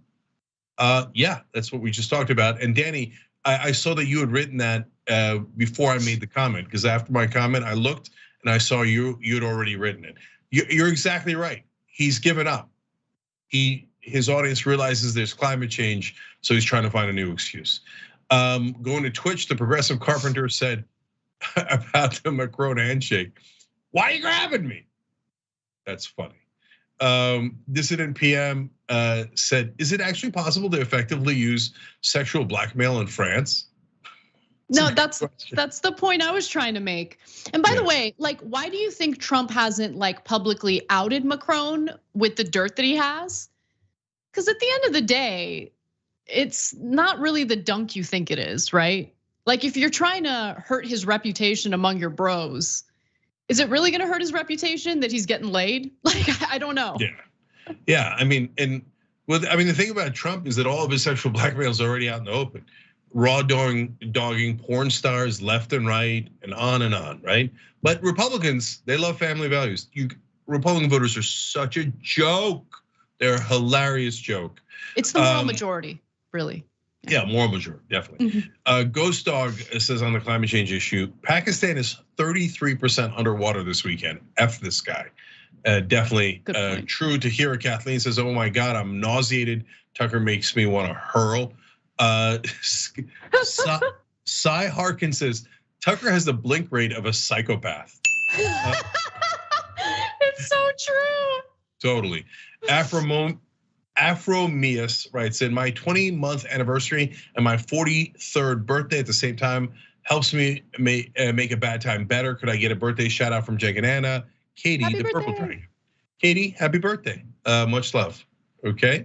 Yeah, that's what we just talked about. And Danny, I saw that you had written that before I made the comment, because after my comment, I looked and I saw you'd already written it. You're exactly right. He's given up. His audience realizes there's climate change, so he's trying to find a new excuse. Going to Twitch, the progressive carpenter said about the Macron handshake, why are you grabbing me? That's funny. Dissident PM said, is it actually possible to effectively use sexual blackmail in France? No, that's the point I was trying to make. And by the way, like, why do you think Trump hasn't like publicly outed Macron with the dirt that he has? Because at the end of the day, it's not really the dunk you think it is, right? Like, if you're trying to hurt his reputation among your bros, is it really gonna hurt his reputation that he's getting laid? Like, I don't know. Yeah, I mean, the thing about Trump is that all of his sexual blackmail is already out in the open. Raw dogging porn stars left and right and on, right? But Republicans, they love family values. Republican voters are such a joke. They're a hilarious joke. It's the moral majority, really. Yeah, moral majority, definitely. Ghost Dog says on the climate change issue, Pakistan is 33% underwater this weekend. F this guy. Definitely true to hear. Kathleen says, oh my God, I'm nauseated. Tucker makes me want to hurl. Cy Harkin says, Tucker has the blink rate of a psychopath. It's so true. Totally. Afromius writes in, my 20-month anniversary and my 43rd birthday at the same time helps me make a bad time better. Could I get a birthday shout out from Jake and Anna? Katie, happy the birthday. Purple Dragon. Katie, happy birthday. Much love. Okay.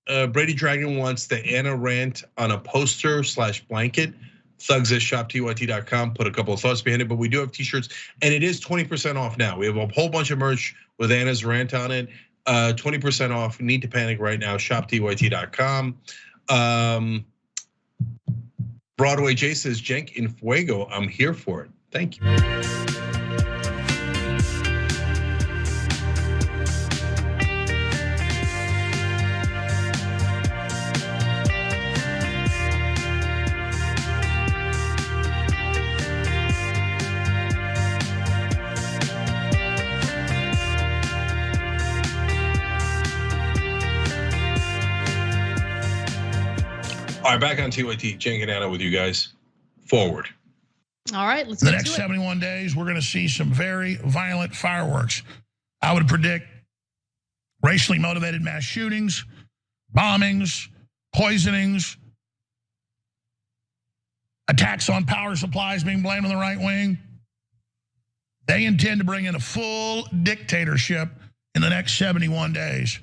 Brady Dragon wants the Anna rant on a poster / blanket. Thugs at shoptyt.com put a couple of thoughts behind it, but we do have t-shirts and it is 20% off now. We have a whole bunch of merch with Anna's rant on it. 20% off, need to panic right now, shoptyt.com. Broadway J says, Jenk in Fuego, I'm here for it. Thank you. All right, back on TYT, Cenk and Anna with you guys. Forward. All right, let's get to it. The next 71 days, we're going to see some very violent fireworks. I would predict racially motivated mass shootings, bombings, poisonings, attacks on power supplies being blamed on the right wing. They intend to bring in a full dictatorship in the next 71 days.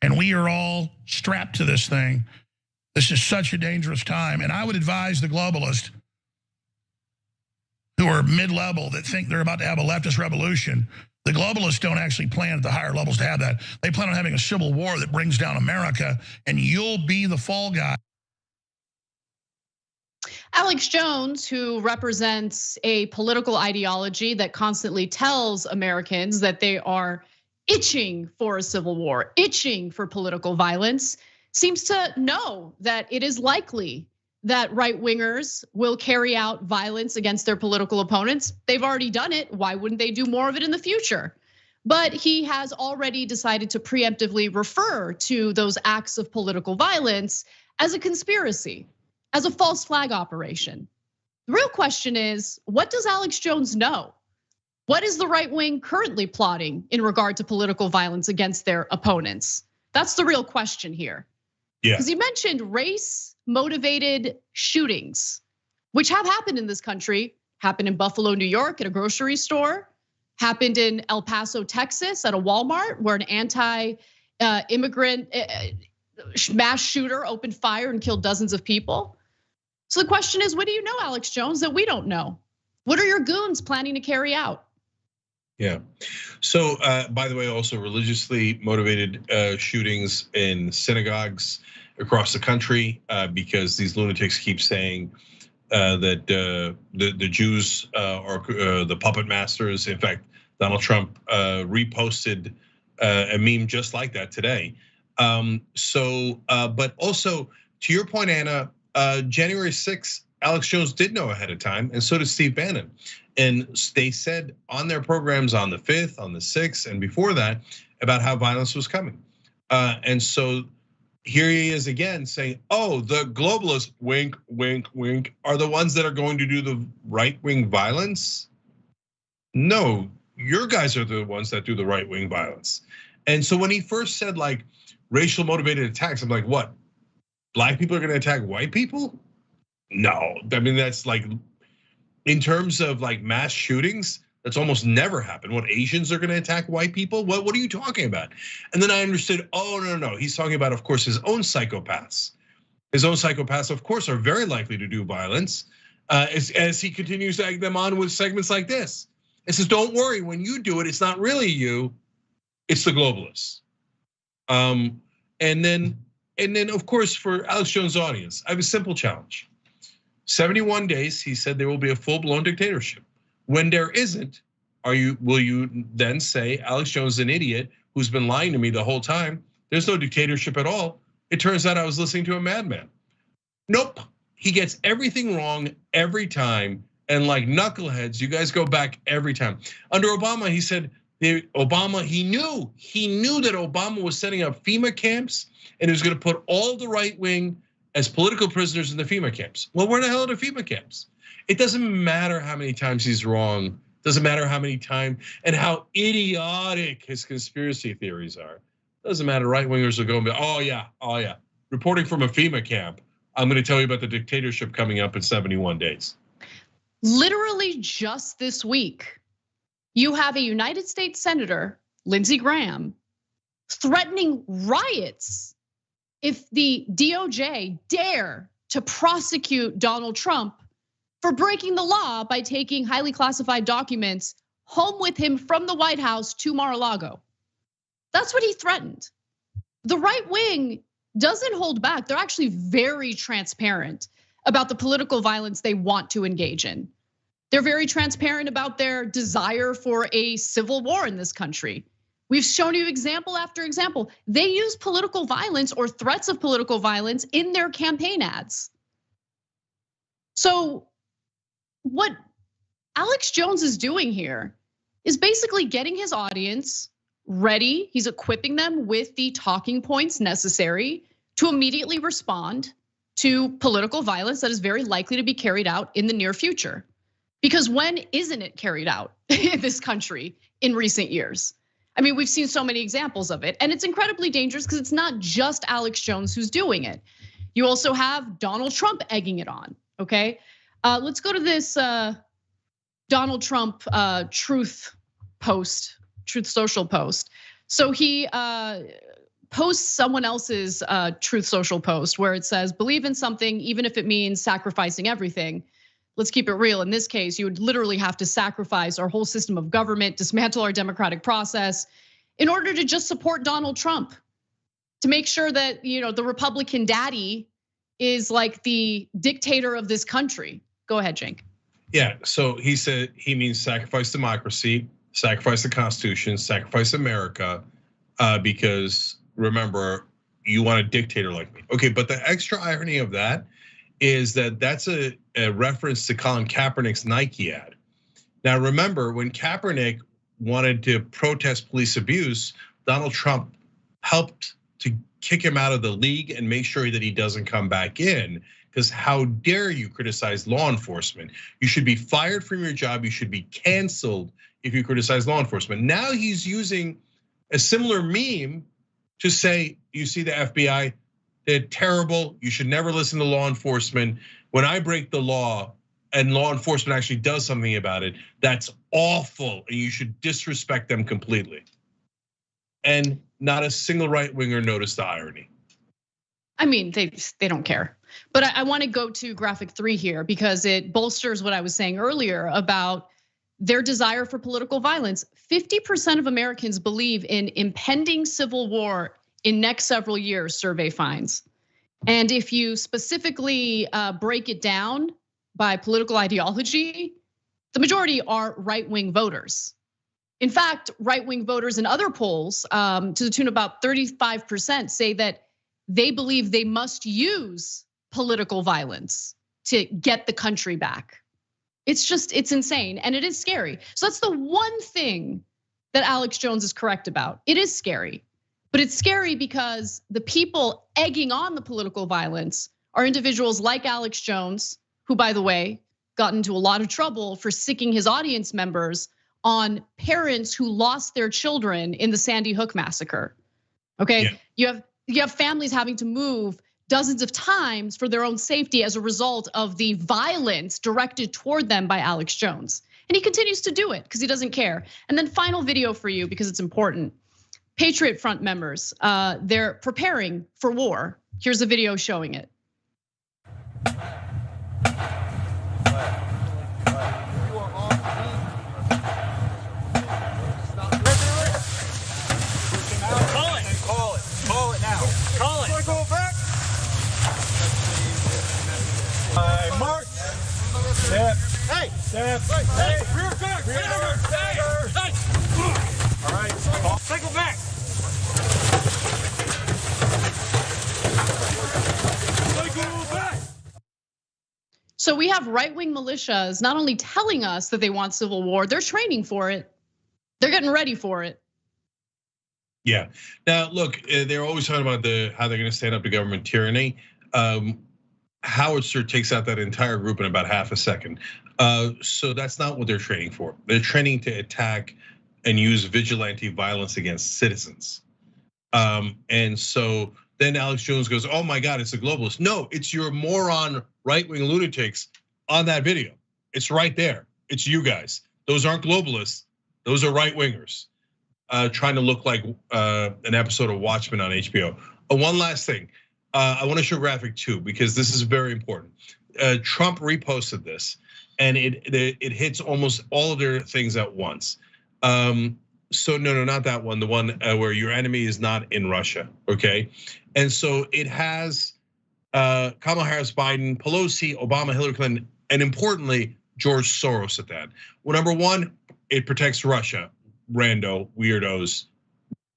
And we are all strapped to this thing. This is such a dangerous time. And I would advise the globalists who are mid-level that think they're about to have a leftist revolution. The globalists don't actually plan at the higher levels to have that. They plan on having a civil war that brings down America, and you'll be the fall guy. Alex Jones, who represents a political ideology that constantly tells Americans that they are itching for a civil war, itching for political violence, seems to know that it is likely that right-wingers will carry out violence against their political opponents. They've already done it. Why wouldn't they do more of it in the future? But he has already decided to preemptively refer to those acts of political violence as a conspiracy, as a false flag operation. The real question is, what does Alex Jones know? What is the right wing currently plotting in regard to political violence against their opponents? That's the real question here. Yeah. Because he mentioned race-motivated shootings, which have happened in this country, happened in Buffalo, New York at a grocery store, happened in El Paso, Texas at a Walmart where an anti-immigrant mass shooter opened fire and killed dozens of people. So the question is, what do you know, Alex Jones, that we don't know? What are your goons planning to carry out? Yeah. So, by the way, also religiously motivated shootings in synagogues across the country because these lunatics keep saying that the Jews are the puppet masters. In fact, Donald Trump reposted a meme just like that today. But also to your point, Anna, January 6th, Alex Jones did know ahead of time, and so did Steve Bannon. And they said on their programs on the 5th, on the 6th, and before that about how violence was coming. And so here he is again saying, oh, the globalists, wink, wink, wink, are the ones that are going to do the right-wing violence? No, your guys are the ones that do the right-wing violence. And so when he first said like racial motivated attacks, I'm like, what? Black people are gonna attack white people? No, I mean, that's like, in terms of like mass shootings, that's almost never happened. What, Asians are gonna attack white people? What are you talking about? And then I understood, oh, no, he's talking about, of course, his own psychopaths. His own psychopaths, of course, are very likely to do violence as he continues to egg them on with segments like this. It says, don't worry, when you do it, it's not really you, it's the globalists. And then of course, for Alex Jones' audience, I have a simple challenge. 71 days, he said there will be a full-blown dictatorship. When there isn't, will you then say Alex Jones is an idiot who's been lying to me the whole time? There's no dictatorship at all. It turns out I was listening to a madman. Nope, he gets everything wrong every time. And like knuckleheads, you guys go back every time. Under Obama, he said, he knew that Obama was setting up FEMA camps and he was gonna put all the right wing as political prisoners in the FEMA camps. Well, where the hell are the FEMA camps? It doesn't matter how many times he's wrong. Doesn't matter how many times and how idiotic his conspiracy theories are. Doesn't matter, right wingers will go and be, oh yeah. Reporting from a FEMA camp, I'm gonna tell you about the dictatorship coming up in 71 days. Literally just this week, you have a United States Senator, Lindsey Graham, threatening riots if the DOJ dare to prosecute Donald Trump for breaking the law by taking highly classified documents home with him from the White House to Mar-a-Lago. That's what he threatened. The right wing doesn't hold back. They're actually very transparent about the political violence they want to engage in. They're very transparent about their desire for a civil war in this country. We've shown you example after example. They use political violence or threats of political violence in their campaign ads. So what Alex Jones is doing here is basically getting his audience ready. He's equipping them with the talking points necessary to immediately respond to political violence that is very likely to be carried out in the near future. Because when isn't it carried out in this country in recent years? I mean, we've seen so many examples of it, and it's incredibly dangerous because it's not just Alex Jones who's doing it. You also have Donald Trump egging it on, okay? Let's go to this Donald Trump Truth Social post. So he posts someone else's Truth Social post where it says, believe in something even if it means sacrificing everything. Let's keep it real. In this case, you would literally have to sacrifice our whole system of government, dismantle our democratic process in order to just support Donald Trump, to make sure that the Republican daddy is like the dictator of this country. Go ahead, Cenk. Yeah, so he said he means sacrifice democracy, sacrifice the Constitution, sacrifice America, because remember, you want a dictator like me. Okay, but the extra irony of that is that that's a reference to Colin Kaepernick's Nike ad. Now remember, when Kaepernick wanted to protest police abuse, Donald Trump helped to kick him out of the league and make sure that he doesn't come back in. Because how dare you criticize law enforcement? You should be fired from your job. You should be canceled if you criticize law enforcement. Now he's using a similar meme to say, you see the FBI, they're terrible. You should never listen to law enforcement. When I break the law, and law enforcement actually does something about it, that's awful, and you should disrespect them completely. And not a single right-winger noticed the irony. I mean, they don't care. But I want to go to graphic 3 here because it bolsters what I was saying earlier about their desire for political violence. 50% of Americans believe in impending civil war in next several years, survey finds. And if you specifically break it down by political ideology, the majority are right-wing voters. In fact, right-wing voters in other polls, to the tune of about 35%, say that they believe they must use political violence to get the country back. It's insane, and it is scary. So that's the one thing that Alex Jones is correct about. It is scary, but it's scary because the people egging on the political violence are individuals like Alex Jones, who, by the way, got into a lot of trouble for sicking his audience members on parents who lost their children in the Sandy Hook massacre. Okay, yeah. You have families having to move dozens of times for their own safety as a result of the violence directed toward them by Alex Jones. And he continues to do it because he doesn't care. And then final video for you because it's important. Patriot Front members, they're preparing for war. Here's a video showing it. Mark. Step. Hey. Step. Hey. Rear guard. Rear guard. Hey. All right. Cycle back. Cycle back. So we have right-wing militias not only telling us that they want civil war, they're training for it. They're getting ready for it. Yeah. Now, look, they're always talking about how they're going to stand up to government tyranny. Howitzer takes out that entire group in about half a second. So that's not what they're training for. They're training to attack and use vigilante violence against citizens. And so then Alex Jones goes, oh my God, it's a globalist. No, it's your moron right-wing lunatics on that video. It's right there. It's you guys. Those aren't globalists. Those are right-wingers trying to look like an episode of Watchmen on HBO. One last thing. I want to show graphic 2 because this is very important. Trump reposted this, and it hits almost all of their things at once. So no, not that one. The one where your enemy is not in Russia, okay? And so it has Kamala Harris, Biden, Pelosi, Obama, Hillary Clinton, and importantly, George Soros at that. Well, number one, it protects Russia, rando, weirdos.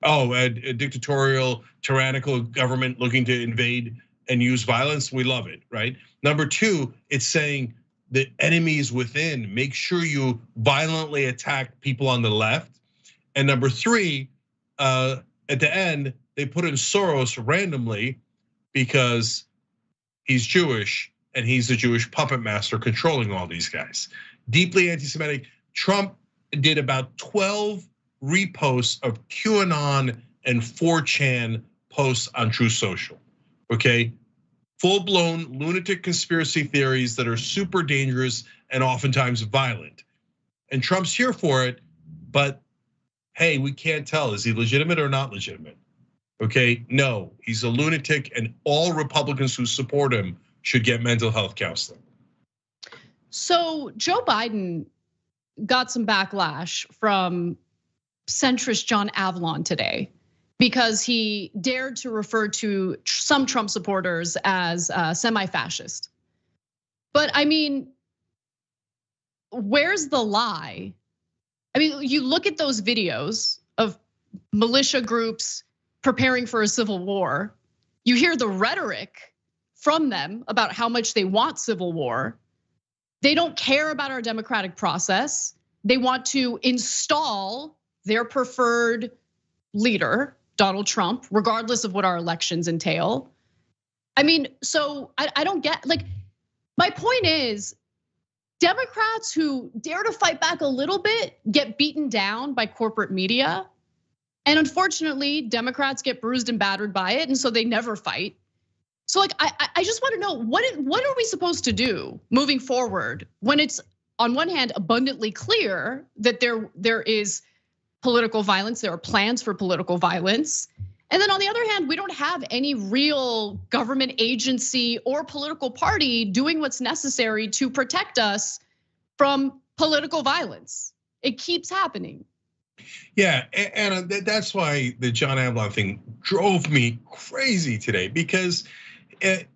Oh, a dictatorial, tyrannical government looking to invade and use violence. We love it, right? Number two, it's saying the enemies within. Make sure you violently attack people on the left. And number three, at the end, they put in Soros randomly because he's Jewish and he's the Jewish puppet master controlling all these guys. Deeply anti-Semitic. Trump did about 12 reposts of QAnon and 4chan posts on True Social, okay? Full-blown lunatic conspiracy theories that are super dangerous and oftentimes violent. And Trump's here for it, but hey, we can't tell, is he legitimate or not legitimate? Okay, no, he's a lunatic and all Republicans who support him should get mental health counseling. So Joe Biden got some backlash from centrist John Avlon today because he dared to refer to some Trump supporters as semi-fascist. But I mean, where's the lie? I mean, you look at those videos of militia groups preparing for a civil war. You hear the rhetoric from them about how much they want civil war. They don't care about our democratic process. They want to install their preferred leader, Donald Trump, regardless of what our elections entail. I mean, so I don't get, like, my point is, Democrats who dare to fight back a little bit get beaten down by corporate media. And unfortunately, Democrats get bruised and battered by it, and so they never fight. So like, I just want to know what are we supposed to do moving forward when it's on one hand abundantly clear that there is political violence, there are plans for political violence. And then on the other hand, we don't have any real government agency or political party doing what's necessary to protect us from political violence. It keeps happening. Yeah, and that's why the John Avlon thing drove me crazy today, because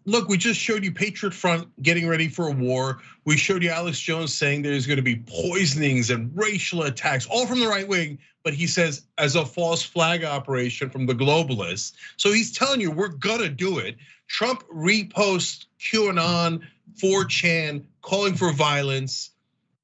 look, we just showed you Patriot Front getting ready for a war. We showed you Alex Jones saying there's going to be poisonings and racial attacks, all from the right wing. But he says as a false flag operation from the globalists. So he's telling you we're gonna do it. Trump reposts QAnon, 4chan, calling for violence.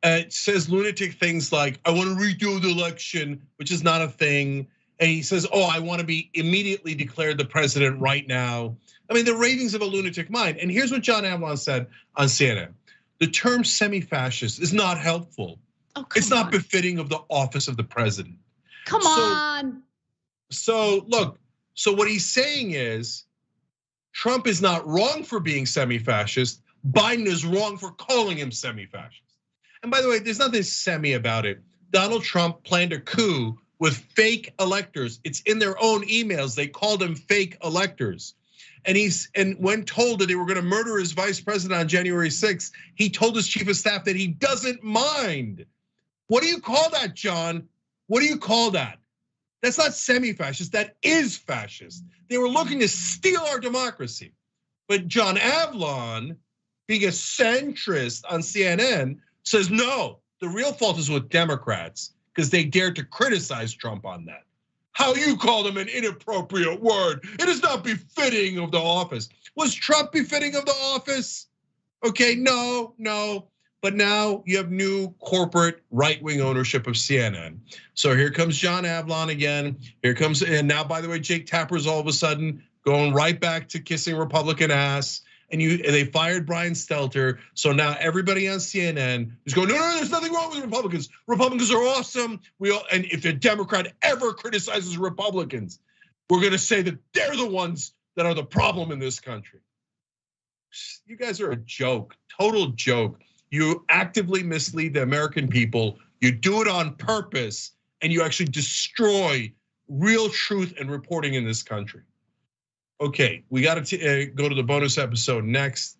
It says lunatic things like, I want to redo the election, which is not a thing. And he says, I want to be immediately declared the president right now. I mean, the ravings of a lunatic mind. And here's what John Avlon said on CNN. The term semi-fascist is not helpful. It's not befitting of the office of the president. Come on. So look, so what he's saying is Trump is not wrong for being semi-fascist. Biden is wrong for calling him semi-fascist. And by the way, there's nothing semi about it. Donald Trump planned a coup with fake electors. It's in their own emails. They called them fake electors. And when told that they were gonna murder his vice president on January 6th, he told his chief of staff that he doesn't mind. What do you call that, John? What do you call that? That's not semi-fascist, that is fascist. They were looking to steal our democracy. But John Avlon, being a centrist on CNN, says no, the real fault is with Democrats because they dared to criticize Trump on that. How you called him an inappropriate word. It is not befitting of the office. Was Trump befitting of the office? Okay, no. But now you have new corporate right-wing ownership of CNN. So here comes John Avlon again. Here comes, and now by the way, Jake Tapper's all of a sudden going right back to kissing Republican ass. And they fired Brian Stelter. So now everybody on CNN is going, no, there's nothing wrong with Republicans. Republicans are awesome. And if a Democrat ever criticizes Republicans, we're gonna say that they're the ones that are the problem in this country. You guys are a joke, total joke. You actively mislead the American people. You do it on purpose, and you actually destroy real truth and reporting in this country. Okay, we got to go to the bonus episode next.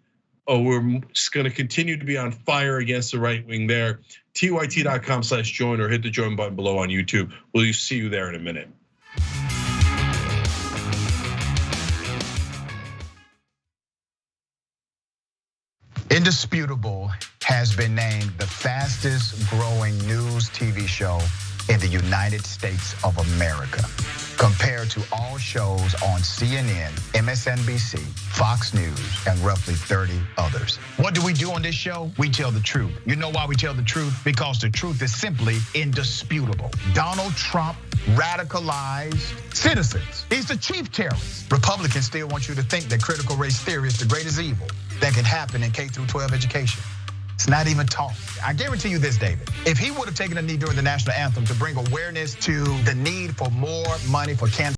We're just going to continue to be on fire against the right wing there. TYT.com/join or hit the join button below on YouTube. We'll see you there in a minute. Indisputable has been named the fastest growing news TV show in the United States of America, compared to all shows on CNN, MSNBC, Fox News, and roughly 30 others. What do we do on this show? We tell the truth. You know why we tell the truth? Because the truth is simply indisputable. Donald Trump radicalized citizens. He's the chief terrorist. Republicans still want you to think that critical race theory is the greatest evil that can happen in K through 12 education. It's not even taught. I guarantee you this, David. If he would have taken a knee during the national anthem to bring awareness to the need for more money for cancer